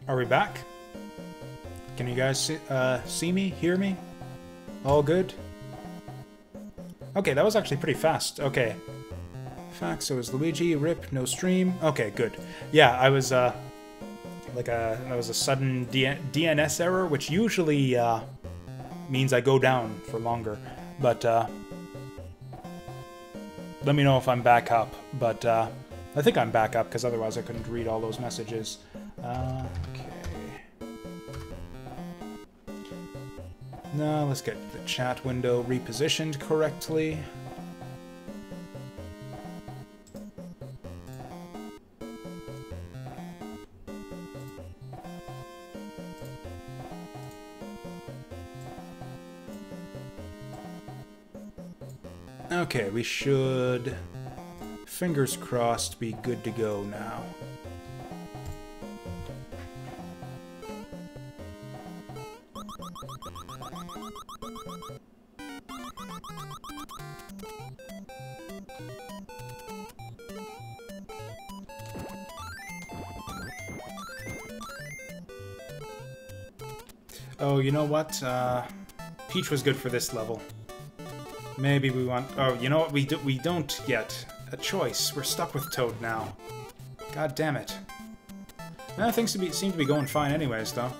Are we back? Can you guys see me, hear me? All good? Okay, that was actually pretty fast. Okay. Fact, so is Luigi, rip, no stream. Okay, good. Yeah, I was, that was a sudden DNS error, which usually, means I go down for longer. But, let me know if I'm back up. But, I think I'm back up, because otherwise I couldn't read all those messages. Okay. Now, let's get the chat window repositioned correctly. Okay, we should, fingers crossed, be good to go now. Oh, you know what? Peach was good for this level. Maybe we want... Oh, you know what? We don't get a choice. We're stuck with Toad now. God damn it. Things seem to be going fine anyways, though.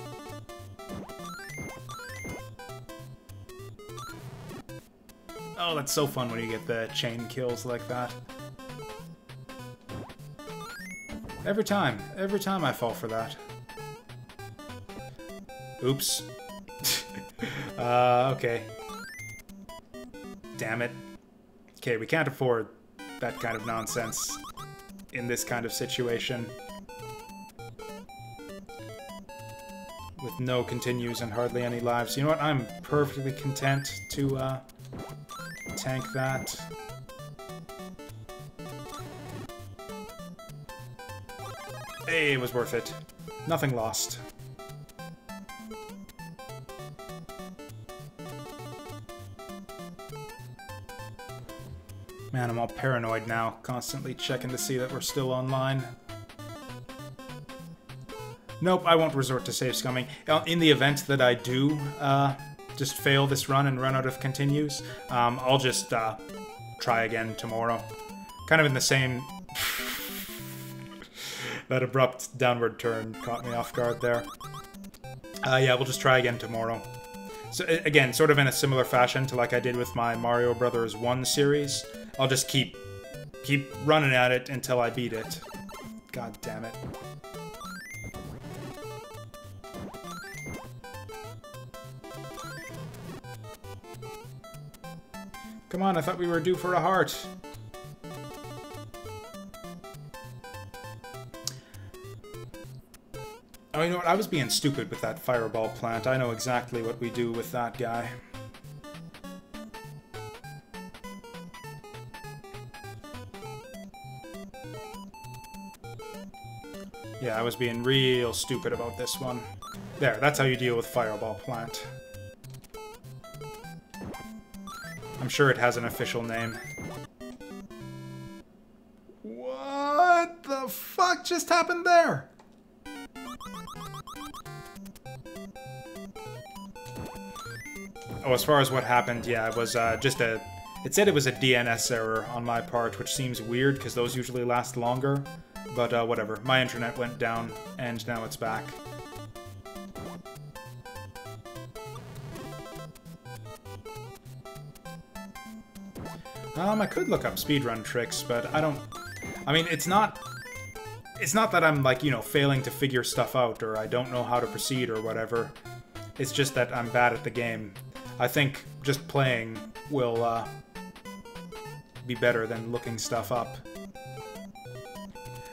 Oh, that's so fun when you get the chain kills like that. Every time I fall for that. Oops. Okay. Damn it. Okay, we can't afford that kind of nonsense in this kind of situation. With no continues and hardly any lives. You know what? I'm perfectly content to, tank that. Hey, it was worth it. Nothing lost. Man, I'm all paranoid now, constantly checking to see that we're still online. Nope, I won't resort to save scumming. In the event that I do just fail this run and run out of continues, I'll just try again tomorrow. Kind of in the same... That abrupt downward turn caught me off guard there. Yeah, we'll just try again tomorrow. So again, sort of in a similar fashion to like I did with my Mario Brothers 1 series. I'll just keep running at it until I beat it. God damn it. Come on, I thought we were due for a heart. Oh, you know what? I was being stupid with that fireball plant. I know exactly what we do with that guy. Yeah, I was being real stupid about this one. There, that's how you deal with fireball plant. I'm sure it has an official name. What the fuck just happened there? Oh, as far as what happened, yeah, it was just a... It said it was a DNS error on my part, which seems weird because those usually last longer. But whatever, my internet went down, and now it's back. I could look up speedrun tricks, but I don't... I mean, it's not that I'm, like, you know, failing to figure stuff out, or I don't know how to proceed, or whatever. It's just that I'm bad at the game. I think just playing will, be better than looking stuff up.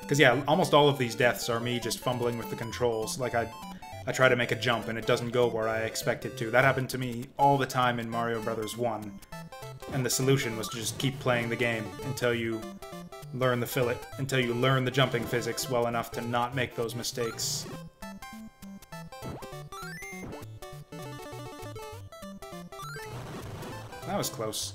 Because, yeah, almost all of these deaths are me just fumbling with the controls. Like, I try to make a jump and it doesn't go where I expect it to. That happened to me all the time in Mario Brothers 1. And the solution was to just keep playing the game until you learn the jumping physics well enough to not make those mistakes. That was close.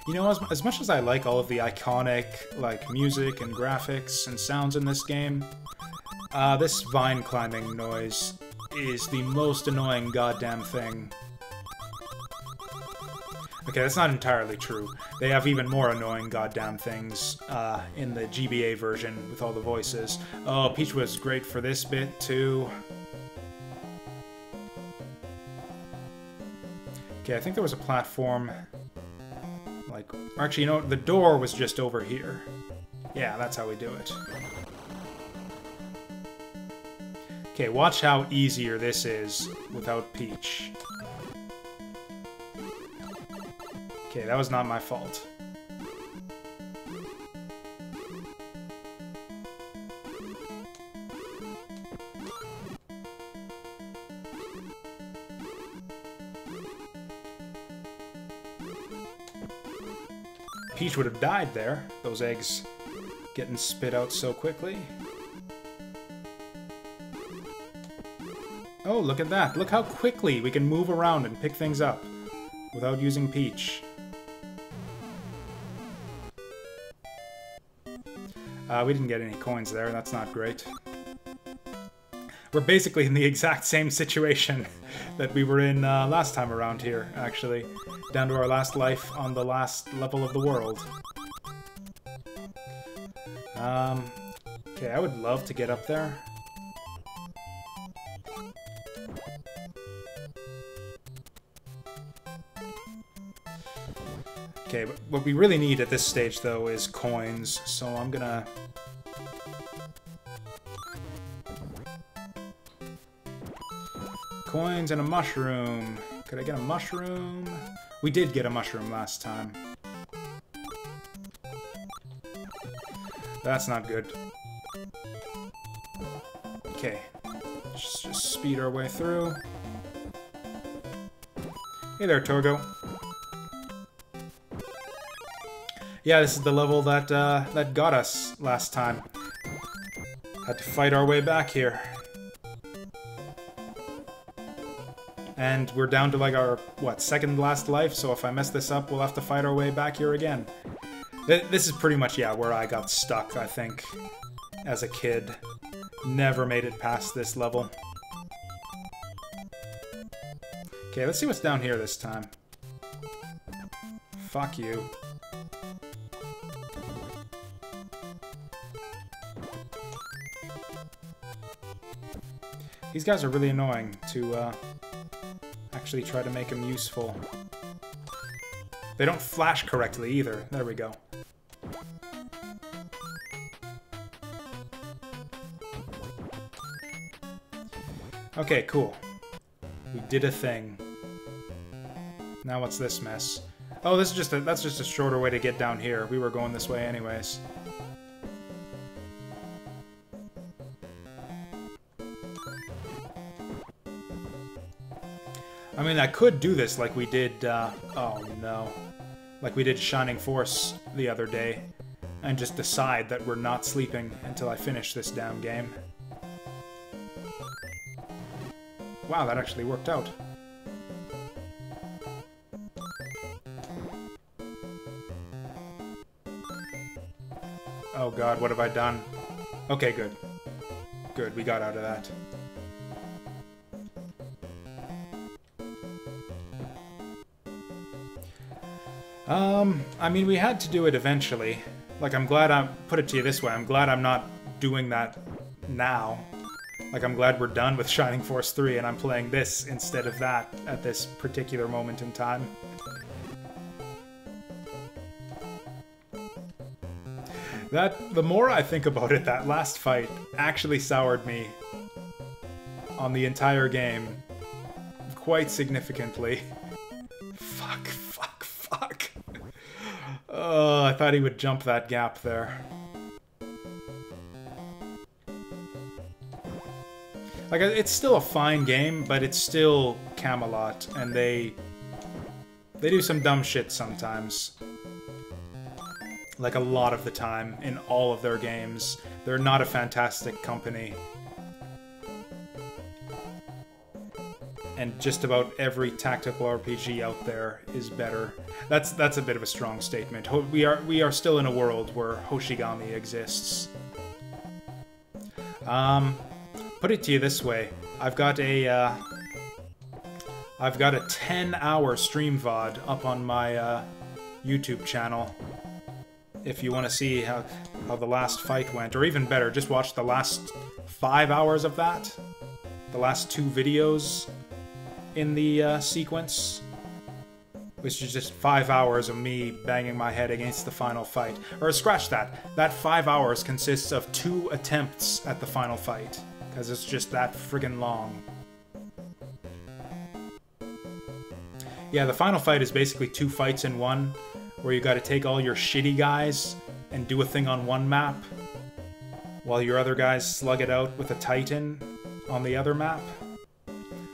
You know, as much as I like all of the iconic, like, music and graphics and sounds in this game, this vine climbing noise is the most annoying goddamn thing. Okay, that's not entirely true. They have even more annoying goddamn things in the GBA version with all the voices. Oh, Peach was great for this bit, too. Okay, I think there was a platform... like... Actually, you know what? The door was just over here. Yeah, that's how we do it. Okay, watch how easier this is without Peach. Okay, that was not my fault. Peach would have died there. Those eggs getting spit out so quickly. Oh, look at that. Look how quickly we can move around and pick things up without using Peach. We didn't get any coins there. That's not great. We're basically in the exact same situation that we were in last time around here, actually. Down to our last life on the last level of the world. Okay, I would love to get up there. Okay, but what we really need at this stage, though, is coins, so I'm gonna... Coins and a mushroom. Could I get a mushroom? We did get a mushroom last time. That's not good. Okay. Let's just speed our way through. Hey there, Torgo. Yeah, this is the level that that got us last time. Had to fight our way back here. And we're down to like our, what, second last life, so if I mess this up, we'll have to fight our way back here again. This is pretty much, yeah, where I got stuck, I think, as a kid. Never made it past this level. Okay, let's see what's down here this time. Fuck you. These guys are really annoying to actually try to make them useful. They don't flash correctly either. There we go. Okay, cool. We did a thing. Now what's this mess? Oh, this is just that's just a shorter way to get down here. We were going this way anyways. I mean, I could do this like we did, oh no. Like we did Shining Force the other day, and just decide that we're not sleeping until I finish this damn game. Wow, that actually worked out. Oh god, what have I done? Okay, good. Good, we got out of that. I mean, we had to do it eventually. Like, I'm glad put it to you this way, I'm glad I'm not doing that now. Like, I'm glad we're done with Shining Force 3 and I'm playing this instead of that at this particular moment in time. The more I think about it, that last fight actually soured me on the entire game quite significantly. Fuck. Oh, I thought he would jump that gap there. Like, it's still a fine game, but it's still Camelot, and they do some dumb shit sometimes. Like, a lot of the time in all of their games. They're not a fantastic company. and just about every tactical RPG out there is better. That's a bit of a strong statement. We are still in a world where Hoshigami exists. Put it to you this way: I've got a 10-hour stream VOD up on my YouTube channel. If you want to see how the last fight went, or even better, just watch the last 5 hours of that. The last 2 videos in the sequence, which is just 5 hours of me banging my head against the final fight. Or scratch that. That 5 hours consists of 2 attempts at the final fight, because it's just that friggin' long. Yeah, the final fight is basically 2 fights in one, where you gotta take all your shitty guys and do a thing on one map, while your other guys slug it out with a Titan on the other map.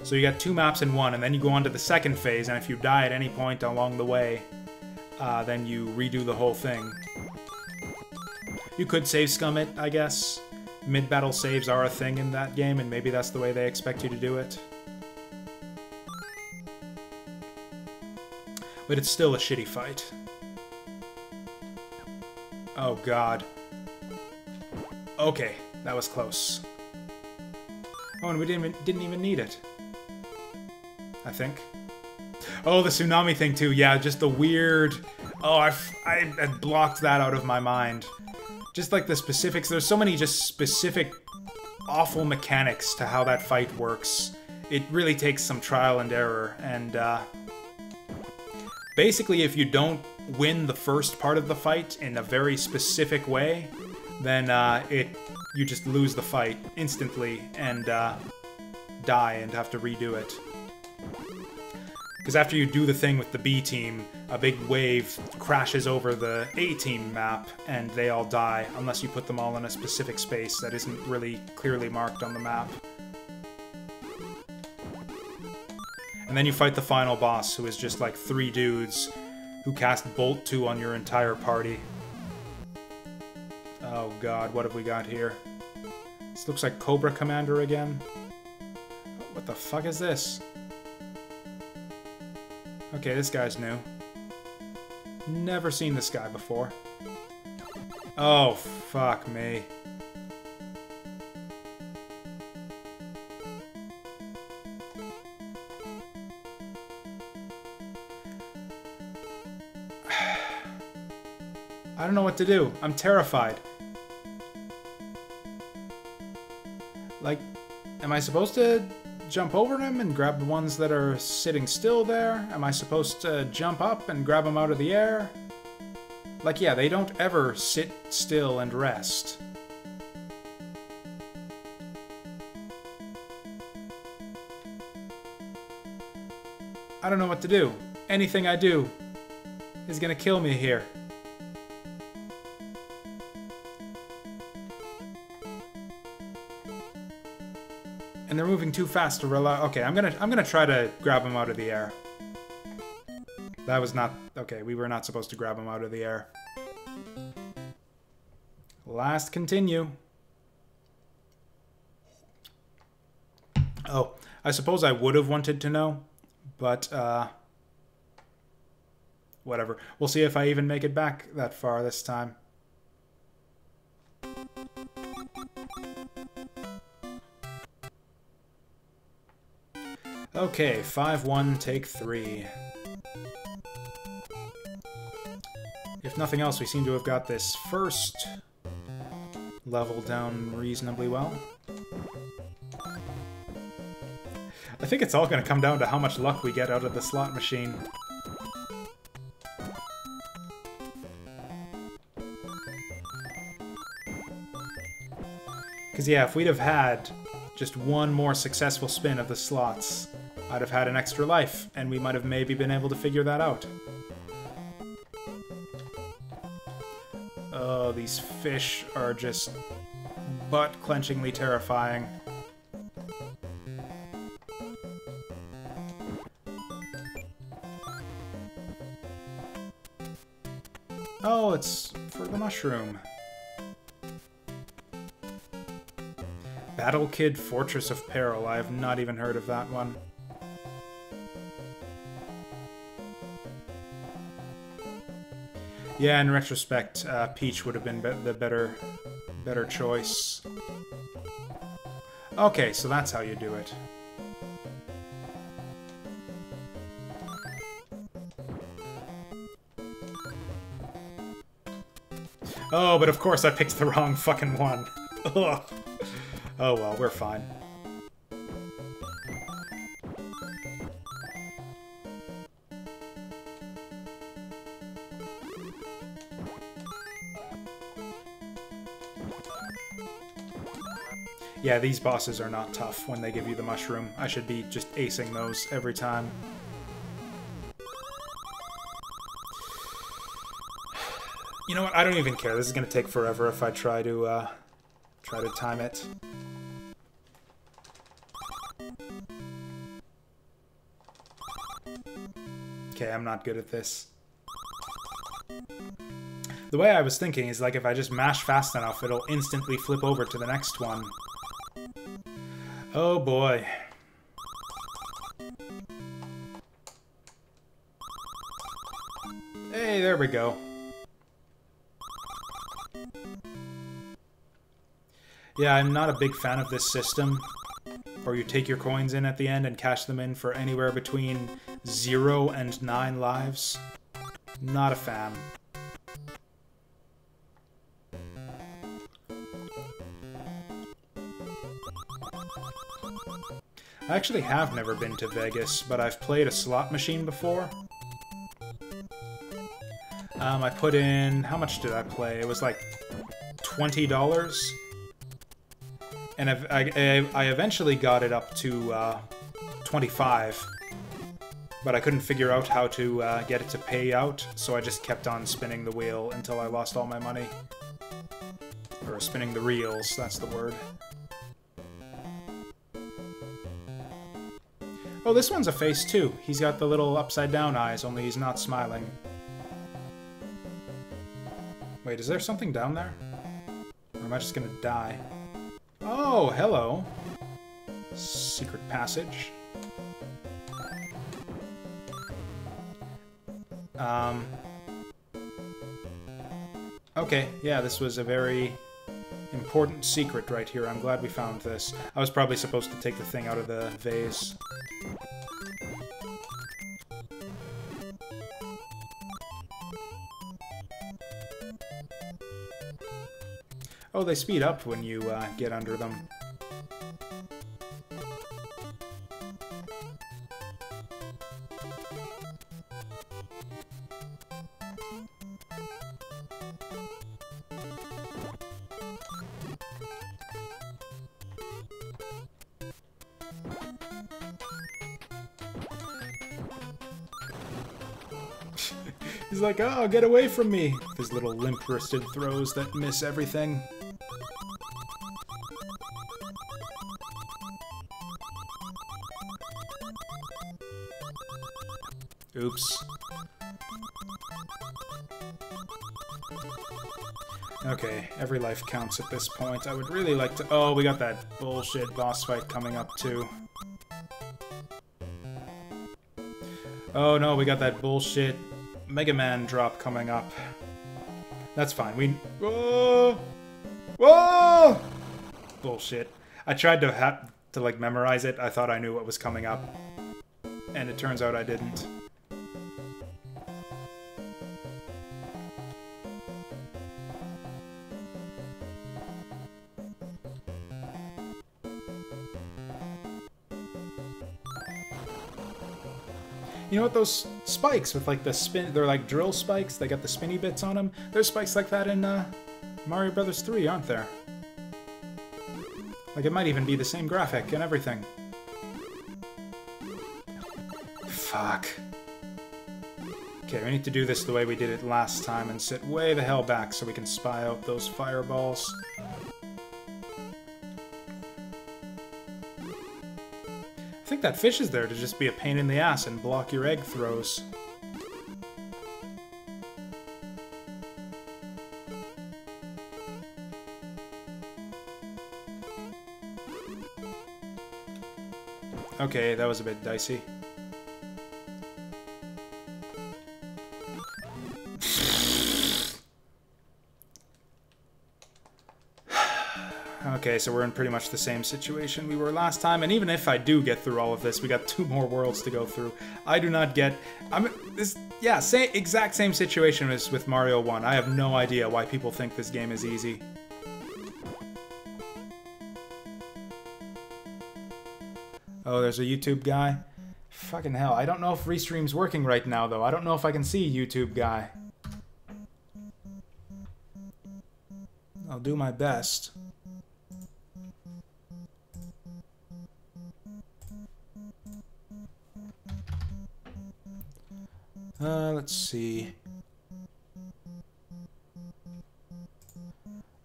So you got 2 maps in one, and then you go on to the second phase, and if you die at any point along the way, then you redo the whole thing. You could save scum it, I guess. Mid-battle saves are a thing in that game, and maybe that's the way they expect you to do it. But it's still a shitty fight. Oh god. Okay, that was close. Oh, and we didn't even need it. I think. Oh, the tsunami thing too. Yeah, just the weird... Oh, I had blocked that out of my mind. Just like the specifics. There's so many just specific awful mechanics to how that fight works. It really takes some trial and error, and basically if you don't win the first part of the fight in a very specific way, then you just lose the fight instantly and die and have to redo it. Because after you do the thing with the B team, a big wave crashes over the A team map and they all die, unless you put them all in a specific space that isn't really clearly marked on the map. And then you fight the final boss, who is just like 3 dudes who cast Bolt 2 on your entire party. Oh god, what have we got here? This looks like Cobra Commander again. What the fuck is this? Okay, this guy's new. Never seen this guy before. Oh, fuck me. I don't know what to do. I'm terrified. Like, am I supposed to jump over them and grab the ones that are sitting still there? Am I supposed to jump up and grab them out of the air? Like, yeah, they don't ever sit still and rest. I don't know what to do. Anything I do is gonna kill me here. And they're moving too fast to rely. Okay, I'm gonna try to grab him out of the air. That was not okay. We were not supposed to grab him out of the air. Last continue. Oh, I suppose I would have wanted to know, but whatever. We'll see if I even make it back that far this time. Okay, 5-1, take 3. If nothing else, we seem to have got this first level down reasonably well. I think it's all going to come down to how much luck we get out of the slot machine. Because yeah, if we'd have had just one more successful spin of the slots, I'd have had an extra life, and we might have maybe been able to figure that out. Oh, these fish are just butt-clenchingly terrifying. Oh, it's for the mushroom. Battle Kid Fortress of Peril. I have not even heard of that one. Yeah, in retrospect, Peach would have been the better choice. Okay, so that's how you do it. Oh, but of course I picked the wrong fucking one. Ugh. Oh well, we're fine. Yeah, these bosses are not tough when they give you the mushroom. I should be just acing those every time. You know what? I don't even care. This is gonna take forever if I try to time it. Okay, I'm not good at this. The way I was thinking is like if I just mash fast enough, it'll instantly flip over to the next one. Oh boy. Hey, there we go. Yeah, I'm not a big fan of this system, where you take your coins in at the end and cash them in for anywhere between 0 and 9 lives. Not a fan. I actually have never been to Vegas, but I've played a slot machine before. I put in... How much did I play? It was like $20. And I eventually got it up to 25. But I couldn't figure out how to get it to pay out, so I just kept on spinning the wheel until I lost all my money. Or spinning the reels, that's the word. Oh, this one's a face too. He's got the little upside down eyes, only he's not smiling. Wait, is there something down there? Or am I just gonna die? Oh, hello. Secret passage. Okay, yeah, this was a very important secret right here. I'm glad we found this. I was probably supposed to take the thing out of the vase. Oh, they speed up when you get under them. He's like, oh, get away from me! His little limp-wristed throws that miss everything. Oops. Okay, every life counts at this point. I would really like to... Oh, we got that bullshit boss fight coming up, too. Oh no, we got that bullshit Mega Man drop coming up. That's fine. Whoa! Whoa! Bullshit. I tried to like memorize it. I thought I knew what was coming up. And it turns out I didn't. You know what, those spikes with like the spin, they're like drill spikes, they got the spinny bits on them. There's spikes like that in Mario Brothers 3, aren't there? Like it might even be the same graphic and everything. Fuck. Okay, we need to do this the way we did it last time and sit way the hell back so we can spy out those fireballs. I think that fish is there to just be a pain in the ass and block your egg throws. Okay, that was a bit dicey. Okay, so we're in pretty much the same situation we were last time, and even if I do get through all of this, we got 2 more worlds to go through. I do not get... exact same situation as with Mario 1. I have no idea why people think this game is easy. Oh, there's a YouTube guy? Fucking hell, I don't know if Restream's working right now, though. I don't know if I can see YouTube guy. I'll do my best. Let's see.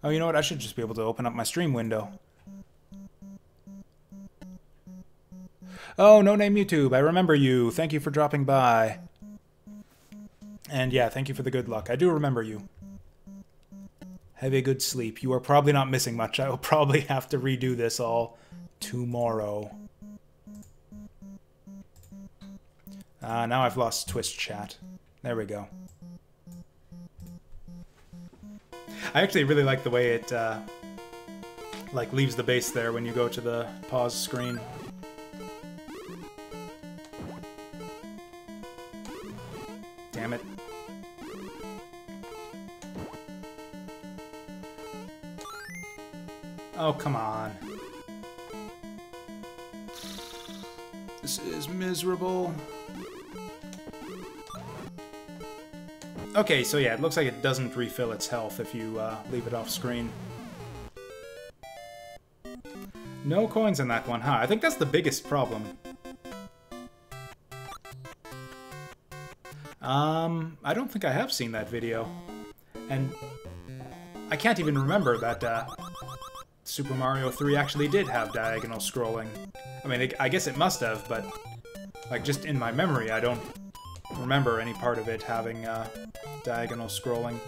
Oh, you know what? I should just be able to open up my stream window. Oh, no name YouTube. I remember you. Thank you for dropping by. And yeah, thank you for the good luck. I do remember you. Have a good sleep. You are probably not missing much. I will probably have to redo this all tomorrow. Now I've lost Twitch chat. There we go. I actually really like the way it like leaves the base there when you go to the pause screen. Damn it. Oh, come on. This is miserable. Okay, so yeah, it looks like it doesn't refill its health if you leave it off screen. No coins in that one, huh? I think that's the biggest problem. I don't think I have seen that video. And I can't even remember that Super Mario 3 actually did have diagonal scrolling. I mean, I guess it must have, but like just in my memory, I don't remember any part of it having diagonal scrolling.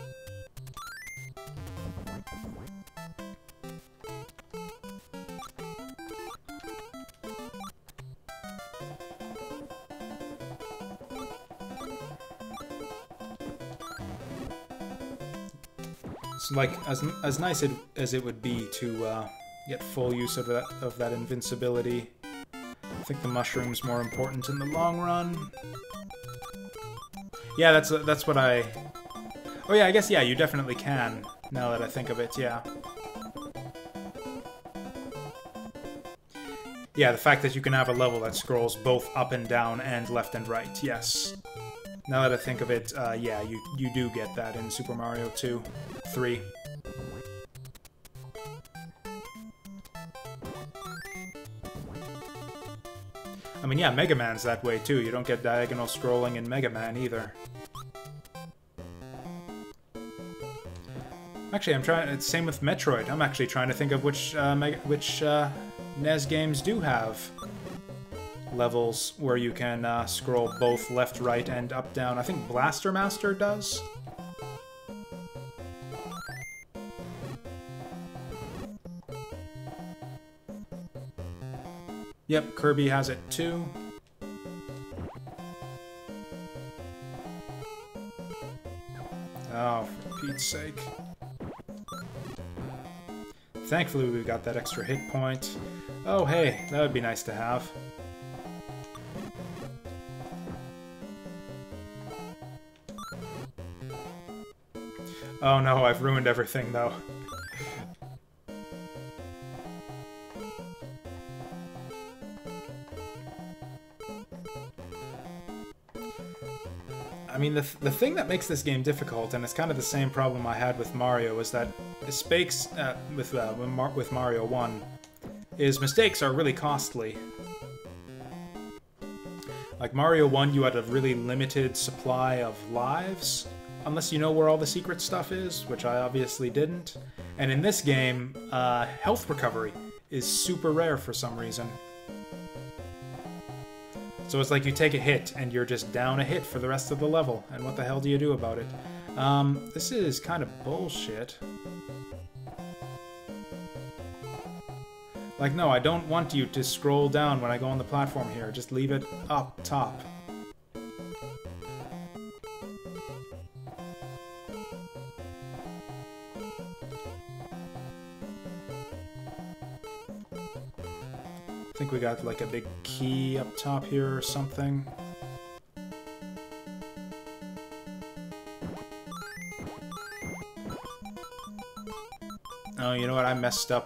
So, like, as nice as it would be to get full use of that invincibility, I think the mushroom's more important in the long run. Yeah, that's what I... Oh yeah, I guess, yeah, you definitely can, now that I think of it, yeah. Yeah, the fact that you can have a level that scrolls both up and down and left and right, yes. Now that I think of it, yeah, you do get that in Super Mario 2, 3. I mean, yeah, Mega Man's that way too. You don't get diagonal scrolling in Mega Man either. Actually, I'm trying. It's same with Metroid. I'm actually trying to think of which NES games do have levels where you can scroll both left, right, and up, down. I think Blaster Master does. Yep, Kirby has it too. Oh, for Pete's sake. Thankfully we got that extra hit point. Oh hey, that would be nice to have. Oh no, I've ruined everything though. I mean, the thing that makes this game difficult, and it's kind of the same problem I had with Mario, is that mistakes with Mario 1 is mistakes are really costly. Like Mario 1, you had a really limited supply of lives, unless you know where all the secret stuff is, which I obviously didn't. And in this game, health recovery is super rare for some reason. So it's like you take a hit, and you're just down a hit for the rest of the level, and what the hell do you do about it? This is kind of bullshit. Like, no, I don't want you to scroll down when I go on the platform here. Just leave it up top. I think we got like a big key up top here or something. Oh, you know what? I messed up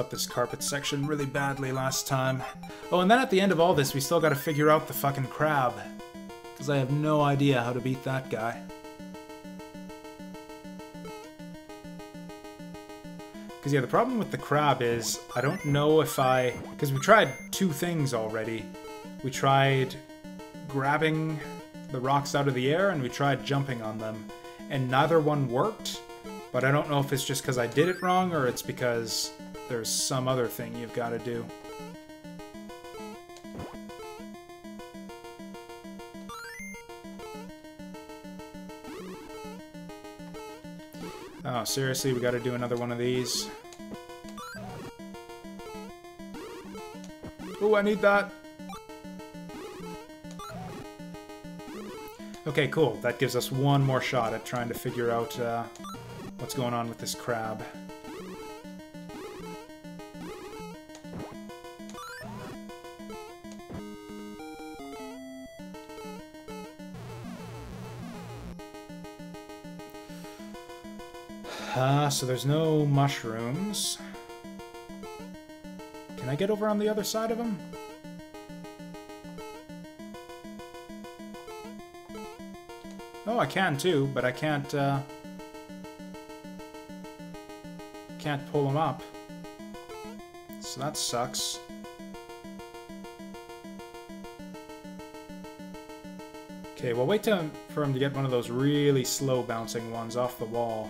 this carpet section really badly last time. Oh, and then at the end of all this, we still gotta figure out the fucking crab. Because I have no idea how to beat that guy. Because, yeah, the problem with the crab is, I don't know if I... Because we tried two things already. We tried grabbing the rocks out of the air, and we tried jumping on them. And neither one worked, but I don't know if it's just because I did it wrong, or it's because there's some other thing you've got to do. Oh, seriously, we gotta do another one of these. Oh, I need that! Okay, cool. That gives us one more shot at trying to figure out what's going on with this crab. So there's no mushrooms. Can I get over on the other side of him? Oh, I can too, but I can't pull him up. So that sucks. Okay, well wait for him to get one of those really slow bouncing ones off the wall.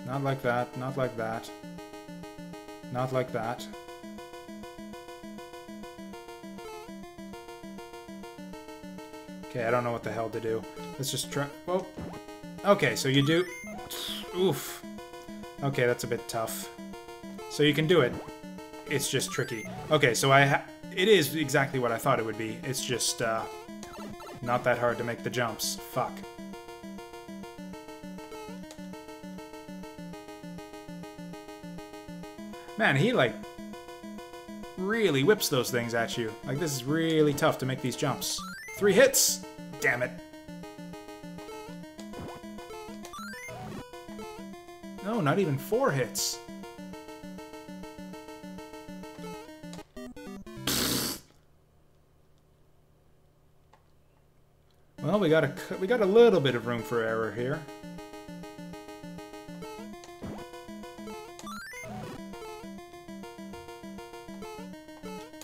Not like that, not like that. Not like that. Okay, I don't know what the hell to do. Let's just try... Oh! Okay, so you do... Oof. Okay, that's a bit tough. So you can do it. It's just tricky. Okay, so it is exactly what I thought it would be. It's just, not that hard to make the jumps. Fuck. Man, he, like, really whips those things at you. Like, this is really tough to make these jumps. 3 hits! Damn it. No, not even 4 hits. Well, we got a little bit of room for error here.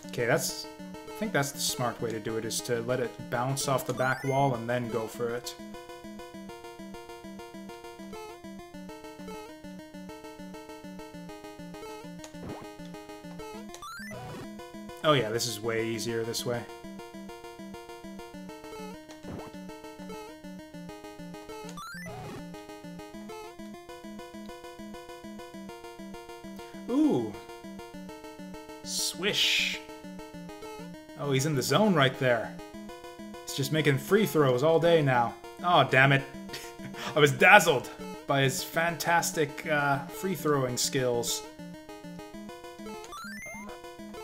Okay, I think that's the smart way to do it, is to let it bounce off the back wall and then go for it. Oh yeah, this is way easier this way. Ooh! Swish! Oh, he's in the zone right there. He's just making free throws all day now. Oh, damn it. I was dazzled by his fantastic free throwing skills.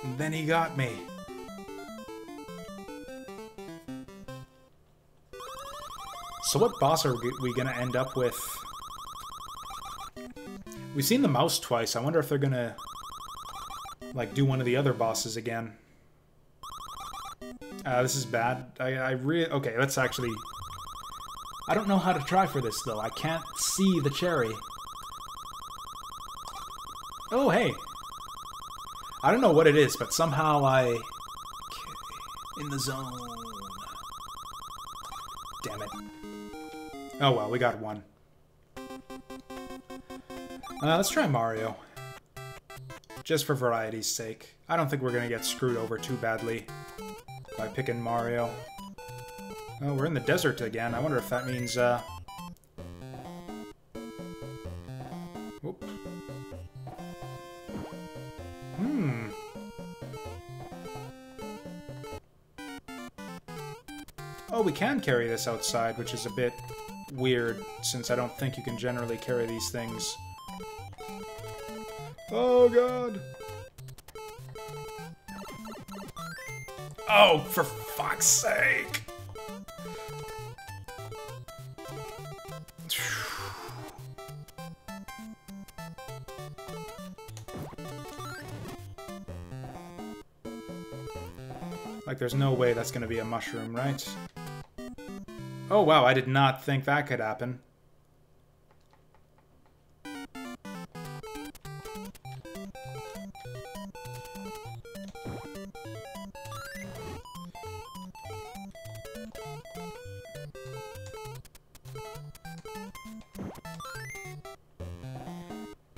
And then he got me. So what boss are we gonna end up with? We've seen the mouse twice. I wonder if they're gonna, like, do one of the other bosses again. This is bad. Okay, let's actually... I don't know how to try for this, though. I can't see the cherry. Oh, hey! I don't know what it is, but somehow Okay, in the zone. Damn it. Oh well, we got one. Let's try Mario. Just for variety's sake. I don't think we're gonna get screwed over too badly by picking Mario. Oh, we're in the desert again. I wonder if that means, Whoop. Oh, we can carry this outside, which is a bit weird, since I don't think you can generally carry these things Oh god. Oh, for fuck's sake. Like, there's no way that's gonna be a mushroom, right? Oh wow, I did not think that could happen.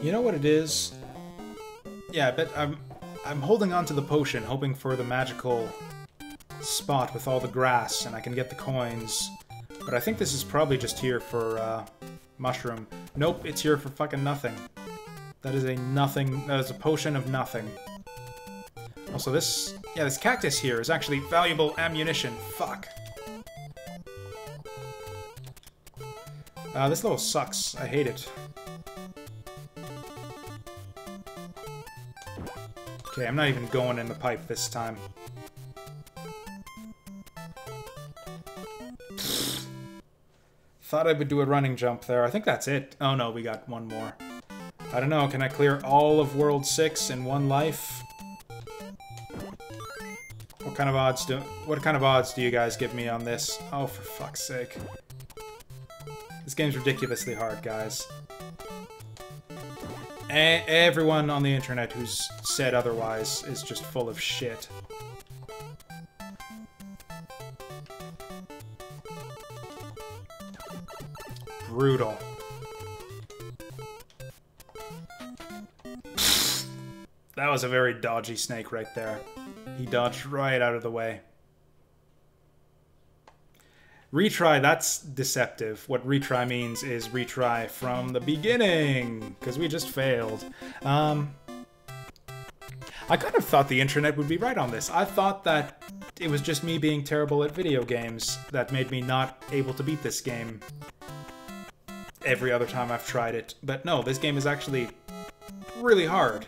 You know what it is? Yeah, I bet I'm holding on to the potion, hoping for the magical spot with all the grass, and I can get the coins. But I think this is probably just here for mushroom. Nope, it's here for fucking nothing. That is a nothing. That is a potion of nothing. Also, this cactus here is actually valuable ammunition. Fuck. This level sucks. I hate it. Okay, I'm not even going in the pipe this time. Thought I would do a running jump there. I think that's it. Oh no, we got one more. I don't know, can I clear all of World 6 in one life? What kind of odds do you guys give me on this? Oh, for fuck's sake. This game's ridiculously hard, guys. Everyone on the internet who's said otherwise is just full of shit. Brutal. That was a very dodgy snake right there. He dodged right out of the way. Retry, that's deceptive. What retry means is retry from the beginning, because we just failed. I kind of thought the internet would be right on this. I thought that it was just me being terrible at video games that made me not able to beat this game every other time I've tried it. But no, this game is actually really hard.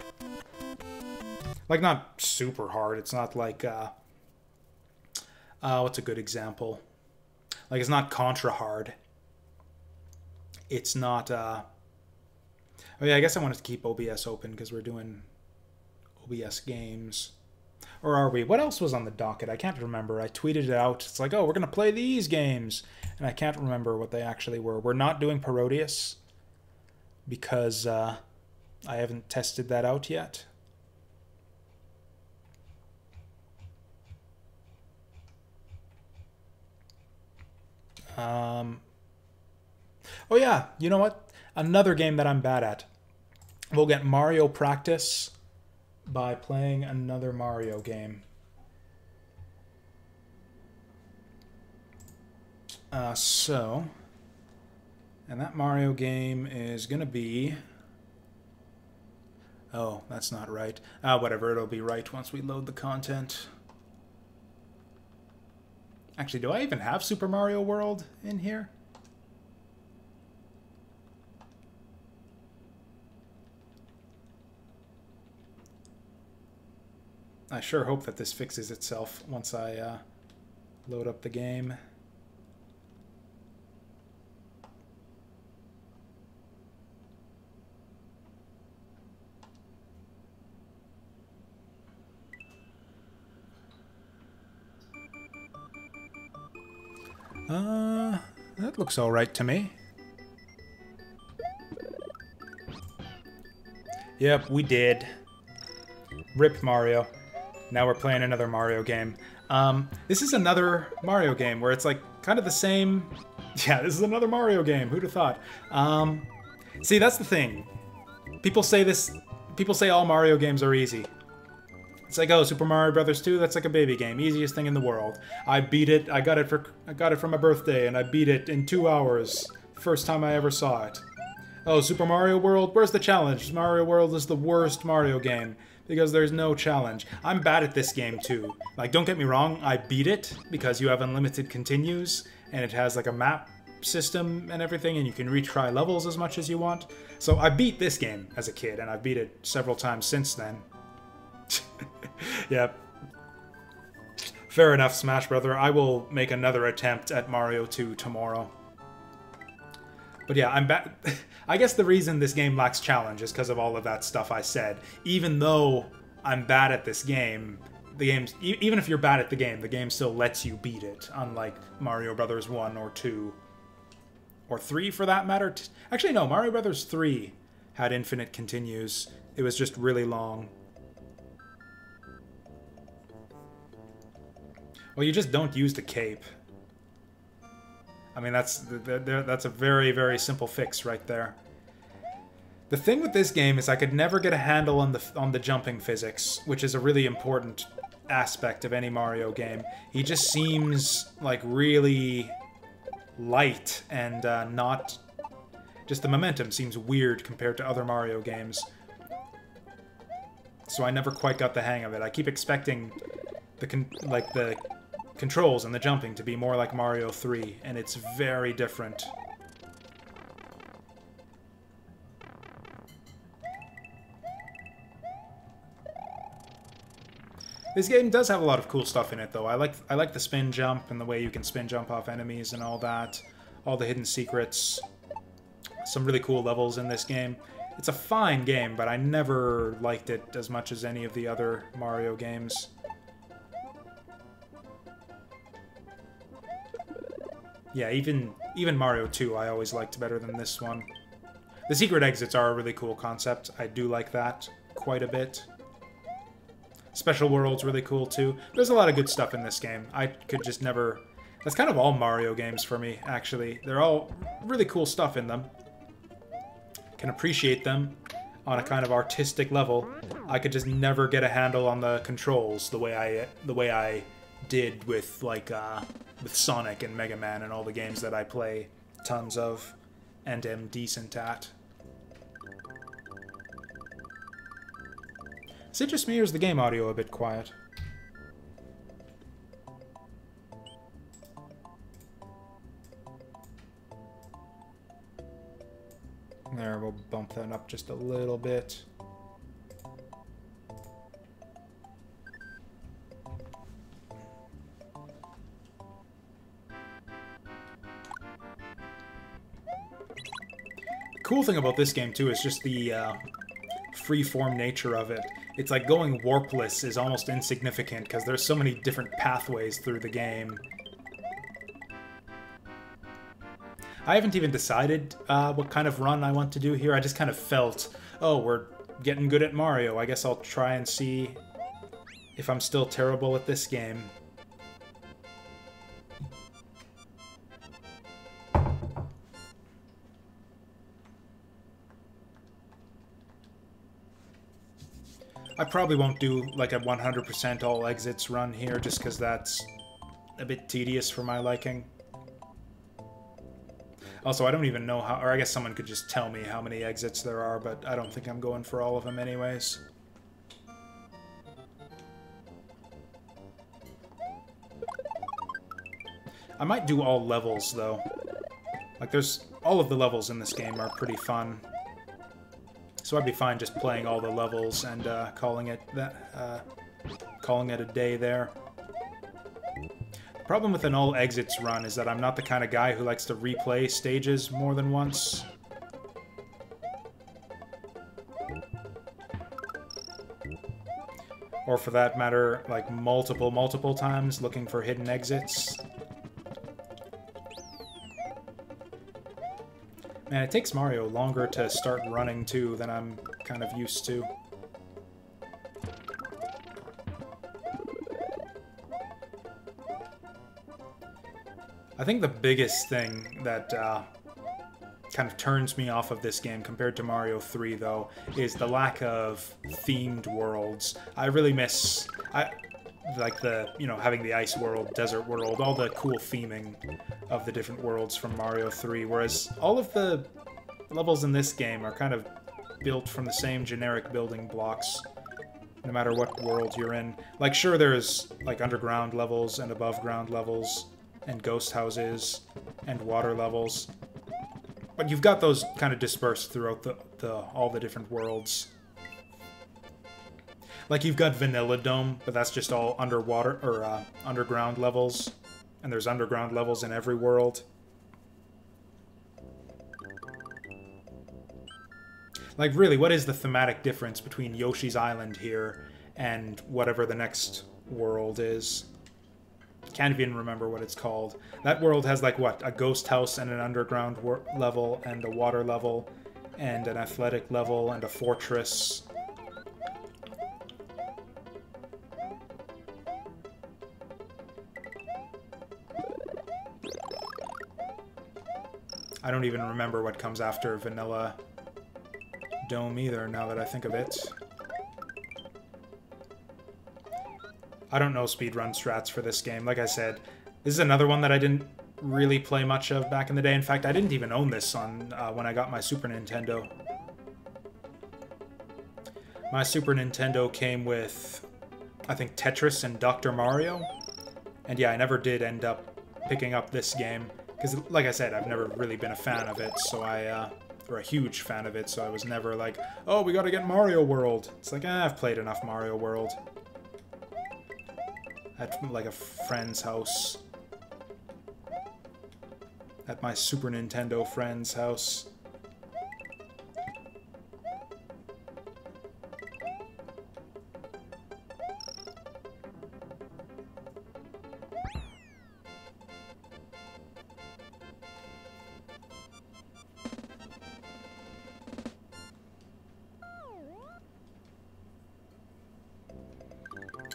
Like, not super hard. It's not like, what's a good example? Like, it's not Contra hard. It's not, oh yeah, I guess I wanted to keep OBS open because we're doing OBS games. Or are we? What else was on the docket? I can't remember. I tweeted it out. It's like, oh, we're going to play these games. And I can't remember what they actually were. We're not doing Parodius because I haven't tested that out yet. Oh yeah, you know what? Another game that I'm bad at. We'll get Mario practice by playing another Mario game. And that Mario game is gonna be... Oh, that's not right. Whatever, it'll be right once we load the content. Actually, do I even have Super Mario World in here? I sure hope that this fixes itself once I load up the game. That looks all right to me. Yep, we did. Rip Mario. Now we're playing another Mario game. This is another Mario game where it's like kind of the same... Yeah, this is another Mario game. Who'd have thought? See, that's the thing. People say all Mario games are easy. It's like, oh, Super Mario Brothers 2, that's like a baby game. Easiest thing in the world. I beat it. I got it for my birthday, and I beat it in 2 hours. First time I ever saw it. Oh, Super Mario World? Where's the challenge? Mario World is the worst Mario game. Because there's no challenge. I'm bad at this game too. Like, don't get me wrong, I beat it because you have unlimited continues and it has like a map system and everything, and you can retry levels as much as you want. So I beat this game as a kid, and I've beat it several times since then. Yep. Fair enough, Smash Brother. I will make another attempt at Mario 2 tomorrow. But yeah, I'm back. I guess the reason this game lacks challenge is because of all of that stuff I said. Even though I'm bad at this game, the game's, even if you're bad at the game still lets you beat it, unlike Mario Brothers 1 or 2. Or 3 for that matter. Actually, no, Mario Brothers 3 had infinite continues. It was just really long. Well, you just don't use the cape. I mean, that's a very, very simple fix right there. The thing with this game is I could never get a handle on the jumping physics, which is a really important aspect of any Mario game. He just seems like really light and not... Just the momentum seems weird compared to other Mario games. So I never quite got the hang of it. I keep expecting the controls and the jumping to be more like Mario 3, and it's very different. This game does have a lot of cool stuff in it, though. I like the spin jump and the way you can spin jump off enemies and all that. All the hidden secrets. Some really cool levels in this game. It's a fine game, but I never liked it as much as any of the other Mario games. Yeah, even Mario 2 I always liked better than this one. The secret exits are a really cool concept. I do like that quite a bit. Special World's really cool too. There's a lot of good stuff in this game. I could just never... That's kind of all Mario games for me, actually. They're all really cool stuff in them. Can appreciate them on a kind of artistic level. I could just never get a handle on the controls the way I did with with Sonic and Mega Man and all the games that I play tons of and am decent at. Is it just me or is the game audio a bit quiet? There, we'll bump that up just a little bit. The cool thing about this game, too, is just the free-form nature of it. It's like going warpless is almost insignificant because there's so many different pathways through the game. I haven't even decided what kind of run I want to do here. I just kind of felt, oh, we're getting good at Mario. I guess I'll try and see if I'm still terrible at this game. I probably won't do like a 100% all exits run here just because that's a bit tedious for my liking. Also, I don't even know how, or I guess someone could just tell me how many exits there are, but I don't think I'm going for all of them anyways. I might do all levels, though. Like, all of the levels in this game are pretty fun. So I'd be fine just playing all the levels and calling it a day there. The problem with an all exits run is that I'm not the kind of guy who likes to replay stages more than once. Or for that matter, like multiple times looking for hidden exits. Man, it takes Mario longer to start running, too, than I'm kind of used to. I think the biggest thing that kind of turns me off of this game compared to Mario 3, though, is the lack of themed worlds. I really miss... like having the ice world, desert world, all the cool theming of the different worlds from Mario 3, whereas all of the levels in this game are kind of built from the same generic building blocks, no matter what world you're in. Like, sure, there's, like, underground levels and above-ground levels and ghost houses, and water levels. But you've got those kind of dispersed throughout all the different worlds. Like, you've got Vanilla Dome, but that's just all underwater, or underground levels. And there's underground levels in every world. Like, really, what is the thematic difference between Yoshi's Island here and whatever the next world is? Can't even remember what it's called. That world has, like, what? A ghost house and an underground level, and a water level, and an athletic level, and a fortress. I don't even remember what comes after Vanilla Dome either, now that I think of it. I don't know speedrun strats for this game. Like I said, this is another one that I didn't really play much of back in the day. In fact, I didn't even own this on when I got my Super Nintendo. My Super Nintendo came with, I think, Tetris and Dr. Mario. And yeah, I never did end up picking up this game. Because, like I said, I've never really been a fan of it, so or a huge fan of it, so I was never like, oh, we gotta get Mario World. It's like, I've played enough Mario World. At, like, a friend's house. At my Super Nintendo friend's house.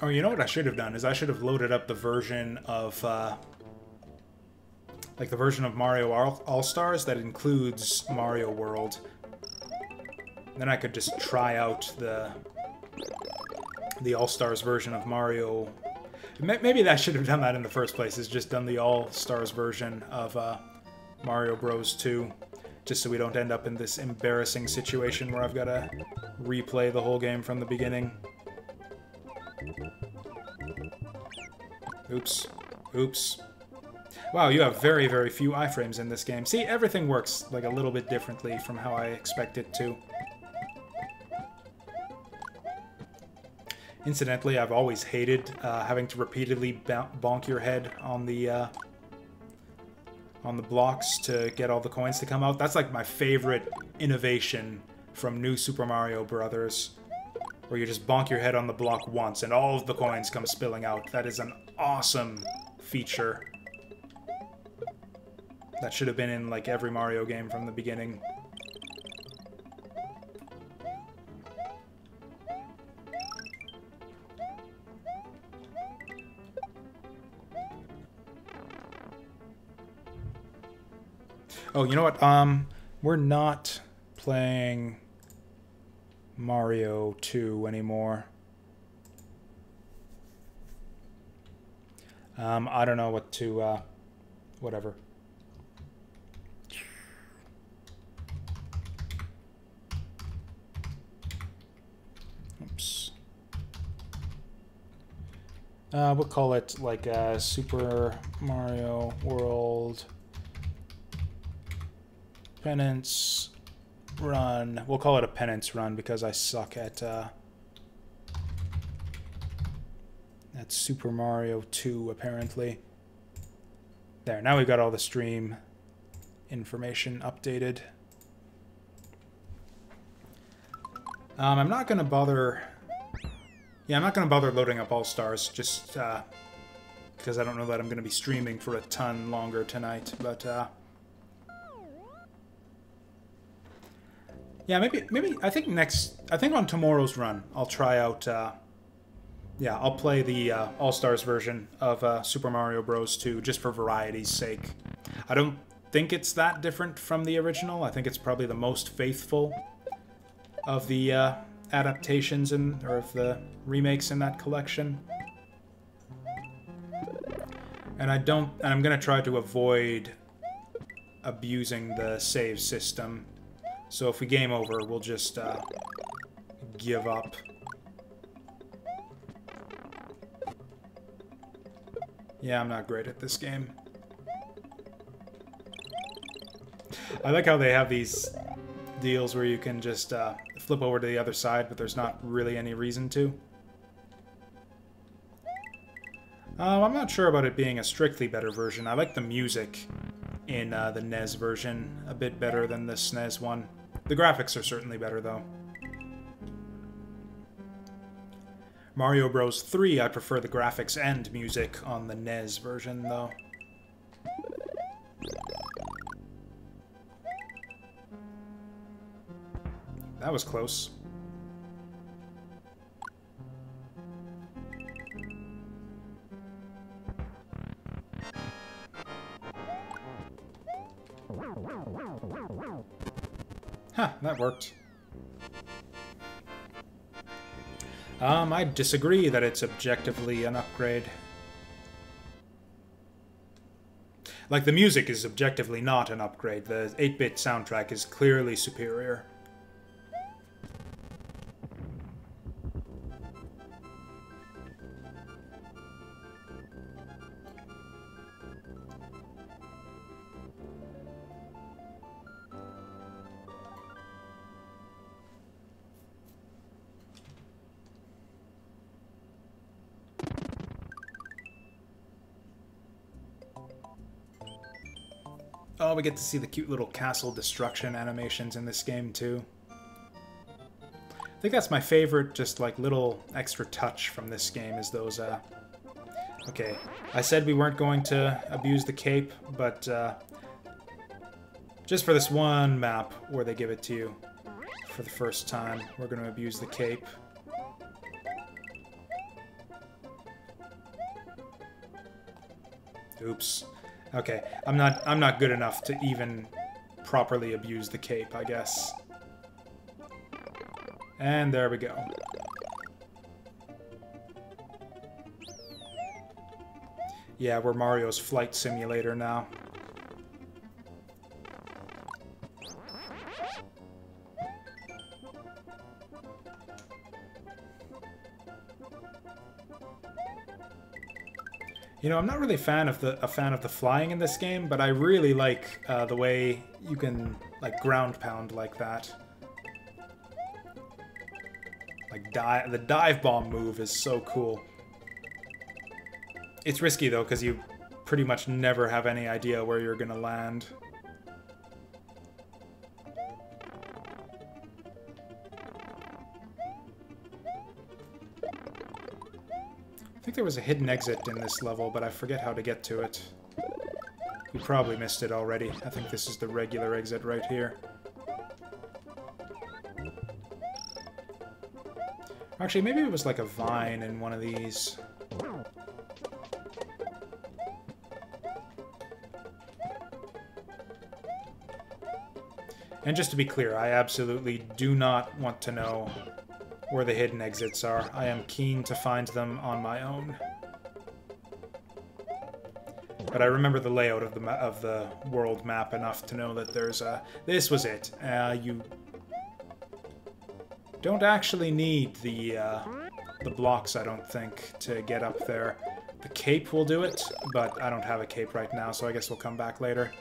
Oh, you know what I should have done is I should have loaded up the version of, like the version of Mario All-Stars that includes Mario World. Then I could just try out the All-Stars version of Mario. Maybe I should have done that in the first place, is just done the All-Stars version of Mario Bros. 2, just so we don't end up in this embarrassing situation where I've got to replay the whole game from the beginning. Oops. Oops. Wow, you have very, very few iframes in this game. See, everything works like a little bit differently from how I expect it to. Incidentally, I've always hated having to repeatedly bonk your head on the blocks to get all the coins to come out. That's like my favorite innovation from New Super Mario Bros., where you just bonk your head on the block once and all of the coins come spilling out. That is an awesome feature. That should have been in like every Mario game from the beginning. Oh, you know what? We're not playing Mario 2 anymore. I don't know what to, whatever. Oops. We'll call it like Super Mario World Penance Run. We'll call it a penance run because I suck at Super Mario 2, apparently. There, now we've got all the stream information updated. I'm not going to bother... Yeah, I'm not going to bother loading up All-Stars, just because I don't know that I'm going to be streaming for a ton longer tonight, but... yeah, maybe I think on tomorrow's run, I'll try out, yeah, I'll play the All-Stars version of Super Mario Bros. 2, just for variety's sake. I don't think it's that different from the original. I think it's probably the most faithful of the adaptations or of the remakes in that collection. And I'm gonna try to avoid abusing the save system. So if we game over, we'll just give up. Yeah, I'm not great at this game. I like how they have these deals where you can just flip over to the other side, but there's not really any reason to. I'm not sure about it being a strictly better version. I like the music in the NES version a bit better than the SNES one. The graphics are certainly better, though. Mario Bros. 3, I prefer the graphics and music on the NES version, though. That was close. Huh, that worked. I disagree that it's objectively an upgrade. Like, the music is objectively not an upgrade. The 8-bit soundtrack is clearly superior. Oh, we get to see the cute little castle destruction animations in this game, too. I think that's my favorite, just, like, little extra touch from this game is those, Okay, I said we weren't going to abuse the cape, but, just for this one map where they give it to you for the first time, we're going to abuse the cape. Oops. Okay, I'm not good enough to even properly abuse the cape, I guess. And there we go. Yeah, we're Mario's flight simulator now. You know, I'm not really a fan of the flying in this game, but I really like the way you can like ground pound like that. Like the dive bomb move is so cool. It's risky though, because you pretty much never have any idea where you're gonna land. I think there was a hidden exit in this level, but I forget how to get to it. You probably missed it already. I think this is the regular exit right here. Actually, maybe it was like a vine in one of these. And just to be clear, I absolutely do not want to know where the hidden exits are. I am keen to find them on my own. But I remember the layout of the world map enough to know that there's a... This was it. You don't actually need the blocks, I don't think, to get up there. The cape will do it, but I don't have a cape right now, so I guess we'll come back later.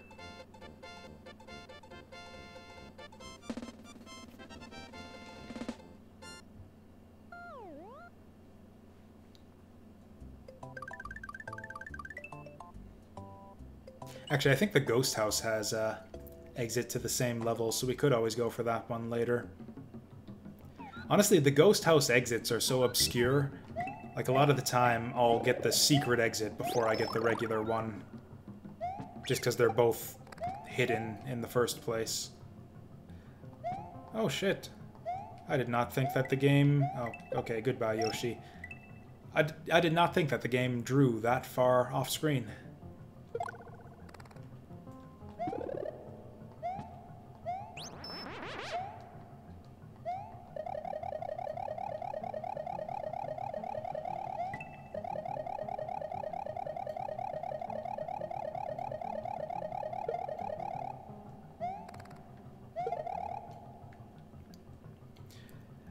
Actually, I think the ghost house has exit to the same level, so we could always go for that one later. Honestly, the ghost house exits are so obscure. Like, a lot of the time, I'll get the secret exit before I get the regular one. Just because they're both hidden in the first place. Oh, shit. I did not think that the game... Oh, okay, goodbye, Yoshi. I did not think that the game drew that far off screen.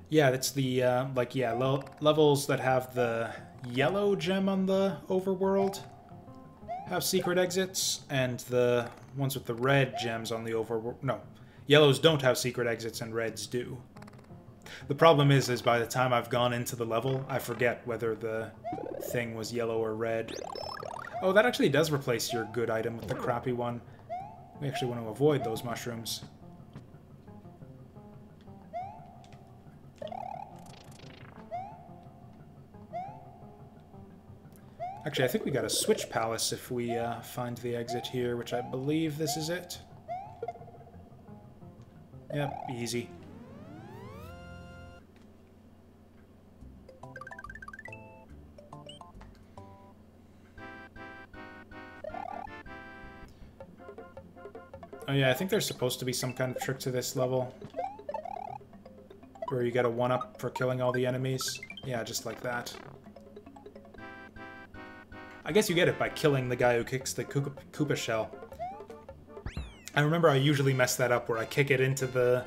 Yeah, that's the, like, yeah, levels that have the yellow gem on the overworld have secret exits, and the ones with the red gems on the over... No, yellows don't have secret exits and reds do. The problem is by the time I've gone into the level, I forget whether the thing was yellow or red. Oh, that actually does replace your good item with the crappy one. We actually want to avoid those mushrooms. Actually, I think we got a switch palace if we find the exit here, which I believe this is it. Yep, easy. Oh yeah, I think there's supposed to be some kind of trick to this level. Where you get a 1-up for killing all the enemies. Yeah, just like that. I guess you get it by killing the guy who kicks the Koopa shell. I remember I usually mess that up where I kick it into the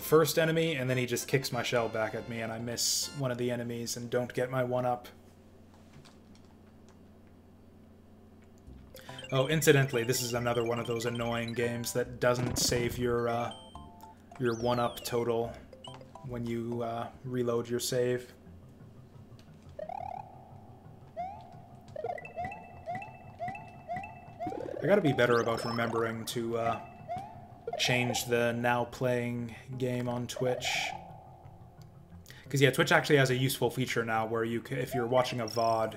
first enemy, and then he just kicks my shell back at me, and I miss one of the enemies and don't get my 1-up. Oh, incidentally, this is another one of those annoying games that doesn't save your 1-up total when you reload your save. I gotta be better about remembering to change the now playing game on Twitch. Because yeah, Twitch actually has a useful feature now where you can, if you're watching a VOD,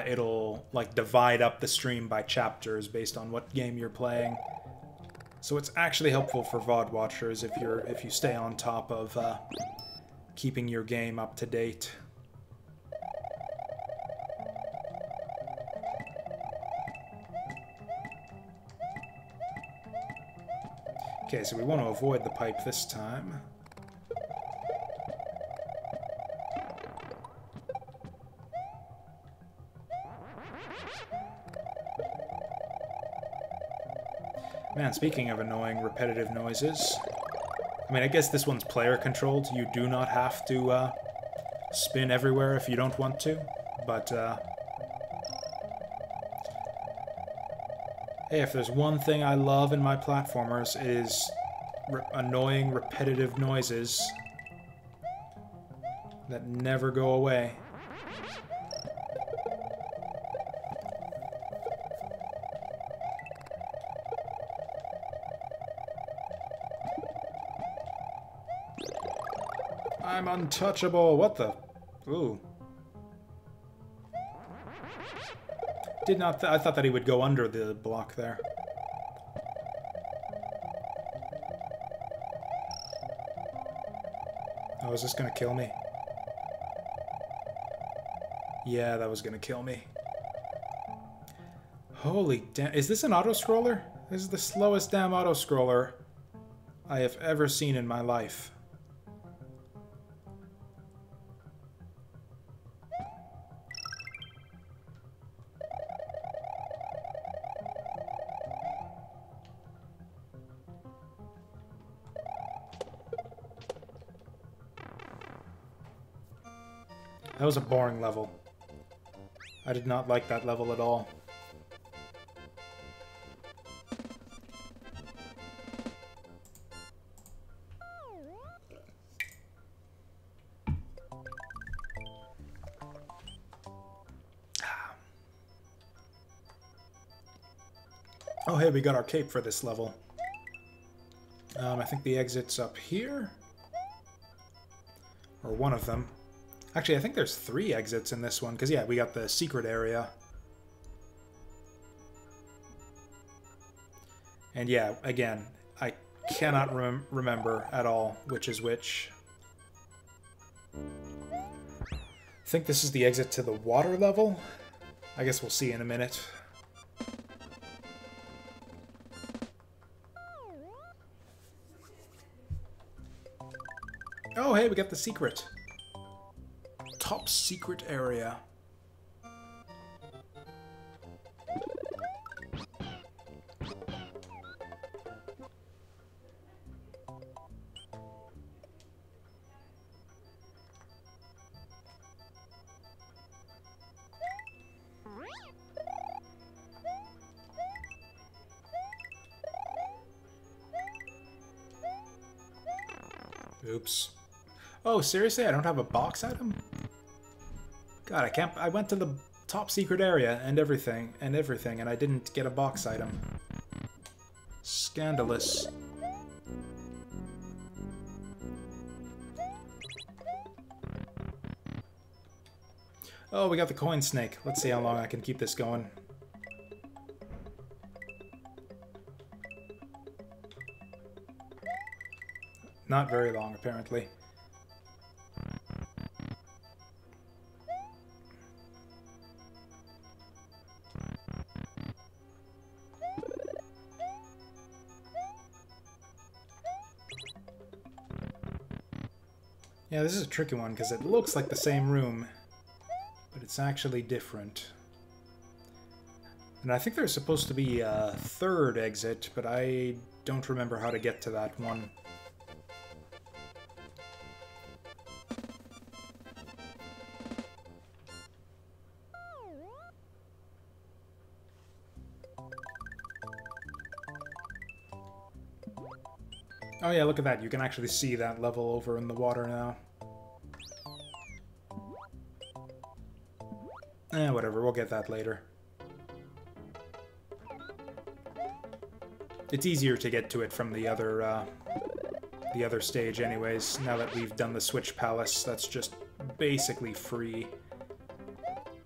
it'll like divide up the stream by chapters based on what game you're playing. So it's actually helpful for VOD watchers if you stay on top of keeping your game up to date. Okay, so we want to avoid the pipe this time. Man, speaking of annoying repetitive noises, I mean, I guess this one's player-controlled. You do not have to spin everywhere if you don't want to, but hey, if there's one thing I love in my platformers, it is annoying, repetitive noises that never go away. I'm untouchable. What the? Ooh. Did not. I thought that he would go under the block there. Oh, is this gonna kill me? Yeah, that was gonna kill me. Holy damn. Is this an auto-scroller? This is the slowest damn auto-scroller I have ever seen in my life. That was a boring level. I did not like that level at all. Oh hey, we got our cape for this level. I think the exit's up here. Or one of them. Actually, I think there's 3 exits in this one, because yeah, we got the secret area. And yeah, again, I cannot remember at all which is which. I think this is the exit to the water level. I guess we'll see in a minute. Oh, hey, we got the secret. Top secret area. Oops. Oh, seriously? I don't have a box item? God, I can't... I went to the top secret area and everything, and I didn't get a box item. Scandalous. Oh, we got the coin snake. Let's see how long I can keep this going. Not very long, apparently. Yeah, this is a tricky one, because it looks like the same room, but it's actually different. And I think there's supposed to be a third exit, but I don't remember how to get to that one. Oh yeah, look at that. You can actually see that level over in the water now. Whatever. We'll get that later. It's easier to get to it from the other stage anyways. Now that we've done the Switch Palace, that's just basically free.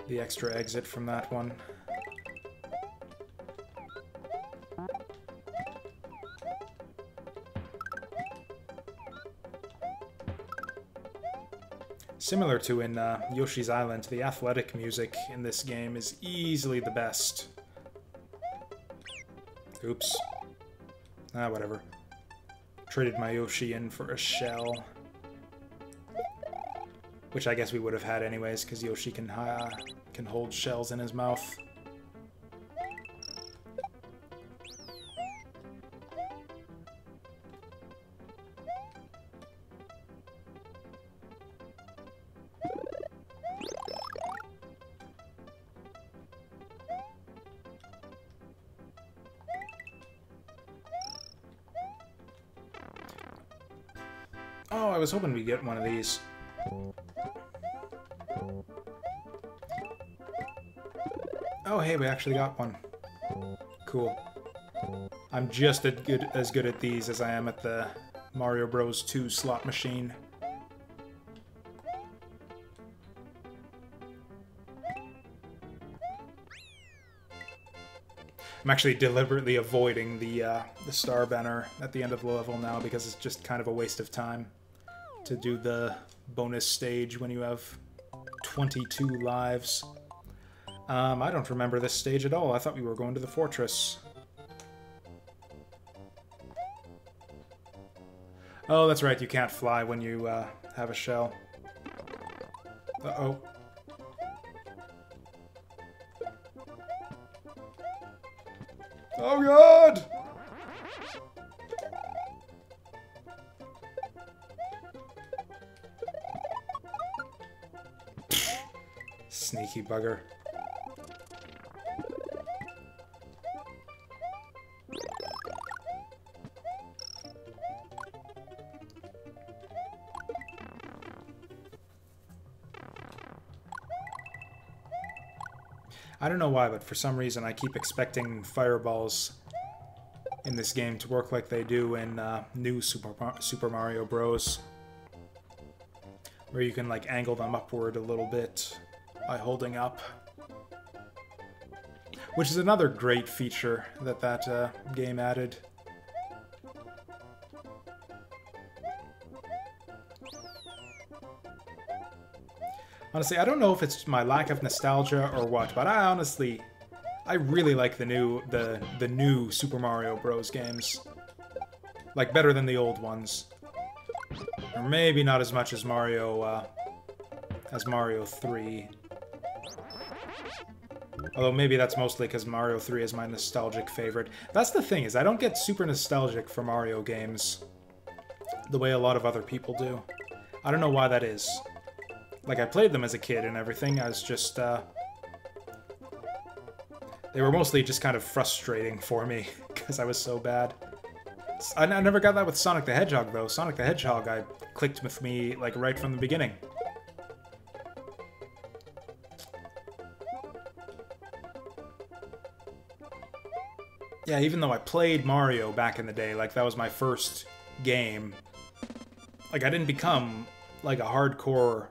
The extra exit from that one. Similar to in Yoshi's Island, the athletic music in this game is easily the best. Oops. Whatever. Traded my Yoshi in for a shell. Which I guess we would have had anyways, because Yoshi can hold shells in his mouth. Oh, I was hoping we'd get one of these. Oh, hey, we actually got one. Cool. I'm just as good at these as I am at the Mario Bros. 2 slot machine. I'm actually deliberately avoiding the star banner at the end of the level now because it's just kind of a waste of time to do the bonus stage when you have 22 lives. I don't remember this stage at all. I thought we were going to the fortress. Oh, that's right. You can't fly when you have a shell. Uh-oh. Oh, God! Sneaky bugger. I don't know why, but for some reason I keep expecting fireballs in this game to work like they do in new Super Mario Bros. Where you can like angle them upward a little bit by holding up. Which is another great feature that game added. Honestly, I don't know if it's my lack of nostalgia or what, but I really like the new Super Mario Bros. Games. Like, better than the old ones. Or maybe not as much as Mario 3. Although maybe that's mostly because Mario 3 is my nostalgic favorite. That's the thing, is I don't get super nostalgic for Mario games the way a lot of other people do. I don't know why that is. Like, I played them as a kid and everything, I was just, they were mostly just kind of frustrating for me, because I was so bad. I never got that with Sonic the Hedgehog, though. Sonic the Hedgehog, I clicked with me, like, right from the beginning. Yeah, even though I played Mario back in the day, like, that was my first game. Like, I didn't become, like, a hardcore,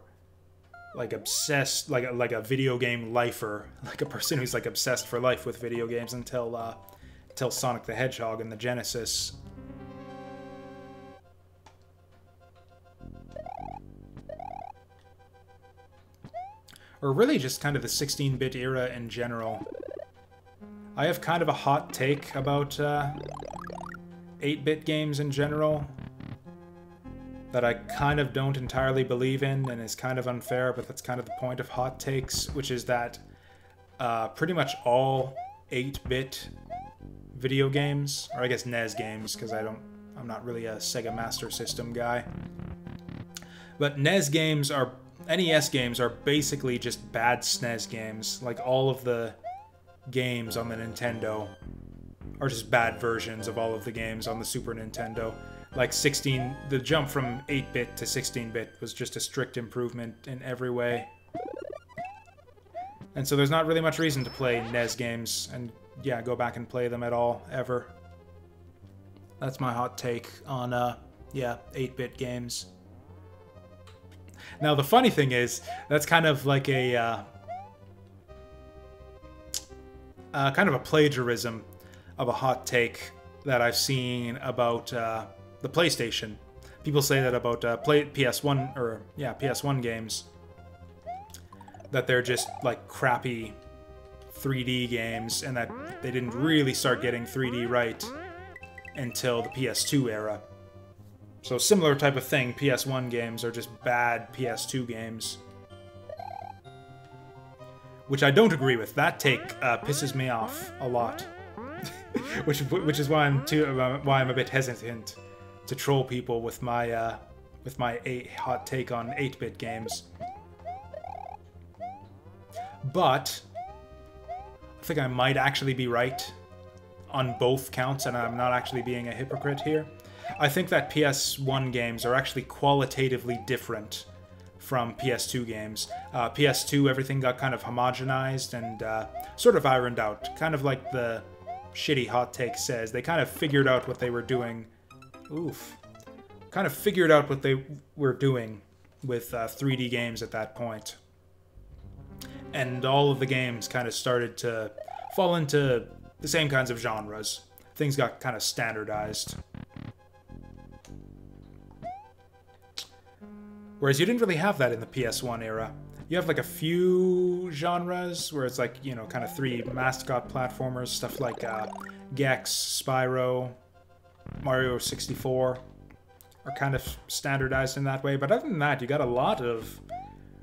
like, obsessed, like a video game lifer. Like, a person who's, like, obsessed for life with video games until Sonic the Hedgehog and the Genesis. Or really just kind of the 16-bit era in general. I have kind of a hot take about 8-bit games in general that I kind of don't entirely believe in and is kind of unfair, but that's kind of the point of hot takes, which is that pretty much all 8-bit video games, or I guess NES games, because I'm not really a Sega Master System guy, but NES games are, NES games are basically just bad SNES games. Like, all of the games on the Nintendo are just bad versions of all of the games on the Super Nintendo. Like, the jump from 8-bit to 16-bit was just a strict improvement in every way. And so there's not really much reason to play NES games, and yeah, go back and play them at all, ever. That's my hot take on, yeah, 8-bit games. Now, the funny thing is, that's kind of like a, kind of a plagiarism of a hot take that I've seen about the PlayStation. People say that about PS1, or yeah, PS1 games, that they're just like crappy 3D games, and that they didn't really start getting 3D right until the PS2 era. So similar type of thing, PS1 games are just bad PS2 games. Which I don't agree with. That take pisses me off a lot. which is why I'm a bit hesitant to troll people with my hot take on 8-bit games. But I think I might actually be right on both counts, and I'm not actually being a hypocrite here. I think that PS1 games are actually qualitatively different from PS2 games. PS2, everything got kind of homogenized and sort of ironed out. Kind of like the shitty hot take says. They kind of figured out what they were doing. Oof. Kind of figured out what they were doing with 3D games at that point. And all of the games kind of started to fall into the same kinds of genres. Things got kind of standardized. Whereas you didn't really have that in the PS1 era. You have like a few genres where it's like, you know, kind of 3 mascot platformers, stuff like Gex, Spyro, Mario 64 are kind of standardized in that way. But other than that, you got a lot of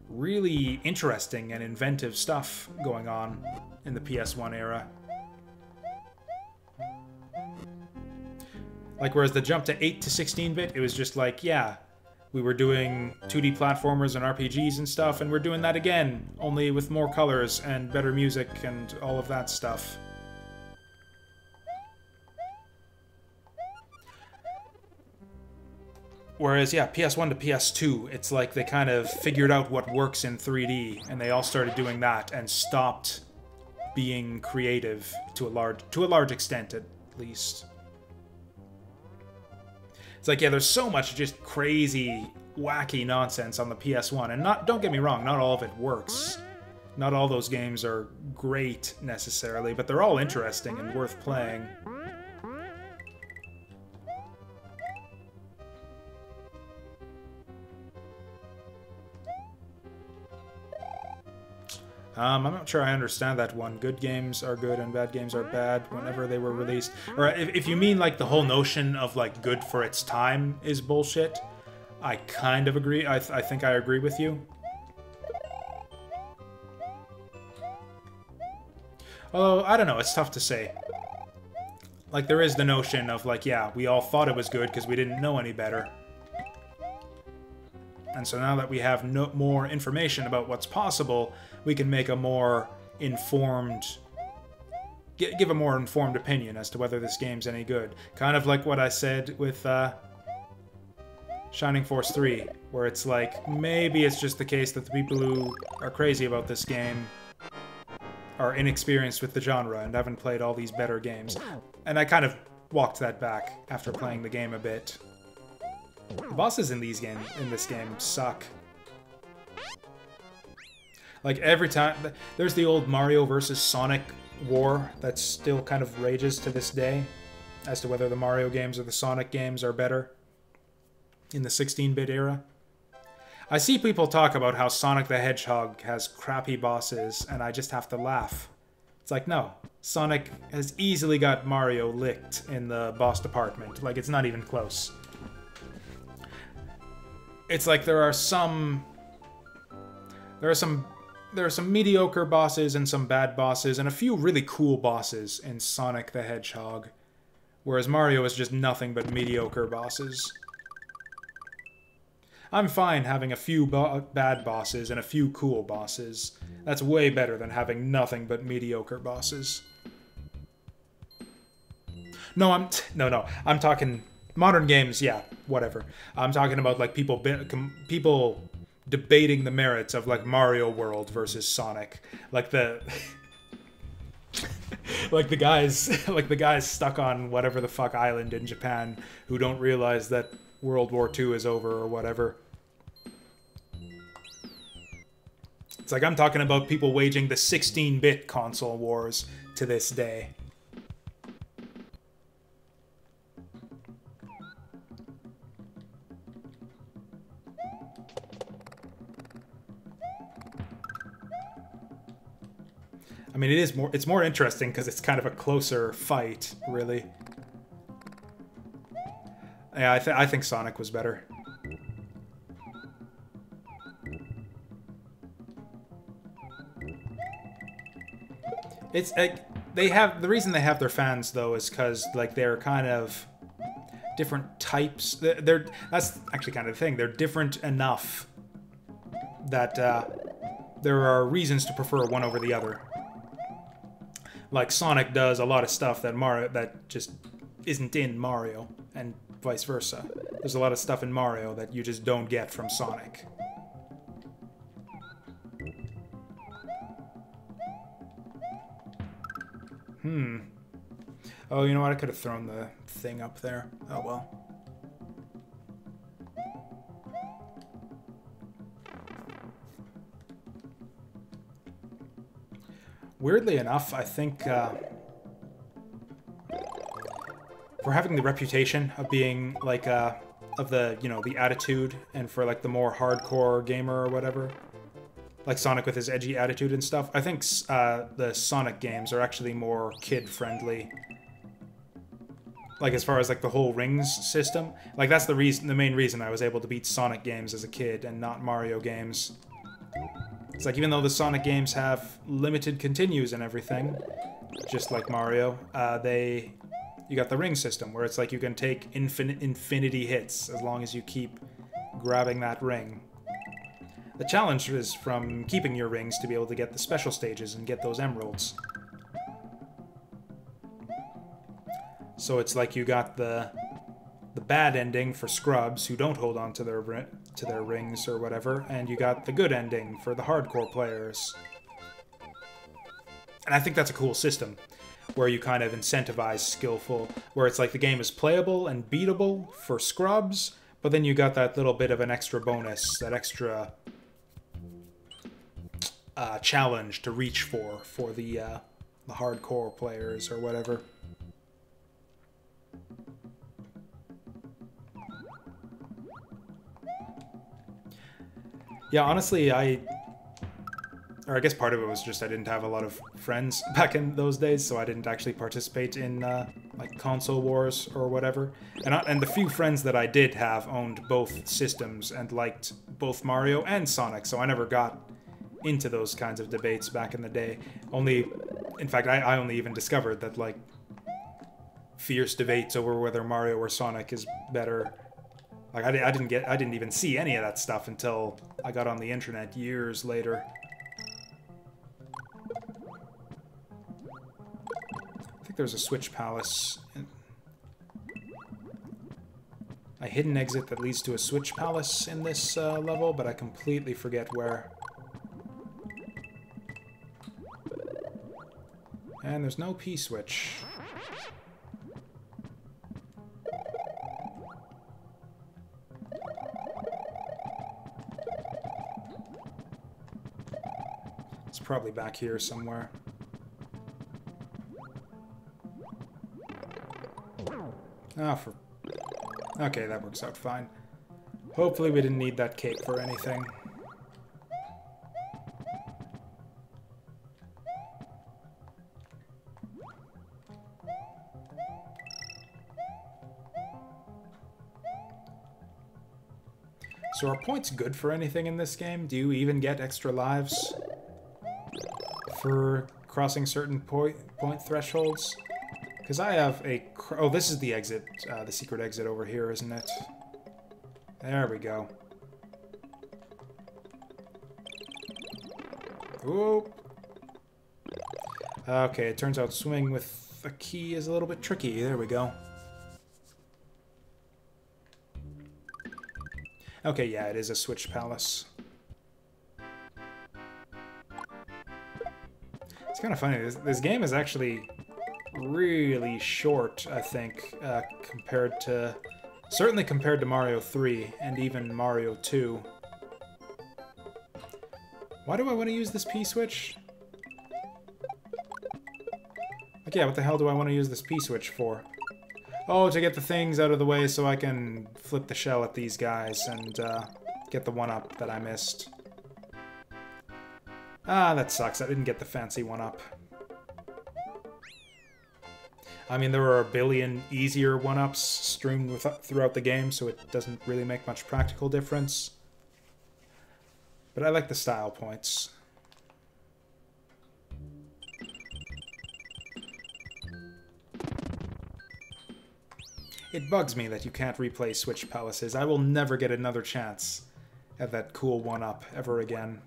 really interesting and inventive stuff going on in the PS1 era. Like, whereas the jump to 8 to 16-bit, it was just like, yeah, we were doing 2D platformers and RPGs and stuff, and we're doing that again, only with more colors and better music and all of that stuff. Whereas, yeah, PS1 to PS2, it's like they kind of figured out what works in 3D, and they all started doing that and stopped being creative to a large extent, at least. It's like, yeah, there's so much just crazy, wacky nonsense on the PS1, and don't get me wrong, not all of it works. Not all those games are great, necessarily, but they're all interesting and worth playing. I'm not sure I understand that one. Good games are good and bad games are bad whenever they were released. Or if you mean like the whole notion of like good for its time is bullshit, I kind of agree. I think I agree with you. Although, I don't know, it's tough to say. Like, there is the notion of like, yeah, we all thought it was good because we didn't know any better. And so now that we have more information about what's possible, we can make a more informed give a more informed opinion as to whether this game's any good. Kind of like what I said with Shining Force 3, where it's like, maybe it's just the case that the people who are crazy about this game are inexperienced with the genre and haven't played all these better games. And I kind of walked that back after playing the game a bit. The bosses in this game suck. Like, every time... There's the old Mario versus Sonic war that still kind of rages to this day as to whether the Mario games or the Sonic games are better in the 16-bit era. I see people talk about how Sonic the Hedgehog has crappy bosses, and I just have to laugh. It's like, no. Sonic has easily got Mario licked in the boss department. Like, it's not even close. It's like there are some mediocre bosses and some bad bosses and a few really cool bosses in Sonic the Hedgehog, whereas Mario is just nothing but mediocre bosses. I'm fine having a few bad bosses and a few cool bosses. That's way better than having nothing but mediocre bosses. No, I'm talking modern games, yeah, whatever. I'm talking about like people debating the merits of like Mario World versus Sonic. Like the like the guys stuck on whatever the fuck island in Japan who don't realize that World War II is over or whatever. It's like I'm talking about people waging the 16-bit console wars to this day. I mean, it's more interesting because it's kind of a closer fight, really. Yeah, I think Sonic was better. It's like the reason they have their fans though is because like they're kind of different types. That's actually kind of the thing. They're different enough that there are reasons to prefer one over the other. Like Sonic does a lot of stuff that just isn't in Mario, and vice versa. There's a lot of stuff in Mario that you just don't get from Sonic. Oh, you know what? I could have thrown the thing up there. Oh well. Weirdly enough, I think for having the reputation of being like of the, you know, the attitude, and for like the more hardcore gamer or whatever, like Sonic with his edgy attitude and stuff, I think the Sonic games are actually more kid-friendly. Like as far as like the whole rings system, like that's the main reason I was able to beat Sonic games as a kid and not Mario games. It's like, even though the Sonic games have limited continues and everything, just like Mario, you got the ring system, where it's like you can take infinity hits as long as you keep grabbing that ring. The challenge is from keeping your rings to be able to get the special stages and get those emeralds. So it's like you got the bad ending for scrubs who don't hold on to their rings or whatever, and you got the good ending for the hardcore players. And I think that's a cool system, where you kind of incentivize skillful, where it's like the game is playable and beatable for scrubs, but then you got that little bit of an extra bonus, that extra challenge to reach for the hardcore players or whatever. Yeah, honestly, I guess part of it was just I didn't have a lot of friends back in those days, so I didn't actually participate in like console wars or whatever. And the few friends that I did have owned both systems and liked both Mario and Sonic, so I never got into those kinds of debates back in the day. In fact, I only even discovered that like fierce debates over whether Mario or Sonic is better. Like I didn't even see any of that stuff until I got on the internet years later. there's a switch palace. A hidden exit that leads to a switch palace in this level, but I completely forget where. And there's no P-switch. It's probably back here somewhere. Oh, okay, that works out fine. Hopefully we didn't need that cape for anything. So are points good for anything in this game? Do you even get extra lives for crossing certain point thresholds? Because I have a... Oh, this is the exit, the secret exit over here, isn't it? There we go. Whoop. Okay, it turns out swimming with a key is a little bit tricky. There we go. Okay, yeah, it is a switch palace. It's kind of funny. This game is actually really short, I think, compared to... Certainly compared to Mario 3 and even Mario 2. Why do I want to use this P-switch? Like, yeah, what the hell do I want to use this P-switch for? Oh, to get the things out of the way so I can flip the shell at these guys and get the one-up that I missed. Ah, that sucks. I didn't get the fancy one-up. I mean, there are a billion easier one-ups strewn throughout the game, so it doesn't really make much practical difference. But I like the style points. It bugs me that you can't replay Switch Palaces. I will never get another chance at that cool one-up ever again.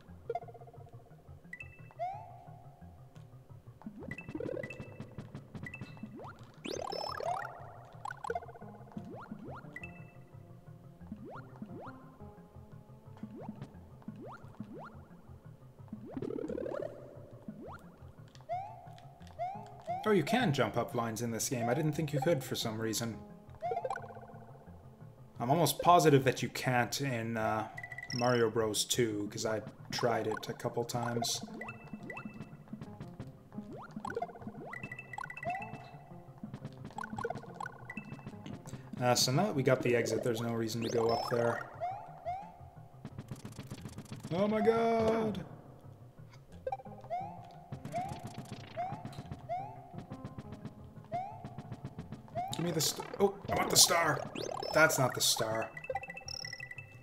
Oh, you can jump up vines in this game. I didn't think you could for some reason. I'm almost positive that you can't in Mario Bros. 2, because I tried it a couple times. So now that we got the exit, there's no reason to go up there. Oh my god! Give me the star. Oh, I want the star! That's not the star.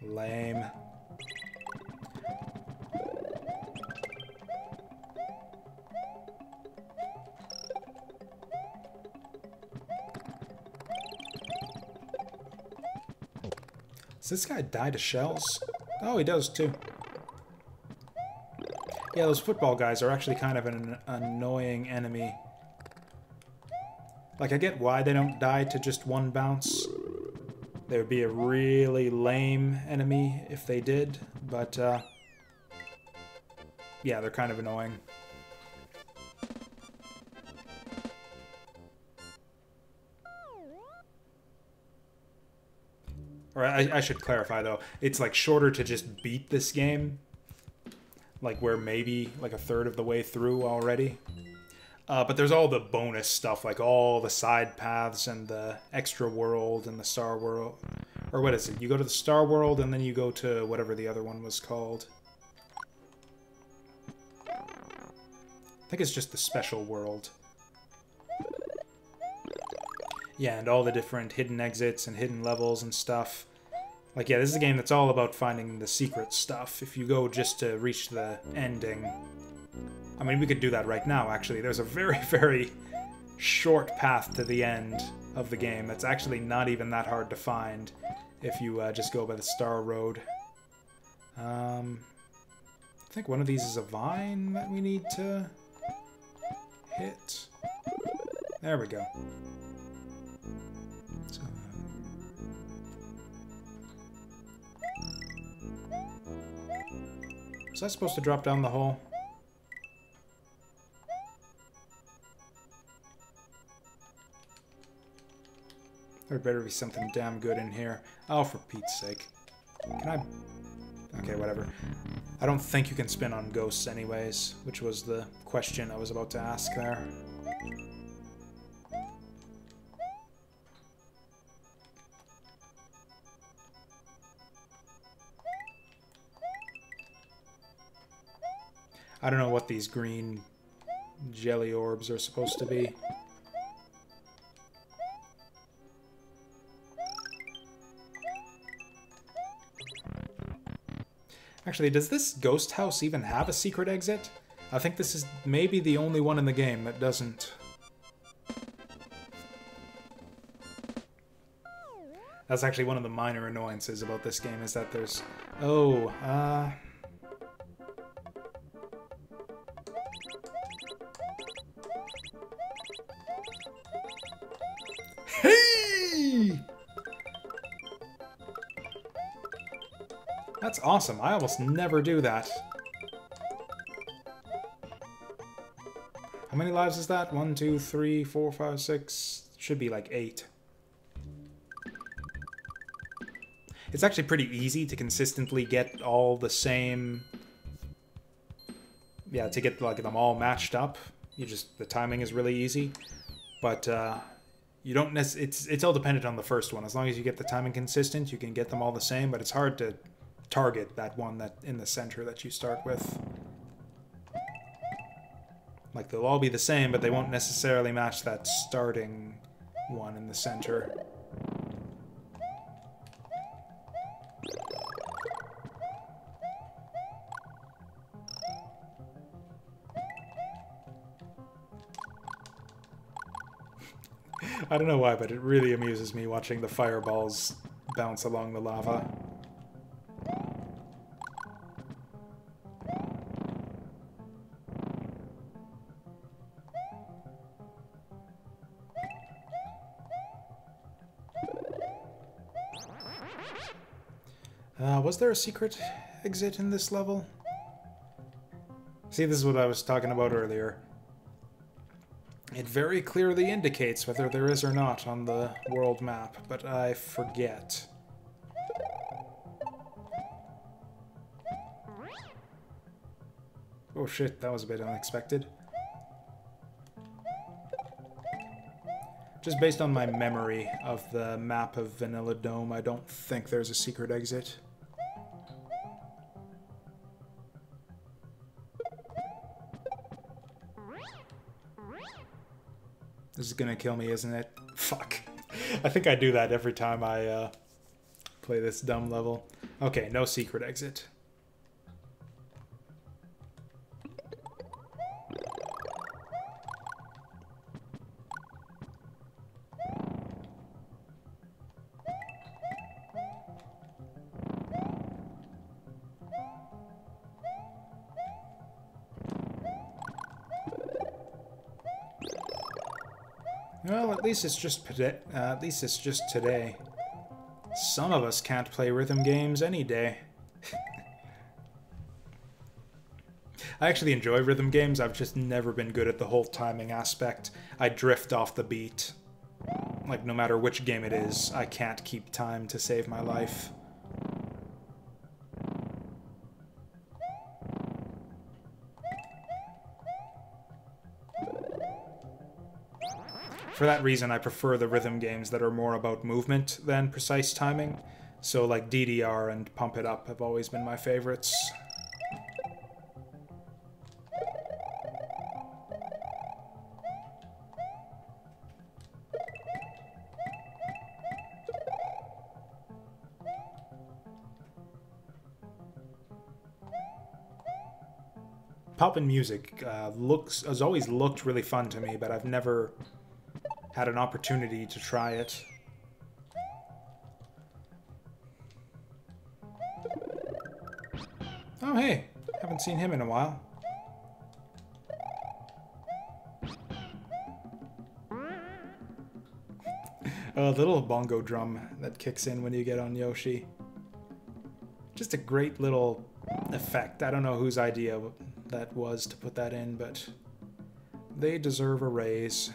Lame. Does this guy die to shells? Oh, he does too. Yeah, those football guys are actually kind of an annoying enemy. Like, I get why they don't die to just one bounce. They would be a really lame enemy if they did, but, yeah, they're kind of annoying. Or I should clarify, though. It's, like, shorter to just beat this game. Like, we're maybe, like, a third of the way through already. But there's all the bonus stuff, like all the side paths and the extra world and the star world. Or what is it? You go to the star world and then you go to whatever the other one was called. I think it's just the special world. Yeah, and all the different hidden exits and hidden levels and stuff. Like, yeah, this is a game that's all about finding the secret stuff. If you go just to reach the ending... I mean, we could do that right now, actually. There's a very, very short path to the end of the game that's actually not even that hard to find if you just go by the Star Road. I think one of these is a vine that we need to hit. There we go. So, is that supposed to drop down the hole? There better be something damn good in here. Oh, for Pete's sake. Can I... Okay, whatever. I don't think you can spin on ghosts anyways, which was the question I was about to ask there. I don't know what these green jelly orbs are supposed to be. Actually, does this ghost house even have a secret exit? I think this is maybe the only one in the game that doesn't. That's actually one of the minor annoyances about this game, is that there's... Oh, Hey! That's awesome. I almost never do that. How many lives is that? 1, 2, 3, 4, 5, 6. Should be like 8. It's actually pretty easy to consistently get all the same... Yeah, to get like them all matched up. The timing is really easy. But you don't it's all dependent on the first one. As long as you get the timing consistent, you can get them all the same, but it's hard to target that one that in the center that you start with. Like, they'll all be the same, but they won't necessarily match that starting one in the center. I don't know why, but it really amuses me watching the fireballs bounce along the lava. Was there a secret exit in this level? See, this is what I was talking about earlier. It very clearly indicates whether there is or not on the world map, but I forget. Oh shit, that was a bit unexpected. Just based on my memory of the map of Vanilla Dome, I don't think there's a secret exit. This is gonna kill me, isn't it? Fuck. I think I do that every time I play this dumb level. Okay, no secret exit. Well, at least it's just today. Some of us can't play rhythm games any day. I actually enjoy rhythm games. I've just never been good at the whole timing aspect. I drift off the beat. Like, no matter which game it is, I can't keep time to save my life. For that reason, I prefer the rhythm games that are more about movement than precise timing. So, like, DDR and Pump It Up have always been my favorites. Poppin' music has always looked really fun to me, but I've never had an opportunity to try it. Oh hey, haven't seen him in a while. A little bongo drum that kicks in when you get on Yoshi. Just a great little effect. I don't know whose idea that was to put that in, but they deserve a raise.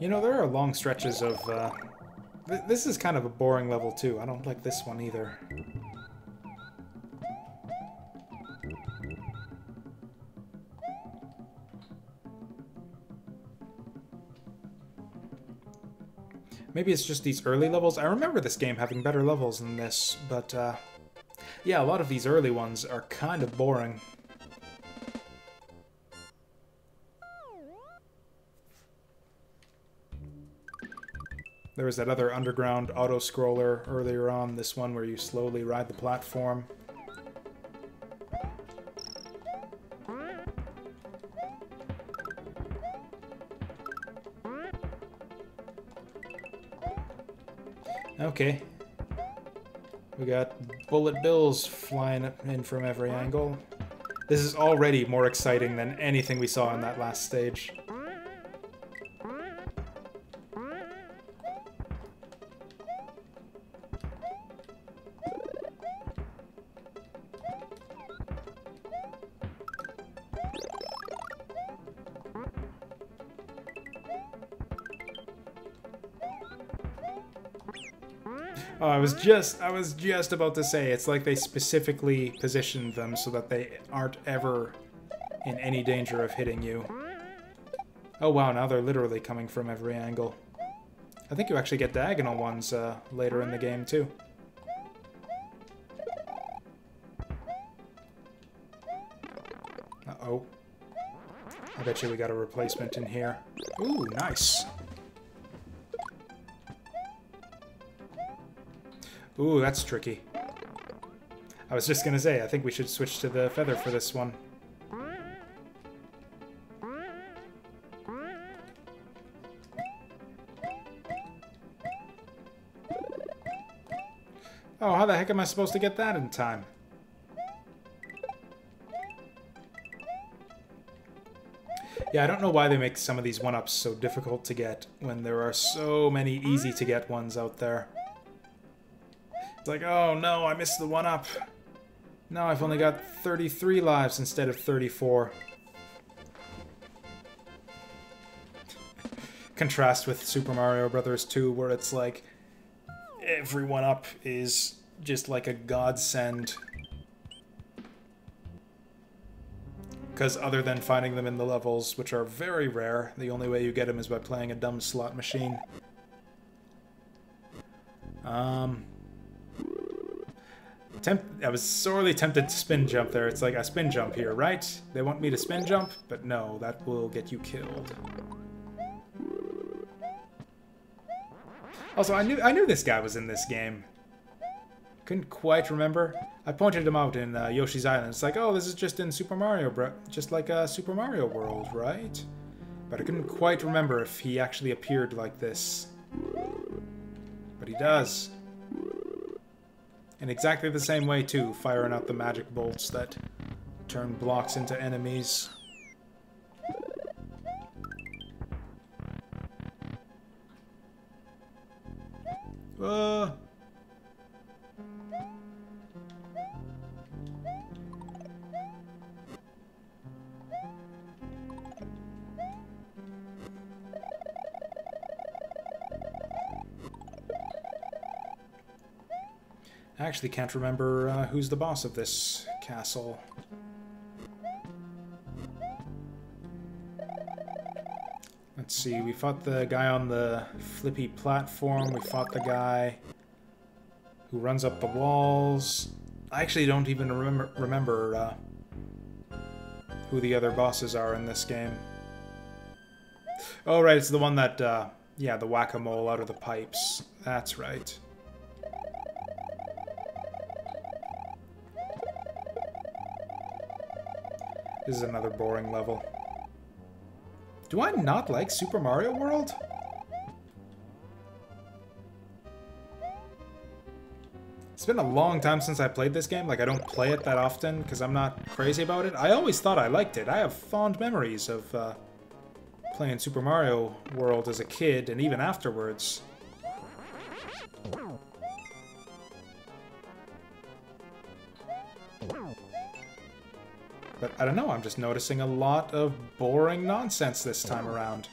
You know, there are long stretches of, this is kind of a boring level, too. I don't like this one, either. Maybe it's just these early levels. I remember this game having better levels than this, but, yeah, a lot of these early ones are kind of boring. There was that other underground auto-scroller earlier on, this one where you slowly ride the platform. Okay. We got bullet bills flying in from every angle. This is already more exciting than anything we saw in that last stage. Oh, I was just about to say, it's like they specifically positioned them so that they aren't ever in any danger of hitting you. Oh wow, now they're literally coming from every angle. I think you actually get diagonal ones later in the game too. Uh-oh. I bet you we got a replacement in here. Ooh, nice. Ooh, that's tricky. I was just gonna say, I think we should switch to the feather for this one. Oh, how the heck am I supposed to get that in time? Yeah, I don't know why they make some of these one-ups so difficult to get when there are so many easy-to-get ones out there. It's like, oh no, I missed the one-up. Now I've only got 33 lives instead of 34. Contrast with Super Mario Bros. 2, where it's like, every one-up is just like a godsend. Because other than finding them in the levels, which are very rare, the only way you get them is by playing a dumb slot machine. I was sorely tempted to spin jump there. It's like, I spin jump here, right? They want me to spin jump, but no, that will get you killed. Also, I knew this guy was in this game. Couldn't quite remember. I pointed him out in Yoshi's Island. It's like, oh, this is just in Super Mario, just like Super Mario World, right? But I couldn't quite remember if he actually appeared like this. But he does. In exactly the same way, too, firing out the magic bolts that turn blocks into enemies. I actually can't remember who's the boss of this castle. Let's see, we fought the guy on the flippy platform, we fought the guy who runs up the walls. I actually don't even remember who the other bosses are in this game. Oh right, it's the one that, yeah, the whack-a-mole out of the pipes. That's right. This is another boring level. Do I not like Super Mario World? It's been a long time since I played this game. Like, I don't play it that often because I'm not crazy about it. I always thought I liked it. I have fond memories of playing Super Mario World as a kid and even afterwards. But I don't know, I'm just noticing a lot of boring nonsense this time around.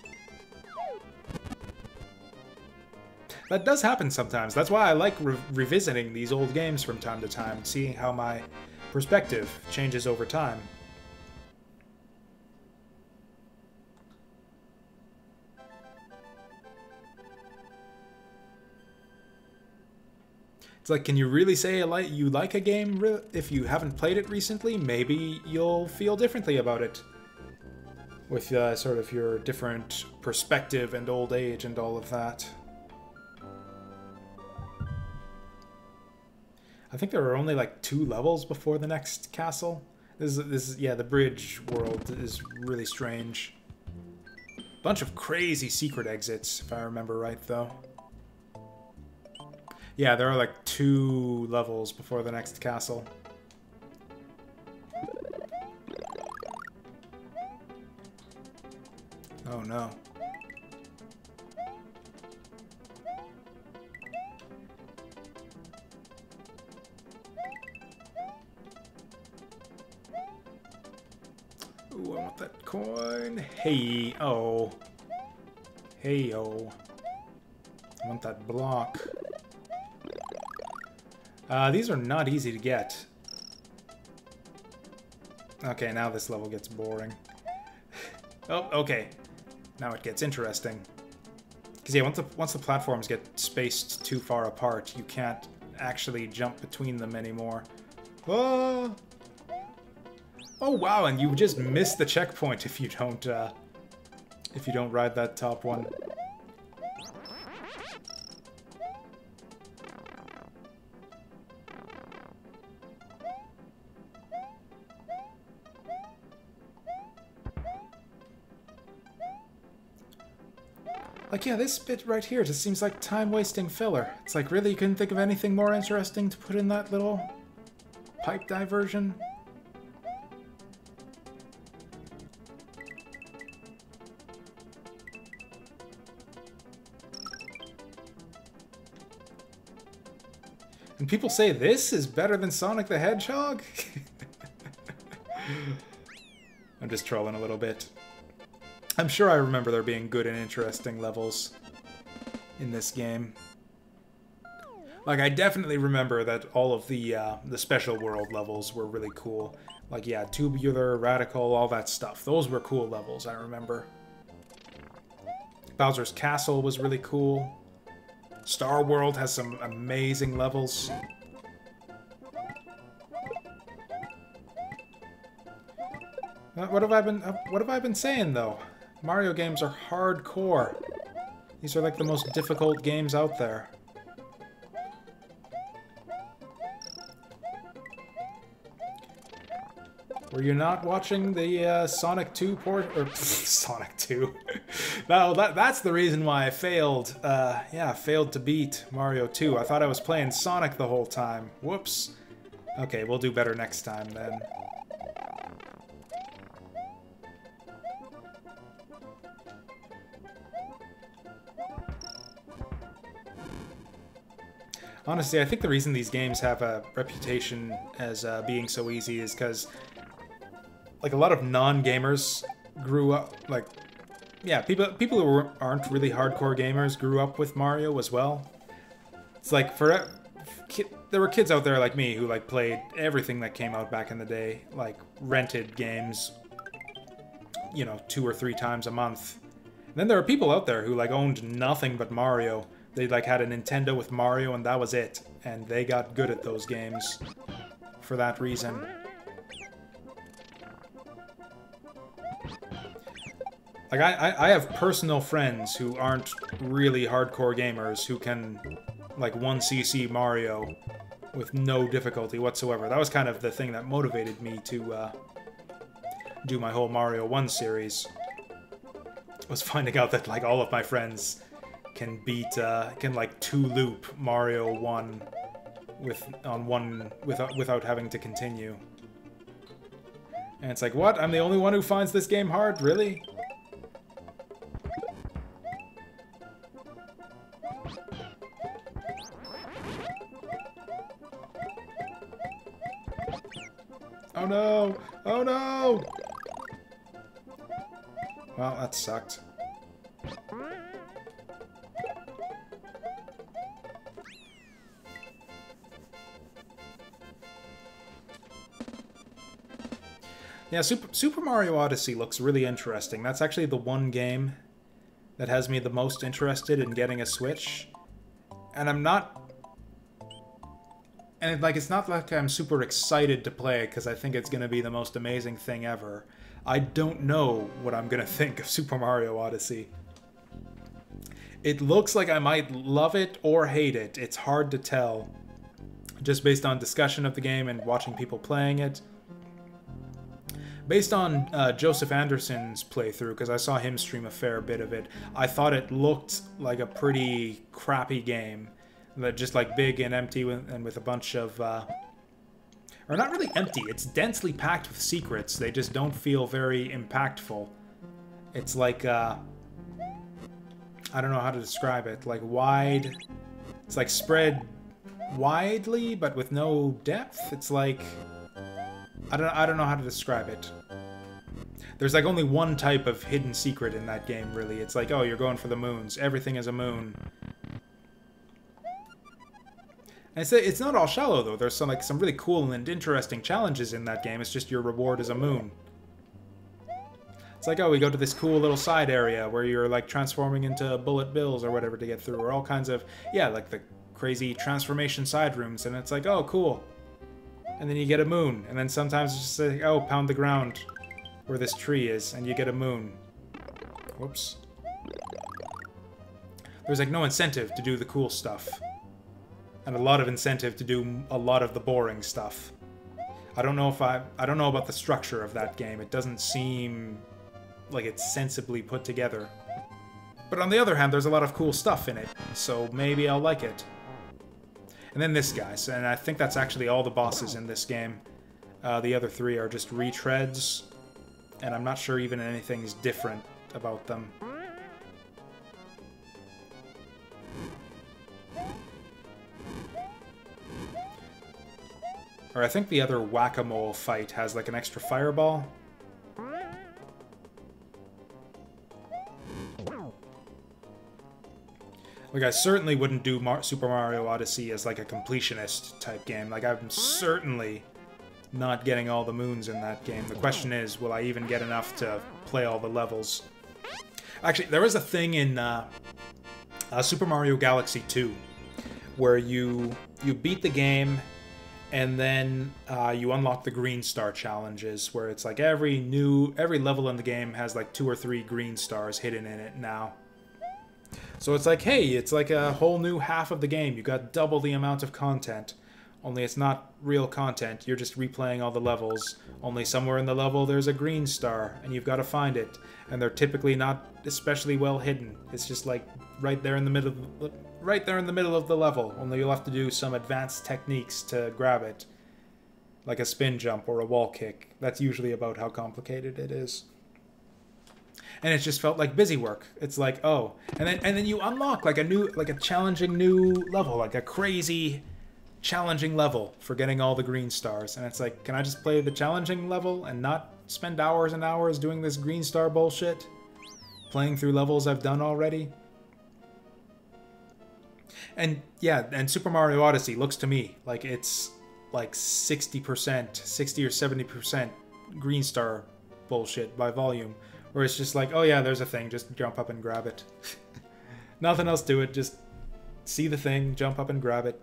That does happen sometimes. That's why I like revisiting these old games from time to time, seeing how my perspective changes over time. It's like, can you really say you like a game if you haven't played it recently? Maybe you'll feel differently about it. With sort of your different perspective and old age and all of that. I think there are only like 2 levels before the next castle. This is yeah, the bridge world is really strange. Bunch of crazy secret exits, if I remember right, though. Yeah, there are like 2 levels before the next castle. Oh no. Ooh, I want that coin. Hey, oh. Hey, oh. I want that block. These are not easy to get. Okay, now this level gets boring. Oh, okay. Now it gets interesting. Because yeah, once the platforms get spaced too far apart, you can't actually jump between them anymore. Oh! Oh wow, and you just miss the checkpoint if you don't ride that top one. Like, yeah, this bit right here just seems like time-wasting filler. It's like, really, you couldn't think of anything more interesting to put in that little pipe diversion? And people say this is better than Sonic the Hedgehog? I'm just trolling a little bit. I'm sure I remember there being good and interesting levels in this game. Like, I definitely remember that all of the special world levels were really cool. Like, yeah, Tubular, Radical, all that stuff. Those were cool levels, I remember. Bowser's Castle was really cool. Star World has some amazing levels. What have I been saying, though? Mario games are hardcore. These are like the most difficult games out there. Were you not watching the Sonic 2 port? Or Sonic 2? No, that's the reason why I failed. Yeah, failed to beat Mario 2. I thought I was playing Sonic the whole time. Whoops. Okay, we'll do better next time then. Honestly, I think the reason these games have a reputation as being so easy is because, like, a lot of non-gamers grew up, like, yeah, people who aren't really hardcore gamers grew up with Mario as well. It's like, there were kids out there like me who, like, played everything that came out back in the day, like, rented games, you know, 2 or 3 times a month. And then there are people out there who, like, owned nothing but Mario. They, like, had a Nintendo with Mario and that was it. And they got good at those games for that reason. Like, I have personal friends who aren't really hardcore gamers who can, like, 1cc Mario with no difficulty whatsoever. That was kind of the thing that motivated me to do my whole Mario 1 series, was finding out that, like, all of my friends can beat, can, like, 2-loop Mario 1 without having to continue. And it's like, what? I'm the only one who finds this game hard? Really? Oh no! Oh no! Well, that sucked. Yeah, Super Mario Odyssey looks really interesting. That's actually the one game that has me the most interested in getting a Switch. And I'm not... And like, it's not like I'm super excited to play it because I think it's going to be the most amazing thing ever. I don't know what I'm going to think of Super Mario Odyssey. It looks like I might love it or hate it. It's hard to tell, just based on discussion of the game and watching people playing it. Based on Joseph Anderson's playthrough, because I saw him stream a fair bit of it, I thought it looked like a pretty crappy game. Just like big and empty and with a bunch of... or not really empty, it's densely packed with secrets. They just don't feel very impactful. It's like... I don't know how to describe it. Like wide... It's like spread widely, but with no depth. It's like... I don't know how to describe it. There's like only one type of hidden secret in that game, really. It's like, oh, you're going for the moons. Everything is a moon. And it's not all shallow, though. There's some really cool and interesting challenges in that game. It's just your reward is a moon. It's like, oh, we go to this cool little side area where you're, like, transforming into bullet bills or whatever to get through. Or all kinds of, yeah, like the crazy transformation side rooms. And it's like, oh, cool. And then you get a moon. And then sometimes it's just like, oh, pound the ground where this tree is, and you get a moon. Whoops. There's, like, no incentive to do the cool stuff. And a lot of incentive to do a lot of the boring stuff. I don't know about the structure of that game. It doesn't seem like it's sensibly put together. But on the other hand, there's a lot of cool stuff in it, so maybe I'll like it. And then this guy, and I think that's actually all the bosses in this game. The other three are just retreads, and I'm not sure even anything's different about them. Or I think the other whack-a-mole fight has like an extra fireball. Like, I certainly wouldn't do Super Mario Odyssey as like a completionist type game. Like, I'm certainly not getting all the moons in that game. The question is, will I even get enough to play all the levels? Actually, there was a thing in Super Mario Galaxy 2 where you beat the game and then you unlock the green star challenges, where it's like every level in the game has like 2 or 3 green stars hidden in it now. So it's like, hey, it's like a whole new half of the game. You got double the amount of content. Only it's not real content. You're just replaying all the levels. Only somewhere in the level there's a green star, and you've got to find it. And they're typically not especially well hidden. It's just like right there in the middle of the level. Only you'll have to do some advanced techniques to grab it. Like a spin jump or a wall kick. That's usually about how complicated it is. And it just felt like busy work. It's like, oh, and then you unlock like a challenging new level, like a crazy challenging level for getting all the green stars. And it's like, can I just play the challenging level and not spend hours and hours doing this green star bullshit? Playing through levels I've done already? And yeah, and Super Mario Odyssey looks to me like it's like 60%, 60 or 70% green star bullshit by volume. Where it's just like, oh yeah, there's a thing, just jump up and grab it. Nothing else to it, just see the thing, jump up and grab it.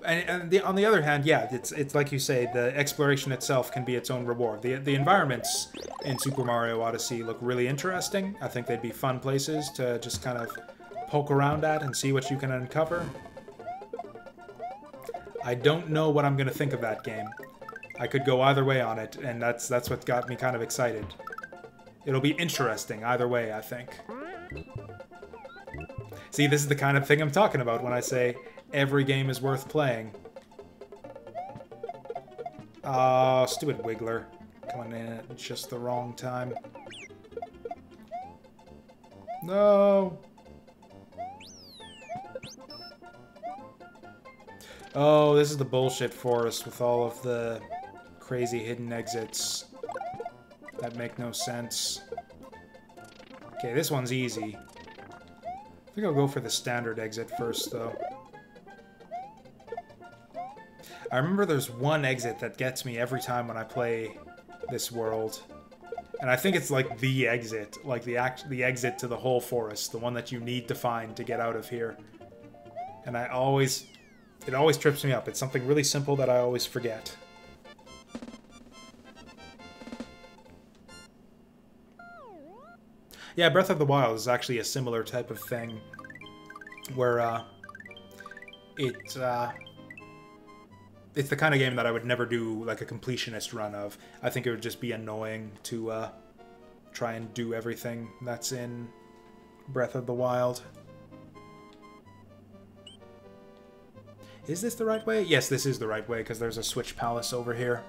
And on the other hand, yeah, it's like you say, the exploration itself can be its own reward. The environments in Super Mario Odyssey look really interesting. I think they'd be fun places to just kind of poke around at and see what you can uncover. I don't know what I'm gonna think of that game. I could go either way on it, and that's what got me kind of excited. It'll be interesting either way, I think. See, this is the kind of thing I'm talking about when I say every game is worth playing. Oh, stupid Wiggler. Coming in at just the wrong time. No! Oh, this is the bullshit forest with all of the crazy hidden exits that make no sense. Okay, this one's easy. I think I'll go for the standard exit first, though. I remember there's one exit that gets me every time when I play this world. And I think it's like the exit, like the exit to the whole forest, the one that you need to find to get out of here. And it always trips me up. It's something really simple that I always forget. Yeah, Breath of the Wild is actually a similar type of thing, where it's the kind of game that I would never do like a completionist run of. I think it would just be annoying to try and do everything that's in Breath of the Wild. Is this the right way? Yes, this is the right way, because there's a Switch Palace over here.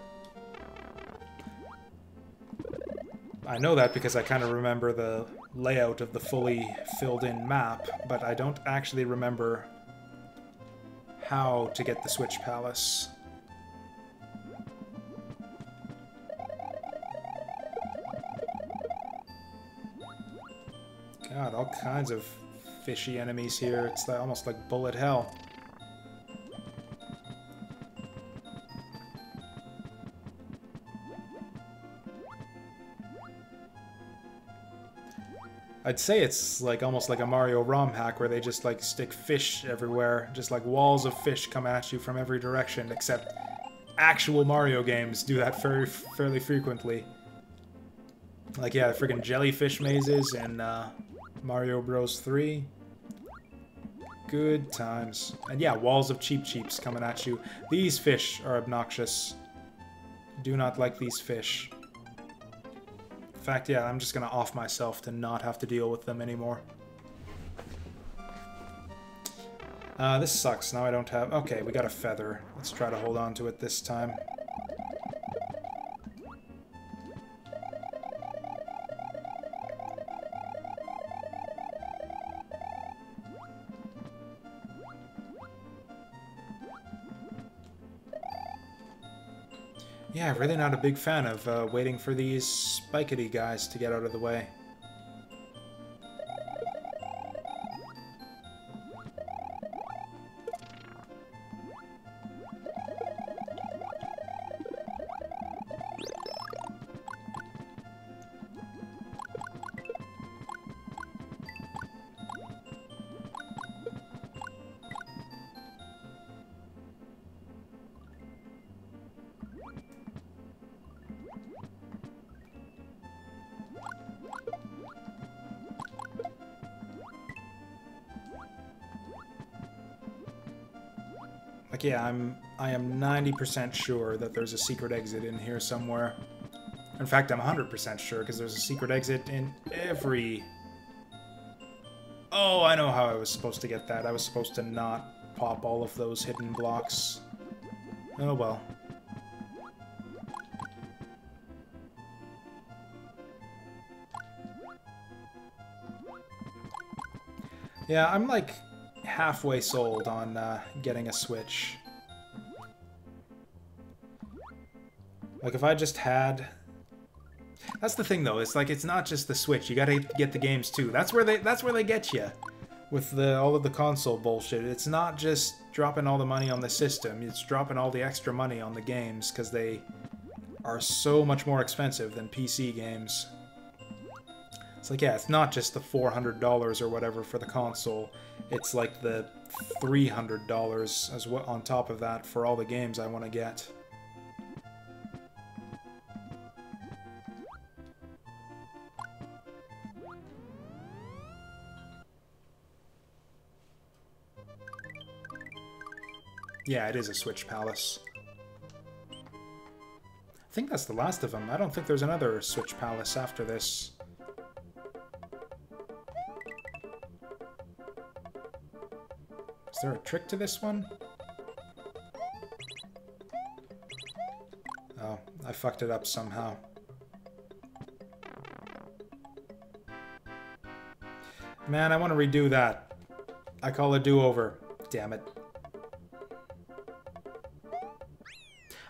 I know that because I kind of remember the layout of the fully filled-in map, but I don't actually remember how to get the Switch Palace. God, all kinds of fishy enemies here. It's almost like bullet hell. I'd say it's like almost like a Mario ROM hack where they just like stick fish everywhere, just like walls of fish come at you from every direction, except actual Mario games do that fairly frequently. Like, yeah, the friggin' jellyfish mazes in Mario Bros. 3. Good times. And yeah, walls of cheeps coming at you. These fish are obnoxious. Do not like these fish. In fact, yeah, I'm just gonna off myself to not have to deal with them anymore. This sucks. Now I don't have... Okay, we got a feather. Let's try to hold on to it this time. Yeah, really not a big fan of waiting for these spikety guys to get out of the way. Like, yeah, I am 90% sure that there's a secret exit in here somewhere. In fact, I'm 100% sure, because there's a secret exit in every... Oh, I know how I was supposed to get that. I was supposed to not pop all of those hidden blocks. Oh, well. Yeah, I'm like halfway sold on getting a Switch. Like, if I just had... That's the thing, though. It's like, it's not just the Switch. You gotta get the games, too. That's where they get you. With all of the console bullshit. It's not just dropping all the money on the system. It's dropping all the extra money on the games, because they are so much more expensive than PC games. It's like, yeah, it's not just the $400 or whatever for the console. It's like the $300 as well on top of that for all the games I want to get. Yeah, it is a Switch Palace. I think that's the last of them. I don't think there's another Switch Palace after this. Is there a trick to this one? Oh, I fucked it up somehow. Man, I want to redo that. I call a do-over. Damn it.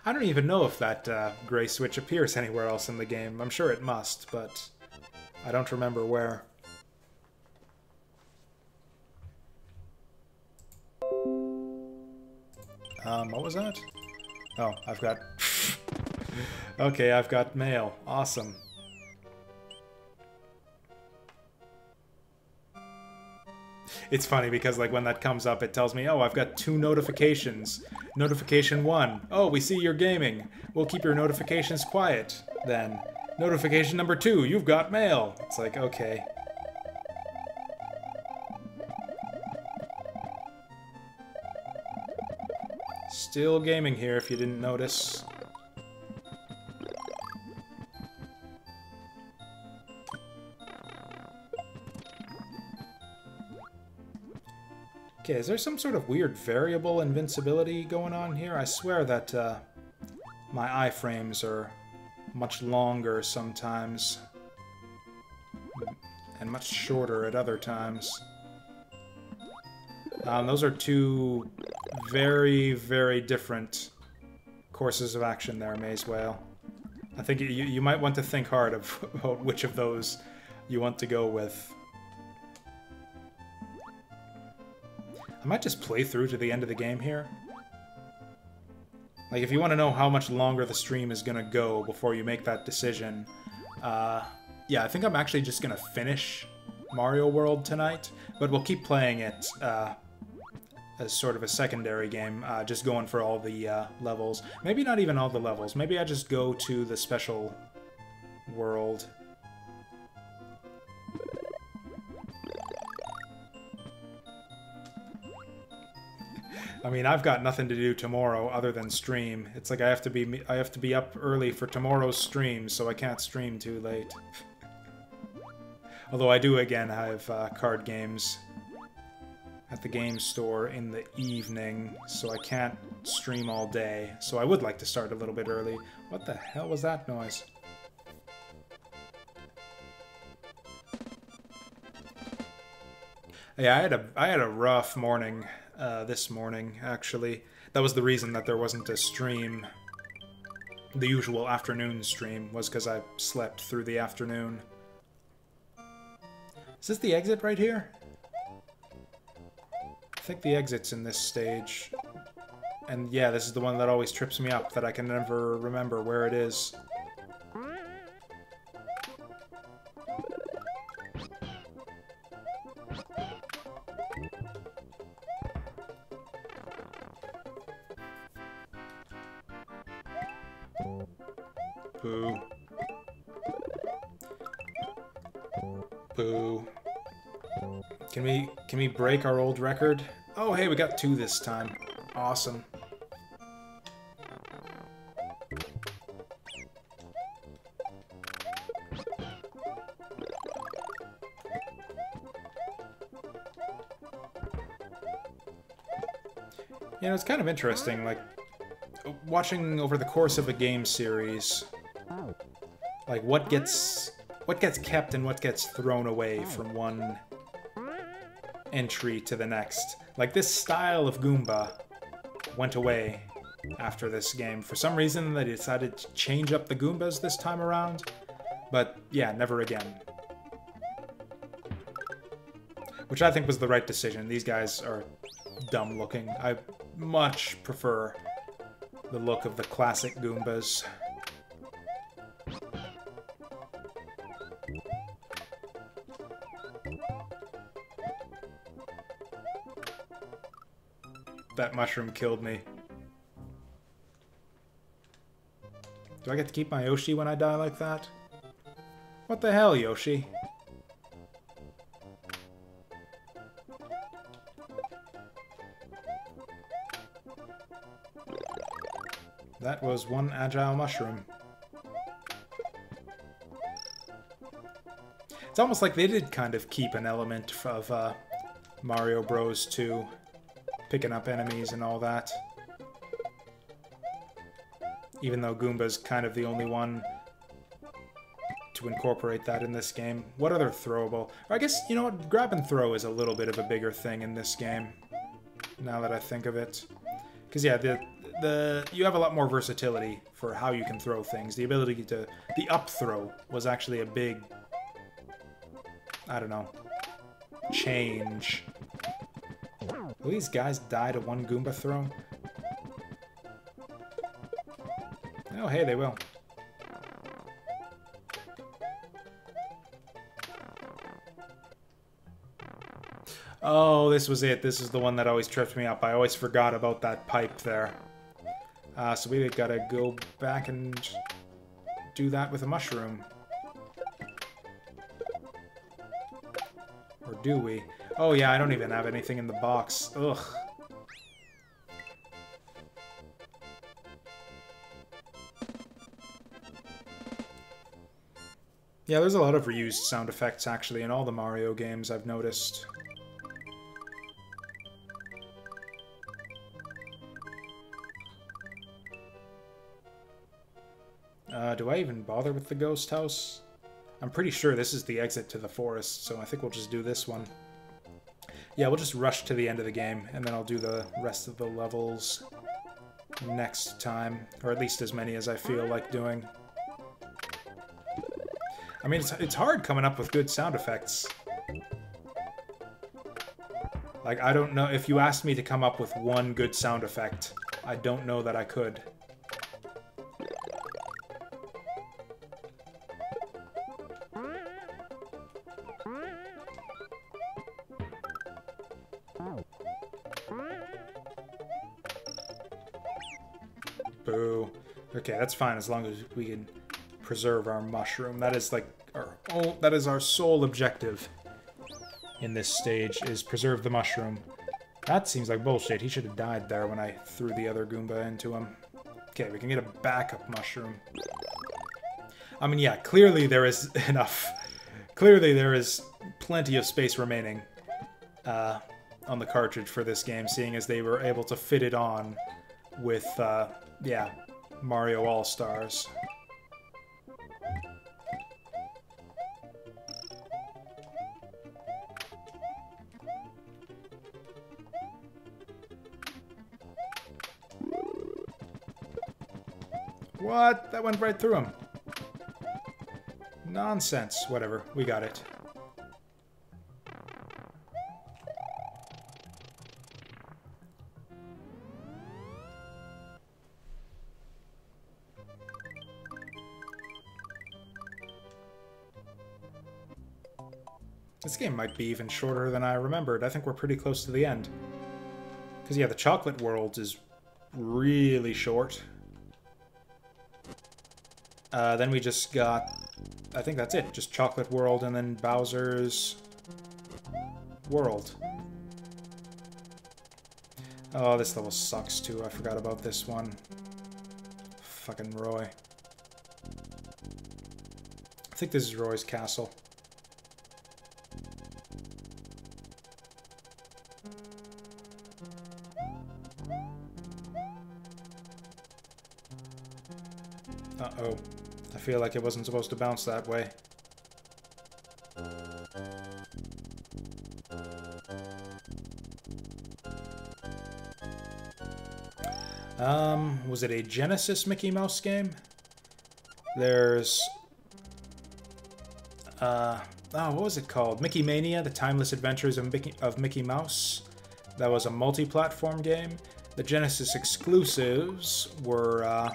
I don't even know if that gray switch appears anywhere else in the game. I'm sure it must, but I don't remember where. What was that? Oh, I've got... Okay, I've got mail. Awesome. It's funny because, like, when that comes up, it tells me, oh, I've got 2 notifications. Notification 1, oh, we see you're gaming. We'll keep your notifications quiet. Then, notification number 2, you've got mail. It's like, okay. Still gaming here, if you didn't notice. Okay, is there some sort of weird variable invincibility going on here? I swear that my iframes are much longer sometimes and much shorter at other times. Those are 2 very, very different courses of action there, Maze Whale. I think you might want to think hard about which of those you want to go with. I might just play through to the end of the game here. Like, if you want to know how much longer the stream is gonna go before you make that decision, yeah, I think I'm actually just gonna finish Mario World tonight, but we'll keep playing it as sort of a secondary game, just going for all the levels. Maybe not even all the levels. Maybe I just go to the special world. I mean, I've got nothing to do tomorrow other than stream. It's like I have to be up early for tomorrow's stream, so I can't stream too late. Although I do again have card games at the game store in the evening, so I can't stream all day. So I would like to start a little bit early. What the hell was that noise? Yeah, I had a rough morning. This morning, actually. That was the reason that there wasn't a stream. The usual afternoon stream was because I slept through the afternoon. Is this the exit right here? I think the exit's in this stage. And yeah, this is the one that always trips me up, that I can never remember where it is. Boo. Boo. Can we break our old record? Oh, hey, we got 2 this time. Awesome. You know, it's kind of interesting, like, watching over the course of a game series, like, what gets kept and what gets thrown away from one entry to the next. Like, this style of Goomba went away after this game. For some reason, they decided to change up the Goombas this time around, but yeah, never again. Which I think was the right decision. These guys are dumb looking. I much prefer the look of the classic Goombas. That mushroom killed me. Do I get to keep my Yoshi when I die like that? What the hell, Yoshi? that was one agile mushroom. It's almost like they did kind of keep an element of Mario Bros. 2, picking up enemies and all that. Even though Goomba's kind of the only one to incorporate that in this game. What other throwable? Or I guess, you know what, grab and throw is a little bit of a bigger thing in this game, now that I think of it. Because yeah, you have a lot more versatility for how you can throw things. The ability to... The up throw was actually a big... I don't know. Change. Will these guys die to one Goomba throw? Oh, hey, they will. Oh, this was it. This is the one that always tripped me up. I always forgot about that pipe there. So we gotta go back and do that with a mushroom. Or do we? Oh yeah, I don't even have anything in the box. Ugh. Yeah, there's a lot of reused sound effects actually in all the Mario games, I've noticed. Do I even bother with the ghost house? I'm pretty sure this is the exit to the forest, so I think we'll just do this one. Yeah, we'll just rush to the end of the game, and then I'll do the rest of the levels next time. Or at least as many as I feel like doing. I mean, it's hard coming up with good sound effects. Like, I don't know, if you asked me to come up with one good sound effect, I don't know that I could. Boo. Okay, that's fine as long as we can preserve our mushroom. That is like that is our sole objective in this stage, is preserve the mushroom. That seems like bullshit. He should have died there when I threw the other Goomba into him. Okay, we can get a backup mushroom. I mean, yeah, clearly there is enough. Clearly there is plenty of space remaining on the cartridge for this game, seeing as they were able to fit it on with, yeah, Mario All-Stars. What? That went right through him. Nonsense. Whatever. We got it. This game might be even shorter than I remembered. I think we're pretty close to the end. Because, yeah, the Chocolate World is really short. Then we just got... I think that's it. Just Chocolate World and then Bowser's World. Oh, this level sucks too. I forgot about this one. Fucking Roy. I think this is Roy's castle. Uh-oh. I feel like it wasn't supposed to bounce that way. Was it a Genesis Mickey Mouse game? There's... oh, what was it called? Mickey Mania, The Timeless Adventures of Mickey Mouse. That was a multi-platform game. The Genesis exclusives were,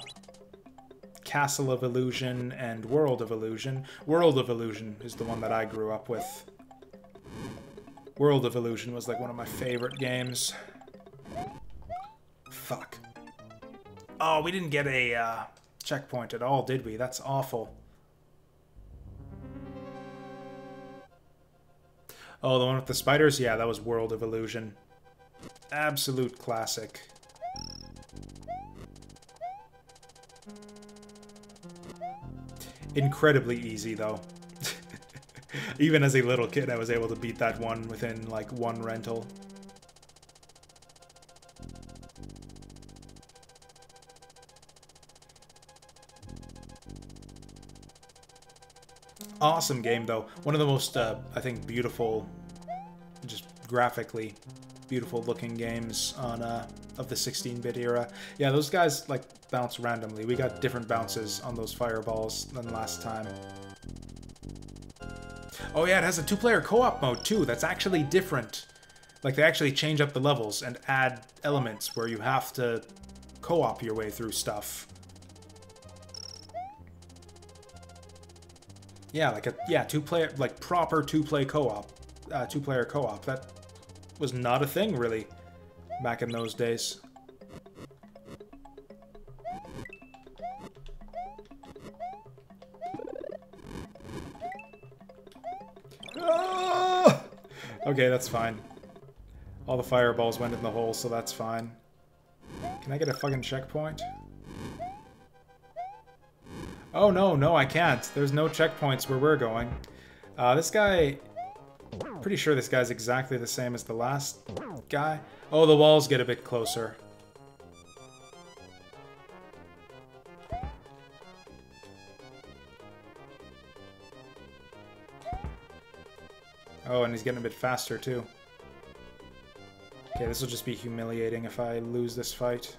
Castle of Illusion and World of Illusion. World of Illusion is the one that I grew up with. World of Illusion was like one of my favorite games. Fuck. Oh, we didn't get a checkpoint at all, did we? That's awful. Oh, the one with the spiders? Yeah, that was World of Illusion. Absolute classic. Incredibly easy, though. Even as a little kid, I was able to beat that one within, like, one rental. Awesome game, though. One of the most, I think, beautiful, just graphically beautiful looking games on of the 16-bit era. Yeah, those guys like bounce randomly. We got different bounces on those fireballs than last time. Oh yeah, it has a two-player co-op mode too. That's actually different. Like they actually change up the levels and add elements where you have to co-op your way through stuff. Yeah, like a two-player, like proper two-player co-op. That was not a thing really back in those days. Ah! Okay, that's fine. All the fireballs went in the hole, so that's fine. Can I get a fucking checkpoint? Oh no, no, I can't. There's no checkpoints where we're going. This guy... Pretty sure this guy's exactly the same as the last guy. Oh, the walls get a bit closer. Oh, and he's getting a bit faster, too. Okay, this will just be humiliating if I lose this fight.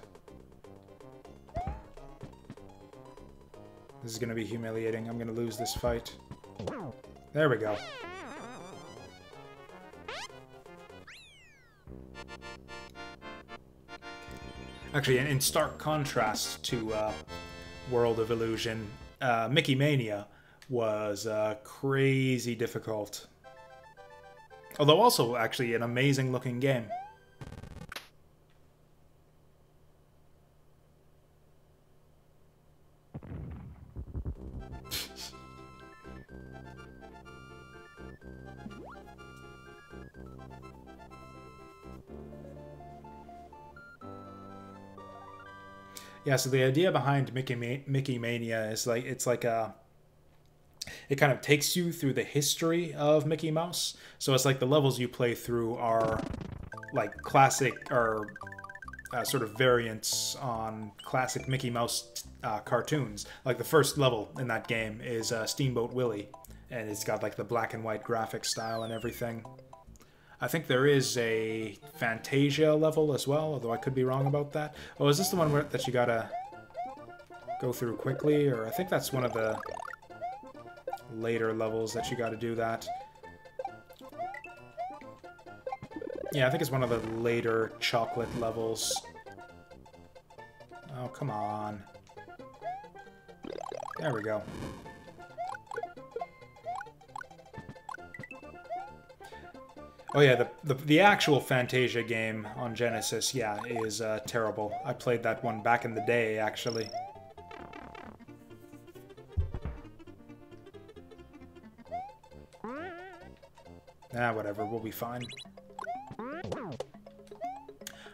This is going to be humiliating. I'm going to lose this fight. There we go. Actually, in stark contrast to World of Illusion, Mickey Mania was crazy difficult. Although also, actually, an amazing-looking game. Yeah, so the idea behind Mickey Mania is like it kind of takes you through the history of Mickey Mouse. So it's like the levels you play through are like classic or sort of variants on classic Mickey Mouse cartoons. Like the first level in that game is Steamboat Willie, and it's got like the black and white graphic style and everything. I think there is a Fantasia level as well, although I could be wrong about that. Oh, is this the one that you gotta go through quickly? Or I think that's one of the later levels that you gotta do that. Yeah, I think it's one of the later chocolate levels. Oh, come on. There we go. Oh yeah, the actual Fantasia game on Genesis, yeah, is terrible. I played that one back in the day, actually. Ah, whatever, we'll be fine.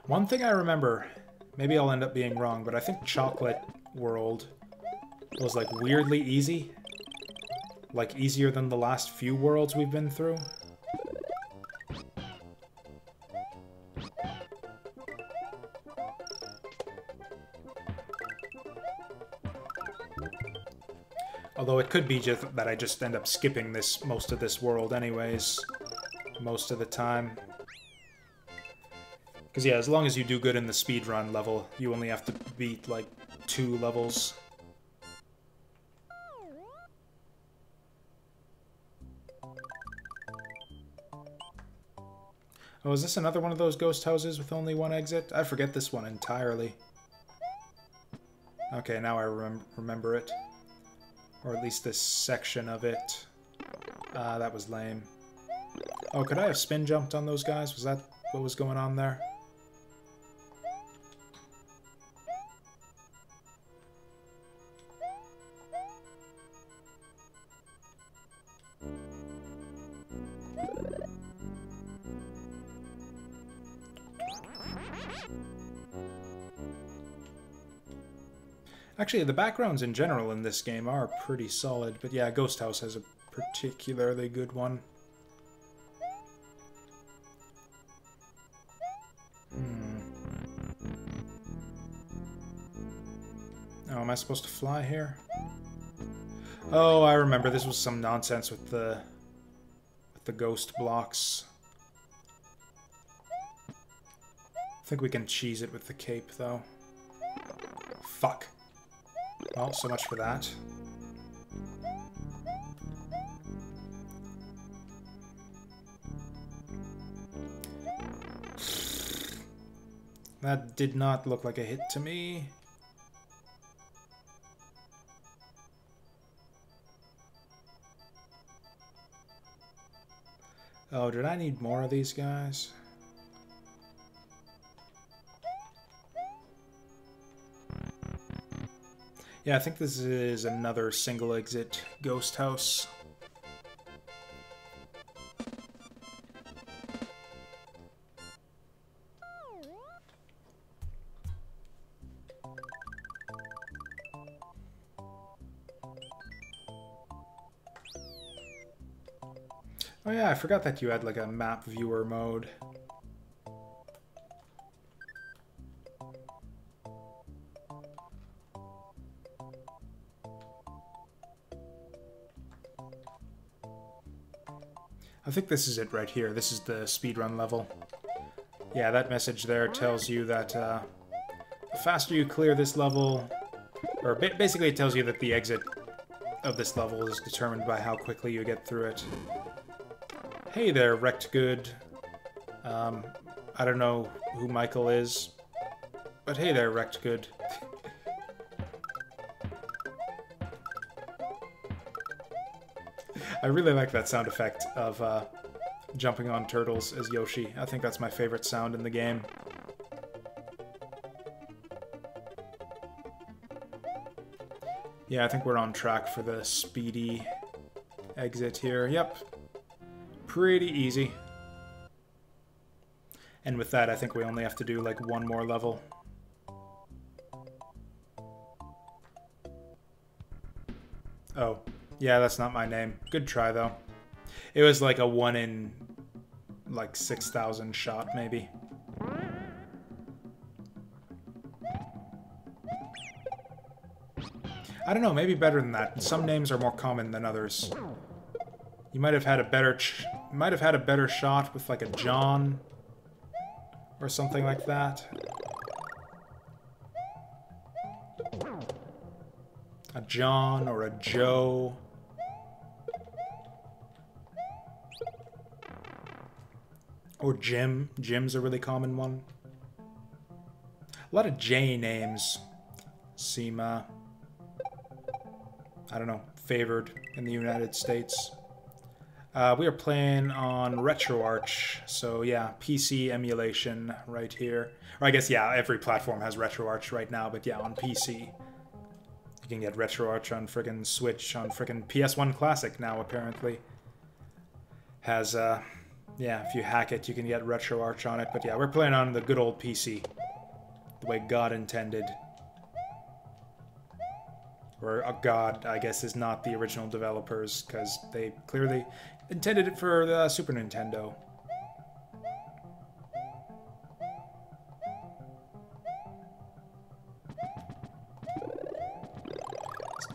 One thing I remember, maybe I'll end up being wrong, but I think Chocolate World was like weirdly easy. Like easier than the last few worlds we've been through. Although it could be just that I just end up skipping most of this world anyways, most of the time. Because yeah, as long as you do good in the speedrun level, you only have to beat like 2 levels. Oh, is this another one of those ghost houses with only one exit? I forget this one entirely. Okay, now I remember it. Or at least this section of it. That was lame. Oh, could I have spin jumped on those guys? Was that what was going on there? Actually, the backgrounds in general in this game are pretty solid, but yeah, Ghost House has a particularly good one. Oh, am I supposed to fly here? Oh, I remember. This was some nonsense with the ghost blocks. I think we can cheese it with the cape, though. Fuck. Well, so much for that. That did not look like a hit to me. Oh, did I need more of these guys? Yeah, I think this is another single exit ghost house. Oh yeah, I forgot that you had like a map viewer mode. I think this is it right here. This is the speedrun level. Yeah, that message there tells you that the faster you clear this level, or basically it tells you that the exit of this level is determined by how quickly you get through it. Hey there, Wrecked Good. I don't know who Michael is, but hey there, Wrecked Good. I really like that sound effect of jumping on turtles as Yoshi. I think that's my favorite sound in the game. Yeah, I think we're on track for the speedy exit here. Yep. Pretty easy. And with that, I think we only have to do like one more level. Oh. Yeah, that's not my name. Good try, though. It was like a 1 in, like, 6,000 shot, maybe. I don't know, maybe better than that. Some names are more common than others. You might have had a better shot with, like, a John or something like that. A John or a Joe. Or Jim. Jim's a really common one. A lot of J names seem, I don't know, favored in the United States. We are playing on RetroArch, so yeah, PC emulation right here. Or I guess, yeah, every platform has RetroArch right now, but yeah, on PC. You can get RetroArch on frickin' Switch, on frickin' PS1 Classic now, apparently. Has, yeah, if you hack it, you can get RetroArch on it. But yeah, we're playing on the good old PC. The way God intended. Or God, I guess, is not the original developers, because they clearly intended it for the Super Nintendo.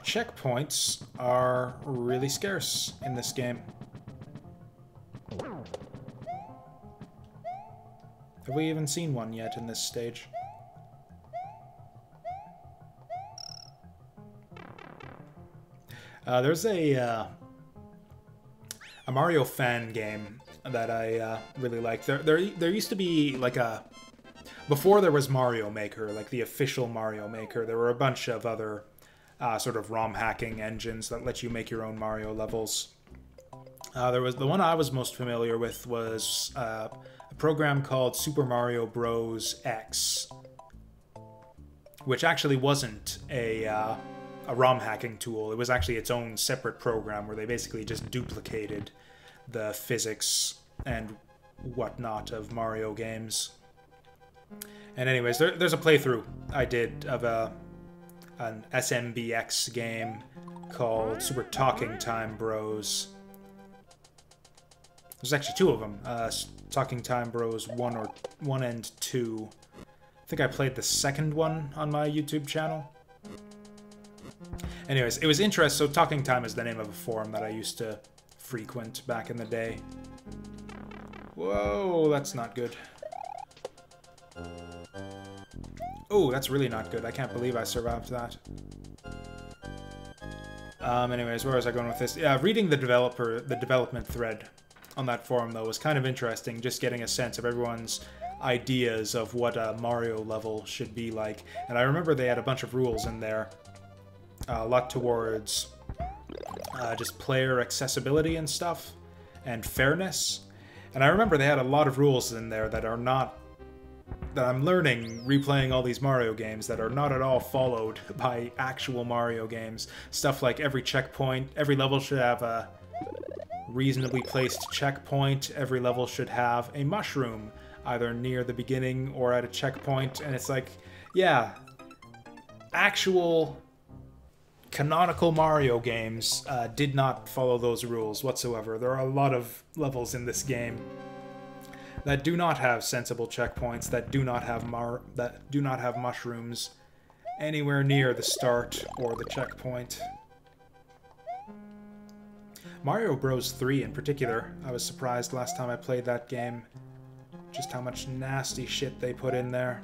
Checkpoints are really scarce in this game. Have we even seen one yet in this stage? There's a Mario fan game that I really like. There used to be like a... Before there was Mario Maker, like the official Mario Maker, there were a bunch of other sort of ROM hacking engines that let you make your own Mario levels. There was the one I was most familiar with was a program called Super Mario Bros. X, which actually wasn't a ROM hacking tool. It was actually its own separate program where they basically just duplicated the physics and whatnot of Mario games. And anyways, there's a playthrough I did of an SMBX game called Super Talking Time Bros. There's actually two of them, Talking Time Bros 1 and 2. I think I played the second one on my YouTube channel. Anyways, it was interesting. So Talking Time is the name of a forum that I used to frequent back in the day. Whoa, that's not good. Oh, that's really not good. I can't believe I survived that. Anyways, where was I going with this? Yeah, reading the development thread on that forum, though, was kind of interesting, just getting a sense of everyone's ideas of what a Mario level should be like. And I remember they had a bunch of rules in there, a lot towards just player accessibility and stuff, and fairness. And I remember they had a lot of rules in there that are not, that I'm learning replaying all these Mario games, that are not at all followed by actual Mario games. Stuff like every checkpoint, every level should have a reasonably placed checkpoint, every level should have a mushroom, either near the beginning or at a checkpoint, and it's like, yeah, actual canonical Mario games did not follow those rules whatsoever. There are a lot of levels in this game that do not have sensible checkpoints, that do not have mushrooms anywhere near the start or the checkpoint. Mario Bros. 3 in particular, I was surprised last time I played that game just how much nasty shit they put in there.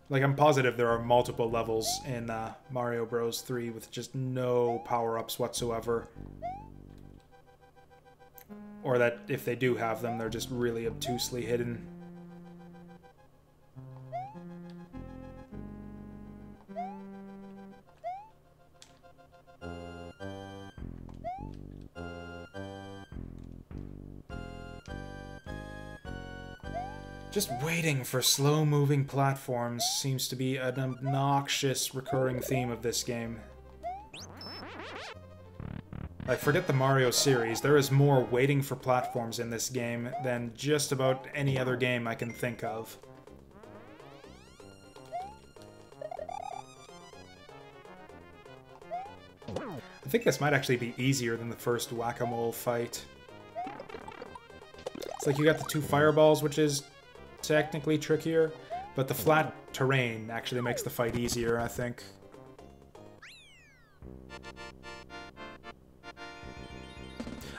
Like, I'm positive there are multiple levels in Mario Bros. 3 with just no power-ups whatsoever. Or that if they do have them, they're just really obtusely hidden. Just waiting for slow-moving platforms seems to be an obnoxious recurring theme of this game. Like, forget the Mario series, there is more waiting for platforms in this game than just about any other game I can think of. I think this might actually be easier than the first whack-a-mole fight. It's like you got the two fireballs, which is technically trickier, but the flat terrain actually makes the fight easier, I think.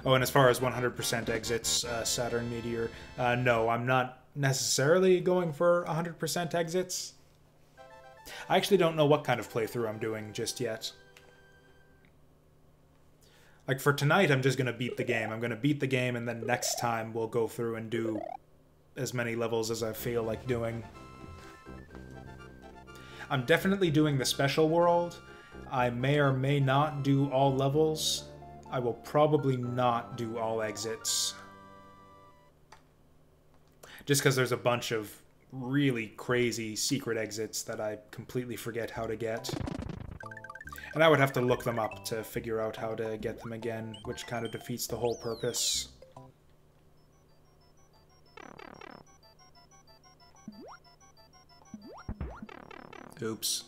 Oh, and as far as 100% exits, Saturn Meteor, no, I'm not necessarily going for 100% exits. I actually don't know what kind of playthrough I'm doing just yet. Like, for tonight, I'm just going to beat the game. I'm going to beat the game, and then next time we'll go through and do as many levels as I feel like doing. I'm definitely doing the special world. I may or may not do all levels. I will probably not do all exits. Just because there's a bunch of really crazy secret exits that I completely forget how to get. And I would have to look them up to figure out how to get them again, which kind of defeats the whole purpose. Oops.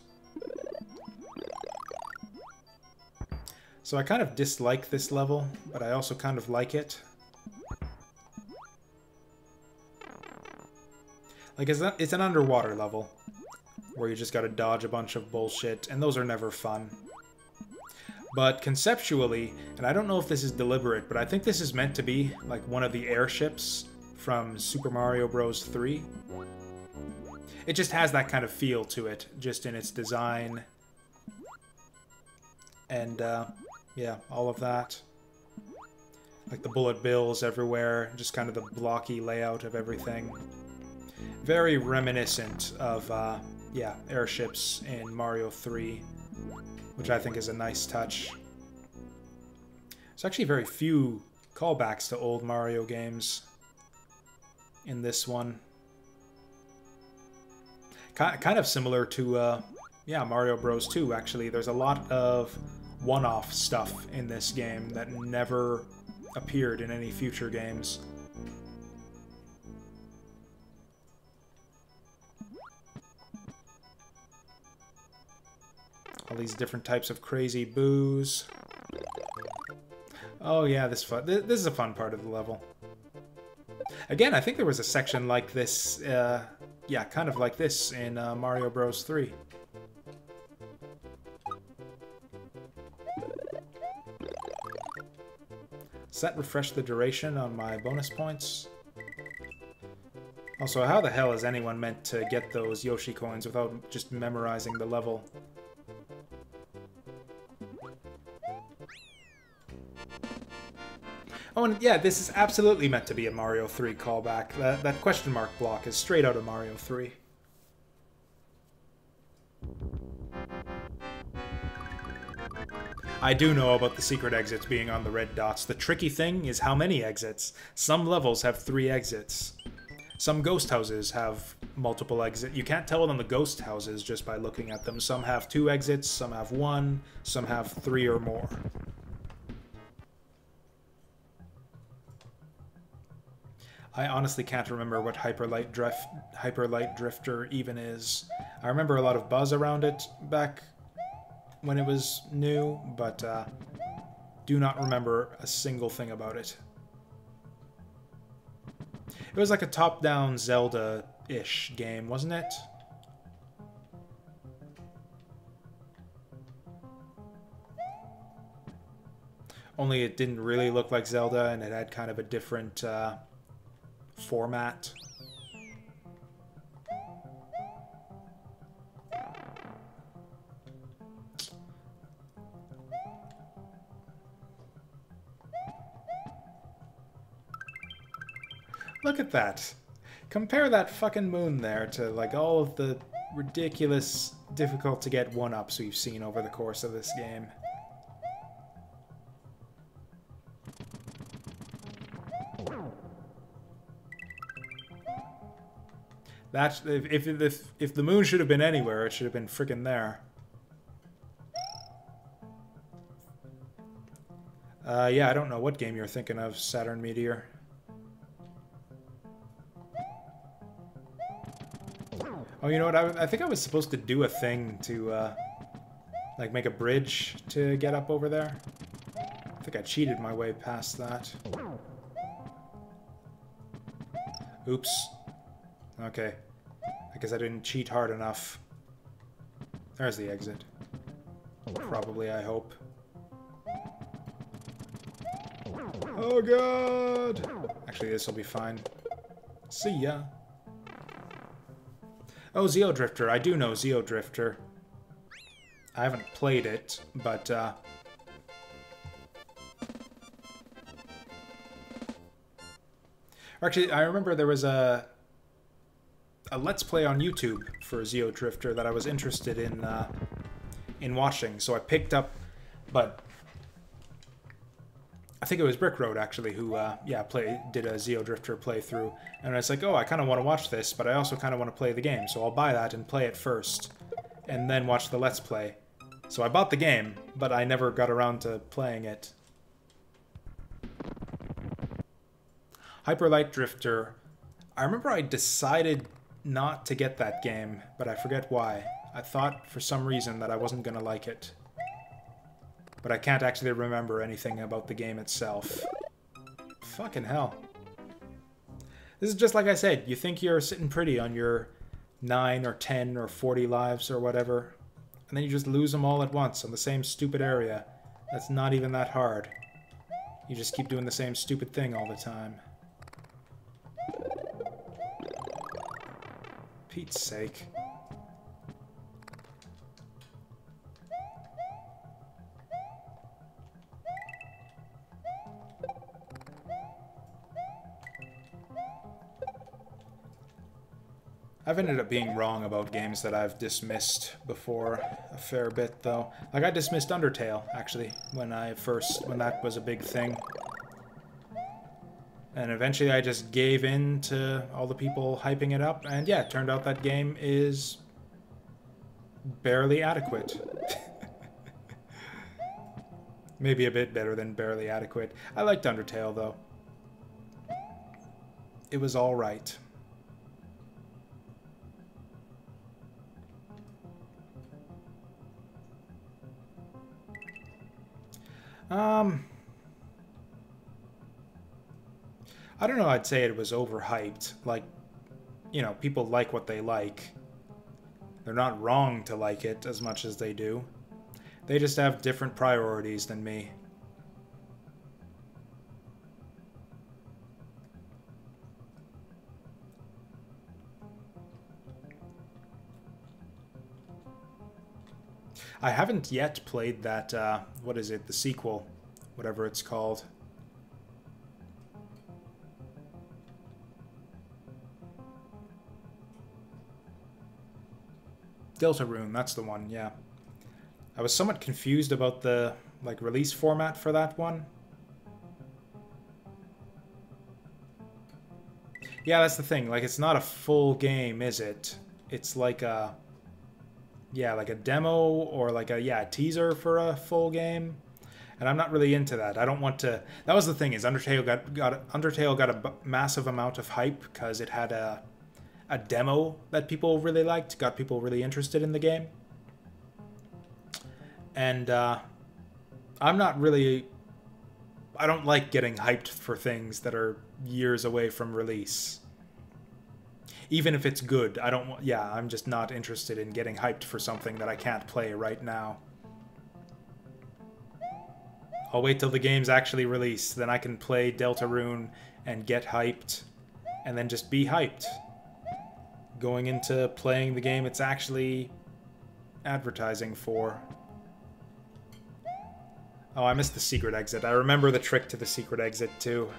So I kind of dislike this level, but I also kind of like it. Like, it's an underwater level, where you just gotta dodge a bunch of bullshit, and those are never fun. But conceptually, and I don't know if this is deliberate, but I think this is meant to be like one of the airships from Super Mario Bros. 3. It just has that kind of feel to it, just in its design. And, yeah, all of that. Like the bullet bills everywhere, just kind of the blocky layout of everything. Very reminiscent of, yeah, airships in Mario 3, which I think is a nice touch. There's actually very few callbacks to old Mario games in this one. Kind of similar to, yeah, Mario Bros. 2, actually. There's a lot of one-off stuff in this game that never appeared in any future games. All these different types of crazy boos. Oh yeah, this is a fun part of the level. Again, I think there was a section like this, yeah, kind of like this in Mario Bros. 3. Does that refresh the duration on my bonus points? Also, how the hell is anyone meant to get those Yoshi coins without just memorizing the level? Oh, and yeah, this is absolutely meant to be a Mario 3 callback. That question mark block is straight out of Mario 3. I do know about the secret exits being on the red dots. The tricky thing is how many exits. Some levels have 3 exits. Some ghost houses have multiple exits. You can't tell on the ghost houses just by looking at them. Some have 2 exits, some have 1, some have 3 or more. I honestly can't remember what Hyperlight Drifter even is. I remember a lot of buzz around it back when it was new, but do not remember a single thing about it. It was like a top-down Zelda-ish game, wasn't it? Only it didn't really look like Zelda, and it had kind of a different format. Look at that. Compare that fucking moon there to like all of the ridiculous difficult to get one-ups we've seen over the course of this game. That's if the moon should have been anywhere, it should have been frickin' there. Yeah, I don't know what game you're thinking of, Saturn Meteor. Oh, you know what? I think I was supposed to do a thing to, like, make a bridge to get up over there. I think I cheated my way past that. Oops. Okay. I guess I didn't cheat hard enough. There's the exit. Probably, I hope. Oh god! Actually, this will be fine. See ya. Oh, Zeo Drifter. I do know Zeo Drifter. I haven't played it, but, Actually, I remember there was a Let's Play on YouTube for Zeo Drifter that I was interested in watching, so I picked up, but I think it was Brick Road, actually, who, yeah, did a Zeo Drifter playthrough. And I was like, oh, I kind of want to watch this, but I also kind of want to play the game, so I'll buy that and play it first, and then watch the Let's Play. So I bought the game, but I never got around to playing it. Hyperlight Drifter. I remember I decided not to get that game, but I forget why. I thought, for some reason, that I wasn't going to like it. But I can't actually remember anything about the game itself. Fucking hell. This is just like I said, you think you're sitting pretty on your 9 or 10 or 40 lives or whatever, and then you just lose them all at once on the same stupid area. That's not even that hard. You just keep doing the same stupid thing all the time. Pete's sake. I've ended up being wrong about games that I've dismissed before a fair bit, though. Like, I dismissed Undertale, actually, when that was a big thing. And eventually I just gave in to all the people hyping it up, and yeah, it turned out that game is barely adequate. Maybe a bit better than barely adequate. I liked Undertale, though. It was alright. Um, I don't know, I'd say it was overhyped. Like, you know, people like what they like. They're not wrong to like it as much as they do. They just have different priorities than me. I haven't yet played that, what is it, the sequel, whatever it's called. Deltarune, that's the one, yeah. I was somewhat confused about the, like, release format for that one. Yeah, that's the thing, like, it's not a full game, is it? It's like a... yeah, like a demo or like a teaser for a full game, and I'm not really into that. I don't want to. That was the thing, is Undertale got a massive amount of hype because it had a demo that people really liked, got people really interested in the game, and I'm not really. I don't like getting hyped for things that are years away from release. Even if it's good, I don't. Yeah, I'm just not interested in getting hyped for something that I can't play right now. I'll wait till the game's actually released, then I can play Deltarune and get hyped, and then just be hyped. Going into playing the game it's actually advertising for. Oh, I missed the secret exit. I remember the trick to the secret exit too,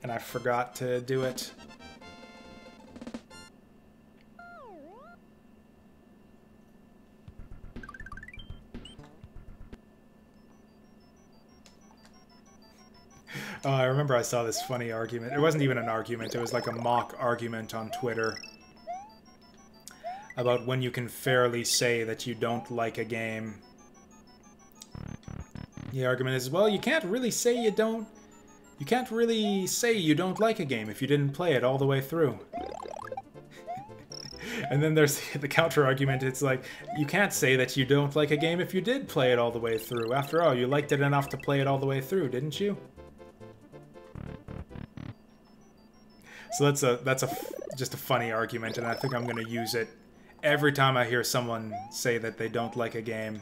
and I forgot to do it. Oh, I remember I saw this funny argument. It wasn't even an argument, it was like a mock argument on Twitter about when you can fairly say that you don't like a game. The argument is, well, you can't really say you don't... You can't really say you don't like a game if you didn't play it all the way through. And then there's the counter-argument, it's like, you can't say that you don't like a game if you did play it all the way through. After all, you liked it enough to play it all the way through, didn't you? So that's just a funny argument, and I think I'm going to use it every time I hear someone say that they don't like a game.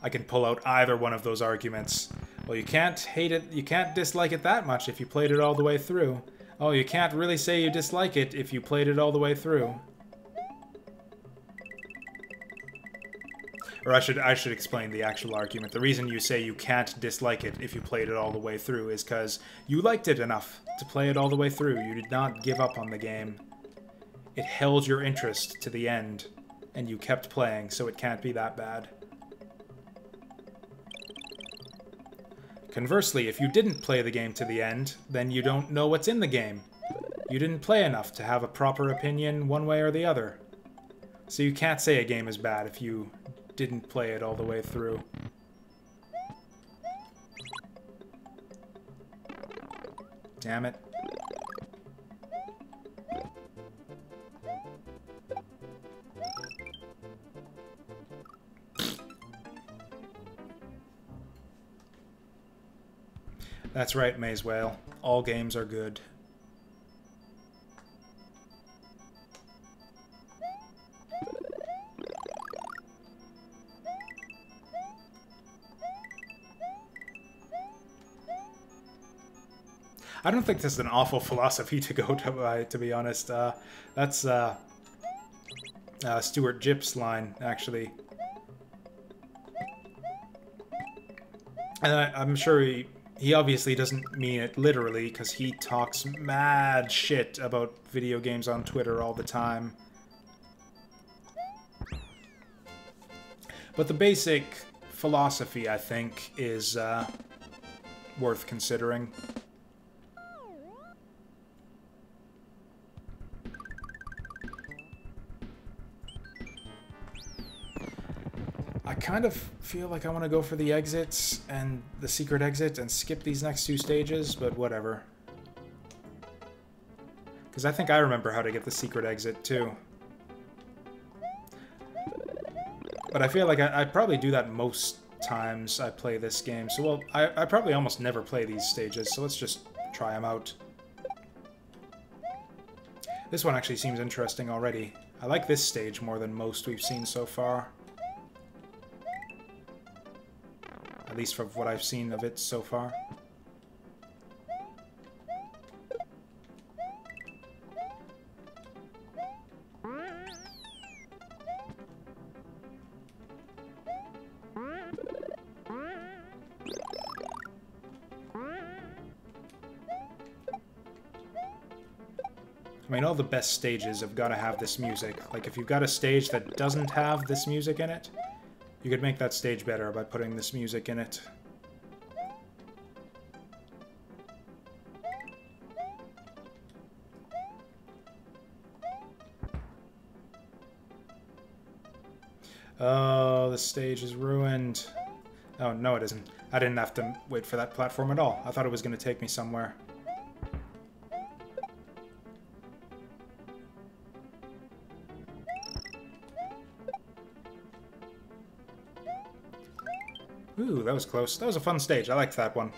I can pull out either one of those arguments. Well, you can't hate it, you can't dislike it that much if you played it all the way through. Oh, you can't really say you dislike it if you played it all the way through. Or I should explain the actual argument. The reason you say you can't dislike it if you played it all the way through is because you liked it enough to play it all the way through. You did not give up on the game. It held your interest to the end, and you kept playing, so it can't be that bad. Conversely, if you didn't play the game to the end, then you don't know what's in the game. You didn't play enough to have a proper opinion one way or the other. So you can't say a game is bad if you didn't play it all the way through. Damn it. That's right, Maze Whale. All games are good. I don't think this is an awful philosophy to go to be honest. That's Stuart Jipp's line, actually. And I'm sure he obviously doesn't mean it literally, because he talks mad shit about video games on Twitter all the time. But the basic philosophy, I think, is worth considering. I kind of feel like I want to go for the exits and the secret exit and skip these next two stages, but whatever. Because I think I remember how to get the secret exit too. But I feel like I probably do that most times I play this game. So, well, I probably almost never play these stages, so let's just try them out. This one actually seems interesting already. I like this stage more than most we've seen so far. At least from what I've seen of it so far. I mean, all the best stages have got to have this music. Like, if you've got a stage that doesn't have this music in it, you could make that stage better by putting this music in it. Oh, the stage is ruined. Oh, no it isn't. I didn't have to wait for that platform at all. I thought it was going to take me somewhere. Ooh, that was close. That was a fun stage. I liked that one.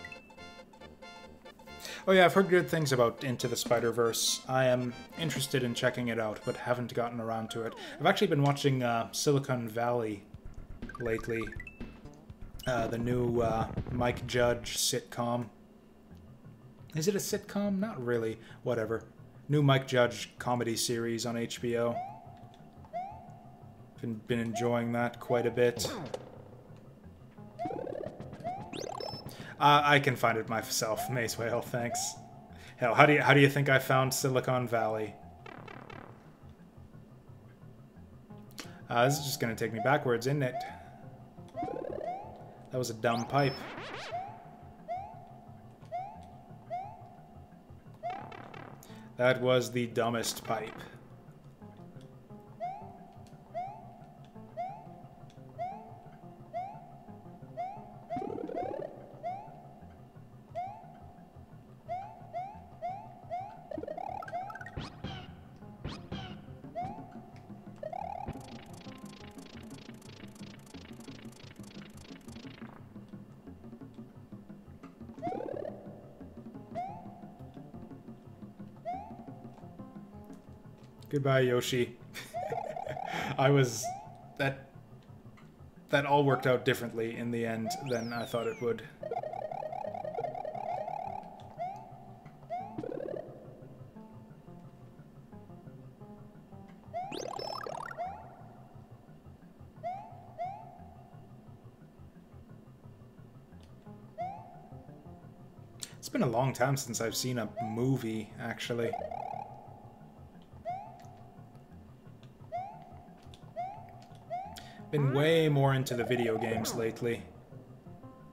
Oh yeah, I've heard good things about Into the Spider-Verse. I am interested in checking it out, but haven't gotten around to it. I've actually been watching Silicon Valley lately. The new Mike Judge sitcom. Is it a sitcom? Not really. Whatever. New Mike Judge comedy series on HBO. Been enjoying that quite a bit. I can find it myself, Mace Whale, thanks. Hell, how do you think I found Silicon Valley? This is just gonna take me backwards, isn't it? That was a dumb pipe. That was the dumbest pipe. Goodbye, Yoshi. That all worked out differently in the end than I thought it would. It's been a long time since I've seen a movie, actually. Been way more into the video games lately.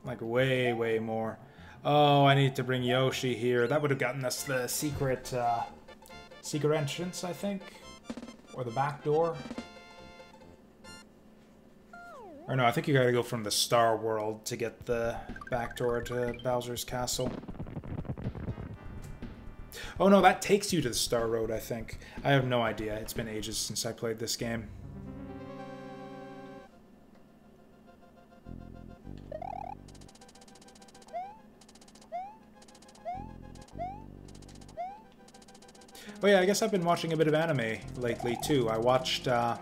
Like, way, way more. Oh, I need to bring Yoshi here. That would have gotten us the secret, secret entrance, I think? Or the back door? Or no, I think you gotta go from the Star World to get the back door to Bowser's Castle. Oh no, that takes you to the Star Road, I think. I have no idea. It's been ages since I played this game. Oh yeah, I guess I've been watching a bit of anime lately, too. I watched, was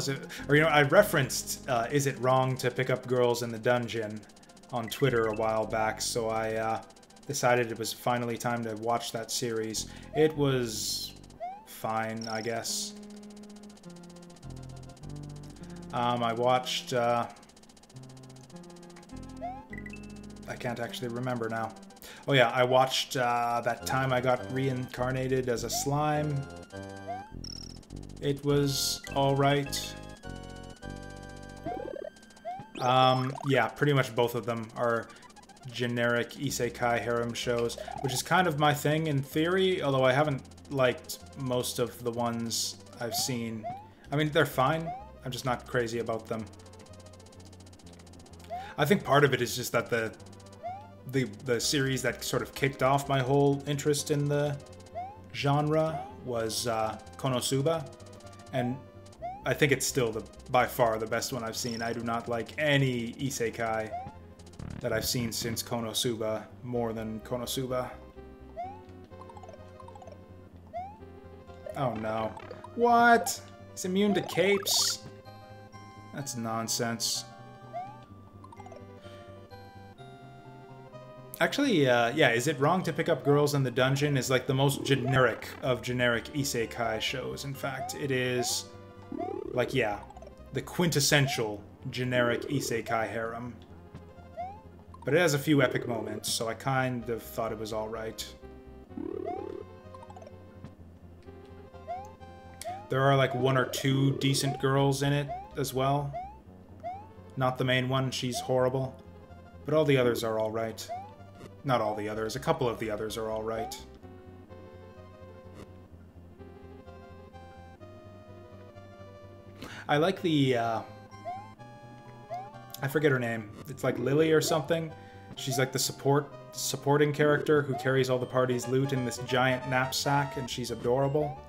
it... Or, you know, I referenced, Is It Wrong to Pick Up Girls in the Dungeon on Twitter a while back, so I, decided it was finally time to watch that series. It was fine, I guess. I watched, I can't actually remember now. Oh yeah, I watched that time I got reincarnated as a slime. It was alright. Yeah, pretty much both of them are generic isekai harem shows, which is kind of my thing in theory, although I haven't liked most of the ones I've seen. I mean, they're fine. I'm just not crazy about them. I think part of it is just that the series that sort of kicked off my whole interest in the genre was Konosuba, and I think it's still by far the best one I've seen. I do not like any isekai that I've seen since Konosuba more than Konosuba. Oh no. What? He's immune to capes? That's nonsense. Actually, yeah, is it wrong to pick up girls in the dungeon? Is like the most generic of generic isekai shows. In fact, it is, like, yeah, the quintessential generic isekai harem. But it has a few epic moments, so I kind of thought it was alright. There are like 1 or 2 decent girls in it as well. Not the main one, she's horrible. But all the others are alright. Not all the others, a couple of the others are alright. I like the, I forget her name. It's like Lily or something. She's like the supporting character who carries all the party's loot in this giant knapsack, and she's adorable.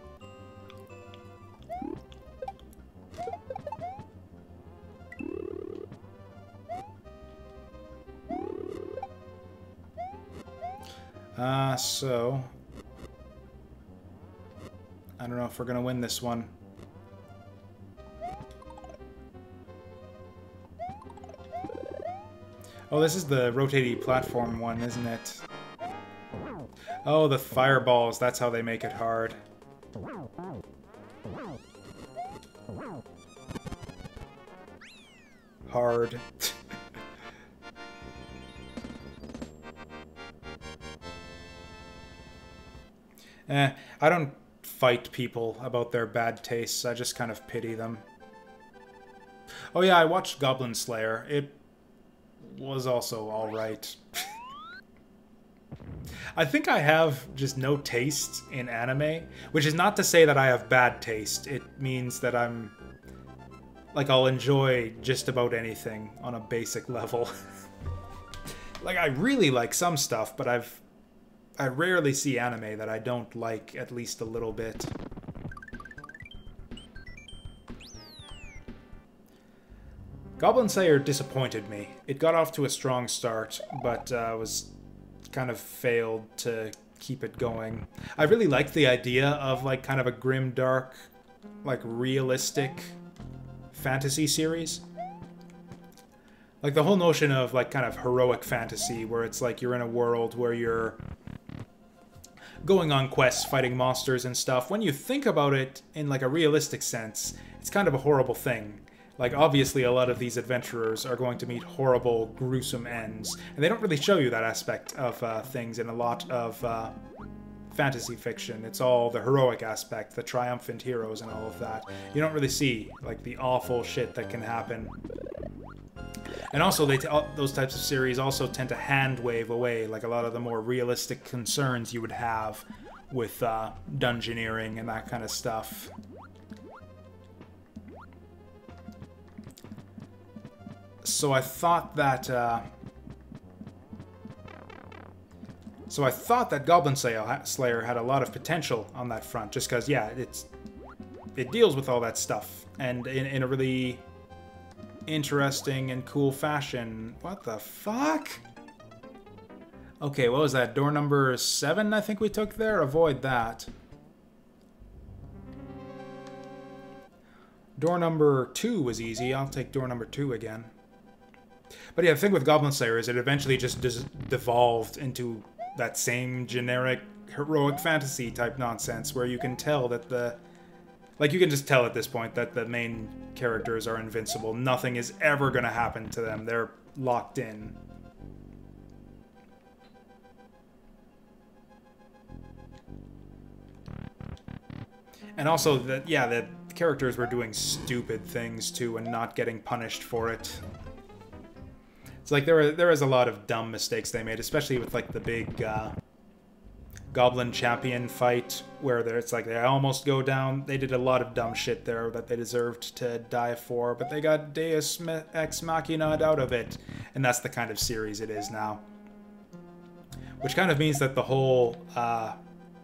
So I don't know if we're gonna win this one. Oh, this is the rotating platform one, isn't it? Oh, the fireballs, that's how they make it hard. Hard. I don't fight people about their bad tastes. I just kind of pity them. Oh yeah, I watched Goblin Slayer. It was also alright. I think I have just no taste in anime, which is not to say that I have bad taste. It means that I'm... like, I'll enjoy just about anything on a basic level. Like, I really like some stuff, but I rarely see anime that I don't like at least a little bit. Goblin Slayer disappointed me. It got off to a strong start, but was kind of failed to keep it going. I really liked the idea of like kind of a grim, dark, like realistic fantasy series. Like the whole notion of like kind of heroic fantasy where it's like you're in a world where you're going on quests, fighting monsters and stuff. When you think about it in like a realistic sense, it's kind of a horrible thing. Like obviously a lot of these adventurers are going to meet horrible, gruesome ends. And they don't really show you that aspect of things in a lot of fantasy fiction. It's all the heroic aspect, the triumphant heroes and all of that. You don't really see like the awful shit that can happen. And also, those types of series also tend to hand-wave away, like a lot of the more realistic concerns you would have with dungeoneering and that kind of stuff. So I thought that Goblin Slayer had a lot of potential on that front, just because, yeah, it deals with all that stuff, and in a really interesting and cool fashion. What the fuck? Okay, what was that? Door number 7, I think we took there? Avoid that. Door number 2 was easy. I'll take door number 2 again. But yeah, the thing with Goblin Slayer is it eventually just devolved into that same generic heroic fantasy type nonsense where you can tell that you can just tell at this point that the main characters are invincible. Nothing is ever going to happen to them. They're locked in. And also, that the characters were doing stupid things too and not getting punished for it. It's like there is a lot of dumb mistakes they made, especially with like the big Goblin Champion fight where it's like they almost go down. They did a lot of dumb shit there that they deserved to die for, but they got Deus Ex Machina'd out of it. And that's the kind of series it is now. Which kind of means that the whole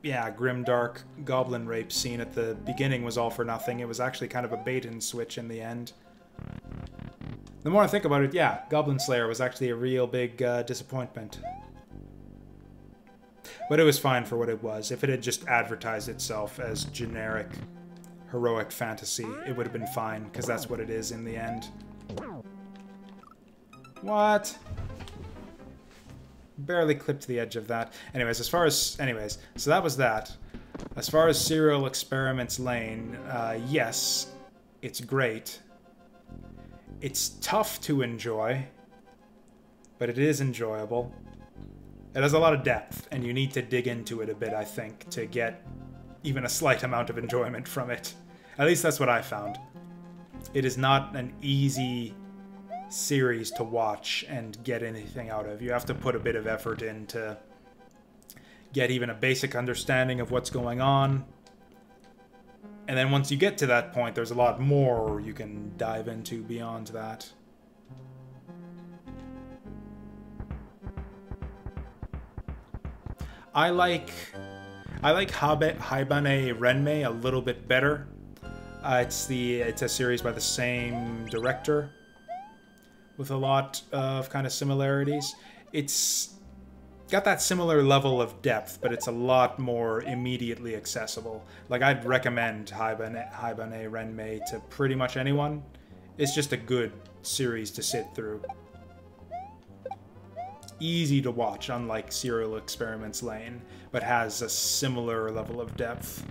yeah, grimdark goblin rape scene at the beginning was all for nothing. It was actually kind of a bait and switch in the end. The more I think about it, yeah, Goblin Slayer was actually a real big disappointment. But it was fine for what it was. If it had just advertised itself as generic heroic fantasy, it would have been fine, because that's what it is in the end. What? Barely clipped the edge of that. Anyways, so that was that. As far as Serial Experiments Lane, yes, it's great. It's tough to enjoy, but it is enjoyable. It has a lot of depth, and you need to dig into it a bit, I think, to get even a slight amount of enjoyment from it. At least that's what I found. It is not an easy series to watch and get anything out of. You have to put a bit of effort in to get even a basic understanding of what's going on. And then once you get to that point, there's a lot more you can dive into beyond that. I like Haibane Renmei a little bit better. It's a series by the same director with a lot of kind of similarities. It's got that similar level of depth, but it's a lot more immediately accessible. Like, I'd recommend Haibane Renmei to pretty much anyone. It's just a good series to sit through. Easy to watch, unlike Serial Experiments Lane, but has a similar level of depth.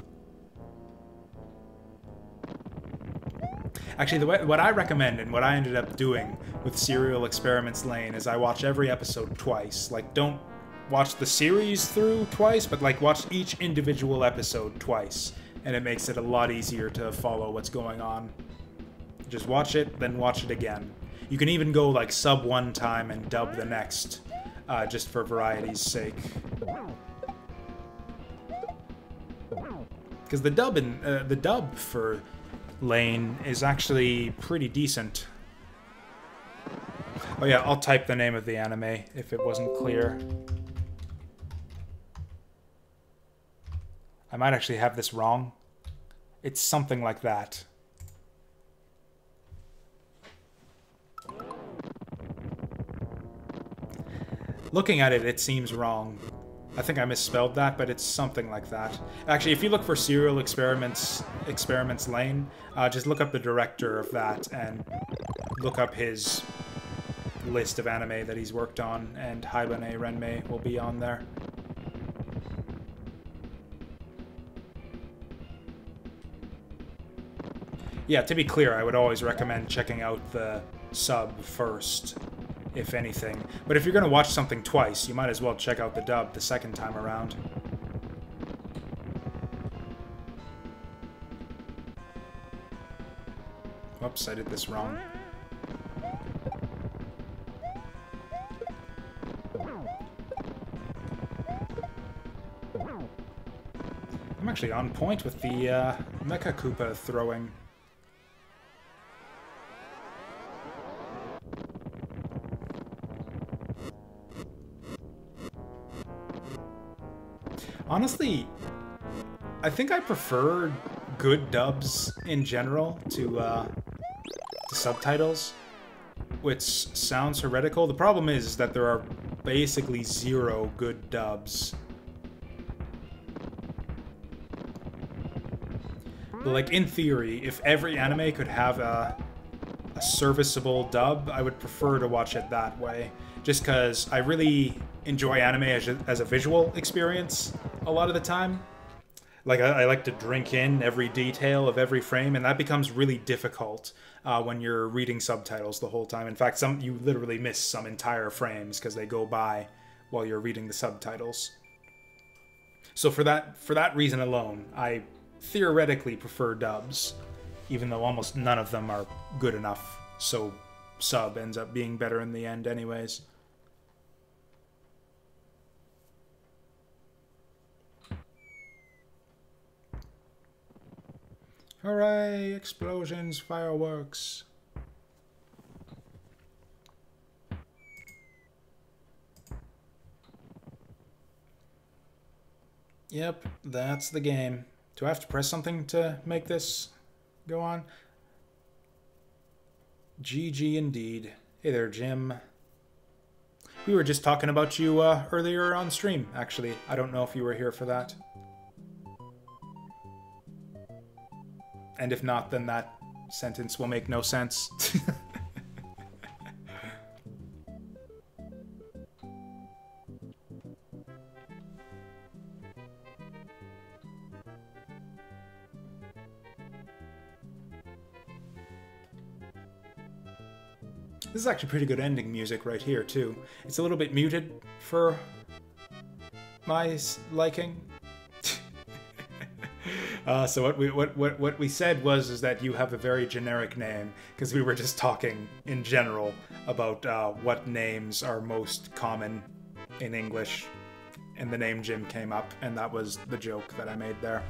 Actually, what I recommend and what I ended up doing with Serial Experiments Lane is I watch every episode twice. Like, don't watch the series through twice, but like watch each individual episode twice, and it makes it a lot easier to follow what's going on. Just watch it, then watch it again. You can even go like sub one time and dub the next, just for variety's sake. Because the dub for Lane is actually pretty decent. Oh yeah, I'll type the name of the anime if it wasn't clear. I might actually have this wrong. It's something like that. Looking at it, it seems wrong. I think I misspelled that, but it's something like that. Actually, if you look for Serial Experiments Lane, just look up the director of that and look up his list of anime that he's worked on, and Haibane Renmei will be on there. Yeah, to be clear, I would always recommend checking out the sub first, if anything. But if you're going to watch something twice, you might as well check out the dub the second time around. Whoops, I did this wrong. I'm actually on point with the Mecha Koopa throwing. Honestly, I think I prefer good dubs in general to subtitles, which sounds heretical. The problem is that there are basically zero good dubs. But like, in theory, if every anime could have a serviceable dub, I would prefer to watch it that way. Just because I really enjoy anime as a visual experience a lot of the time. Like, I like to drink in every detail of every frame, and that becomes really difficult when you're reading subtitles the whole time. In fact, you literally miss some entire frames because they go by while you're reading the subtitles. So for that reason alone, I theoretically prefer dubs, even though almost none of them are good enough, so sub ends up being better in the end anyways. Hooray! Explosions, fireworks. Yep, that's the game. Do I have to press something to make this go on? GG indeed. Hey there, Jim. We were just talking about you earlier on stream, actually. I don't know if you were here for that. And if not, then that sentence will make no sense. This is actually pretty good ending music right here, too. It's a little bit muted for my liking. So what we said was that you have a very generic name, because we were just talking in general about what names are most common in English, and the name Jim came up, and that was the joke that I made there.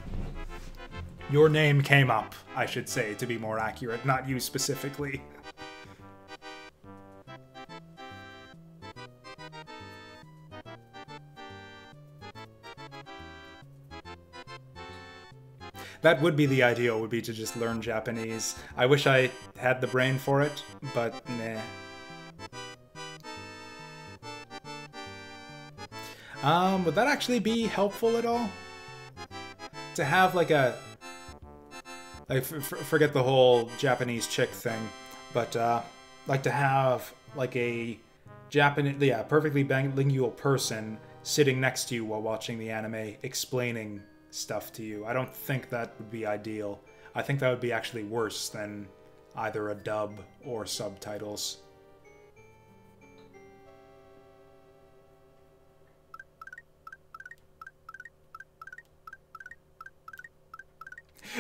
Your name came up, I should say, to be more accurate, not you specifically. That would be the ideal, would be to just learn Japanese. I wish I had the brain for it, but nah. Would that actually be helpful at all? To have like a... Like, forget the whole Japanese chick thing, but like to have like a Japanese, yeah, perfectly bilingual person sitting next to you while watching the anime explaining stuff to you. I don't think that would be ideal. I think that would be actually worse than either a dub or subtitles.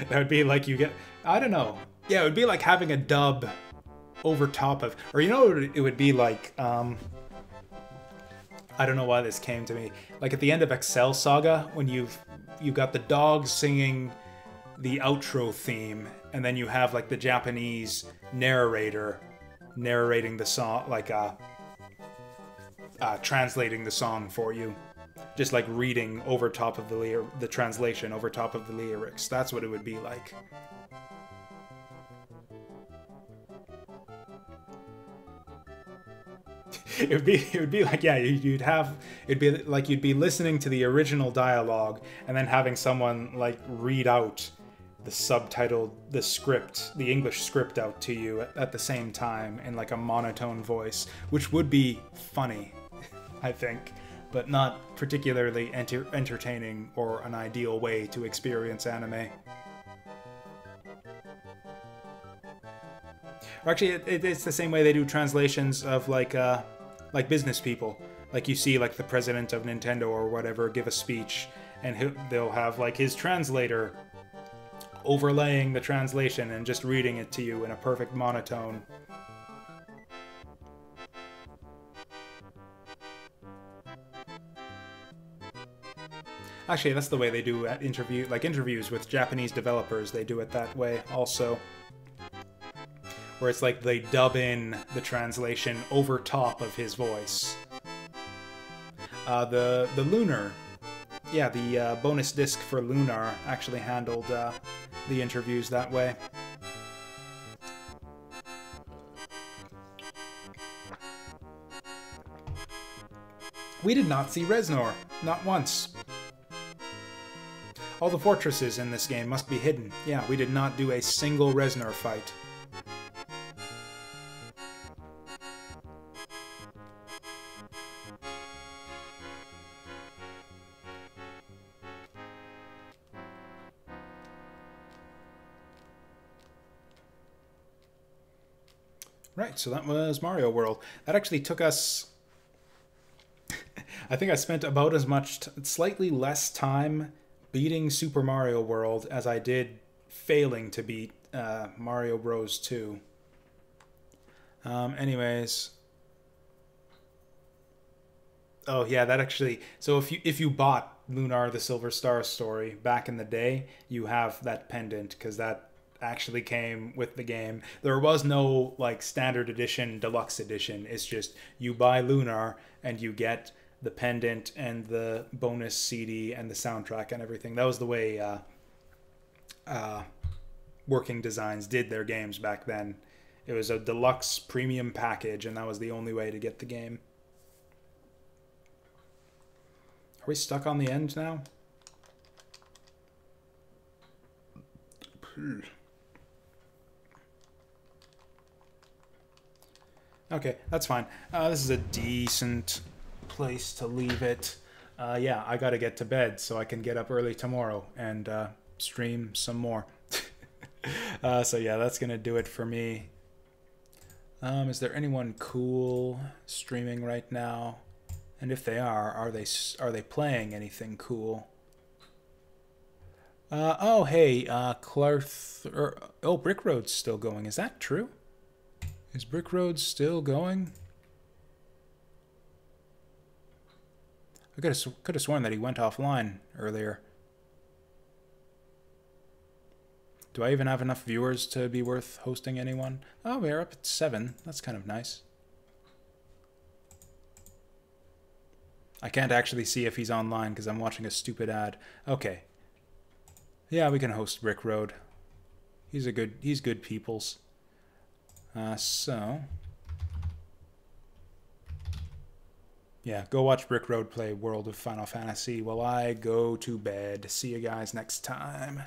That would be like you get... I don't know. Yeah, it would be like having a dub over top of... Or you know what it would be like? I don't know why this came to me. Like at the end of Excel Saga, when you got the dogs singing the outro theme, and then you have like the Japanese narrator narrating the song, like translating the song for you. Just like reading over top of the translation over top of the lyrics. That's what it would be like. It would be like, yeah, it'd be like you'd be listening to the original dialogue and then having someone like read out the subtitled, the English script out to you at the same time in like a monotone voice, which would be funny, I think, but not particularly entertaining or an ideal way to experience anime. Or actually, it's the same way they do translations of like business people. Like you see like the president of Nintendo or whatever give a speech, and they'll have like his translator overlaying the translation and just reading it to you in a perfect monotone. Actually, that's the way they do interviews with Japanese developers. They do it that way also. Where it's like they dub in the translation over top of his voice. The Lunar, yeah, the bonus disc for Lunar actually handled the interviews that way. We did not see Reznor, not once. All the fortresses in this game must be hidden. Yeah, we did not do a single Reznor fight. Right, so that was Mario World. That actually took us... I think I spent about as much, slightly less time beating Super Mario World as I did failing to beat Mario Bros. 2. Anyways... Oh yeah, that actually... So if you bought Lunar the Silver Star story back in the day, you have that pendant, because that actually came with the game. There was no like standard edition, deluxe edition. It's just you buy Lunar and you get the pendant and the bonus CD and the soundtrack and everything. That was the way Working Designs did their games back then. It was a deluxe premium package, and that was the only way to get the game. Are we stuck on the end now? Okay, that's fine. This is a decent place to leave it. Yeah, I gotta get to bed so I can get up early tomorrow and stream some more. So yeah, that's gonna do it for me. Is there anyone cool streaming right now? And if they are they playing anything cool? Oh hey, Clarth, oh, Brick Road's still going. Is that true? Is Brick Road still going? I could have sworn that he went offline earlier. Do I even have enough viewers to be worth hosting anyone? Oh, we're up at 7. That's kind of nice. I can't actually see if he's online because I'm watching a stupid ad. Okay. Yeah, we can host Brick Road. He's good peoples. So yeah, go watch Brick Road play World of Final Fantasy while I go to bed. See you guys next time.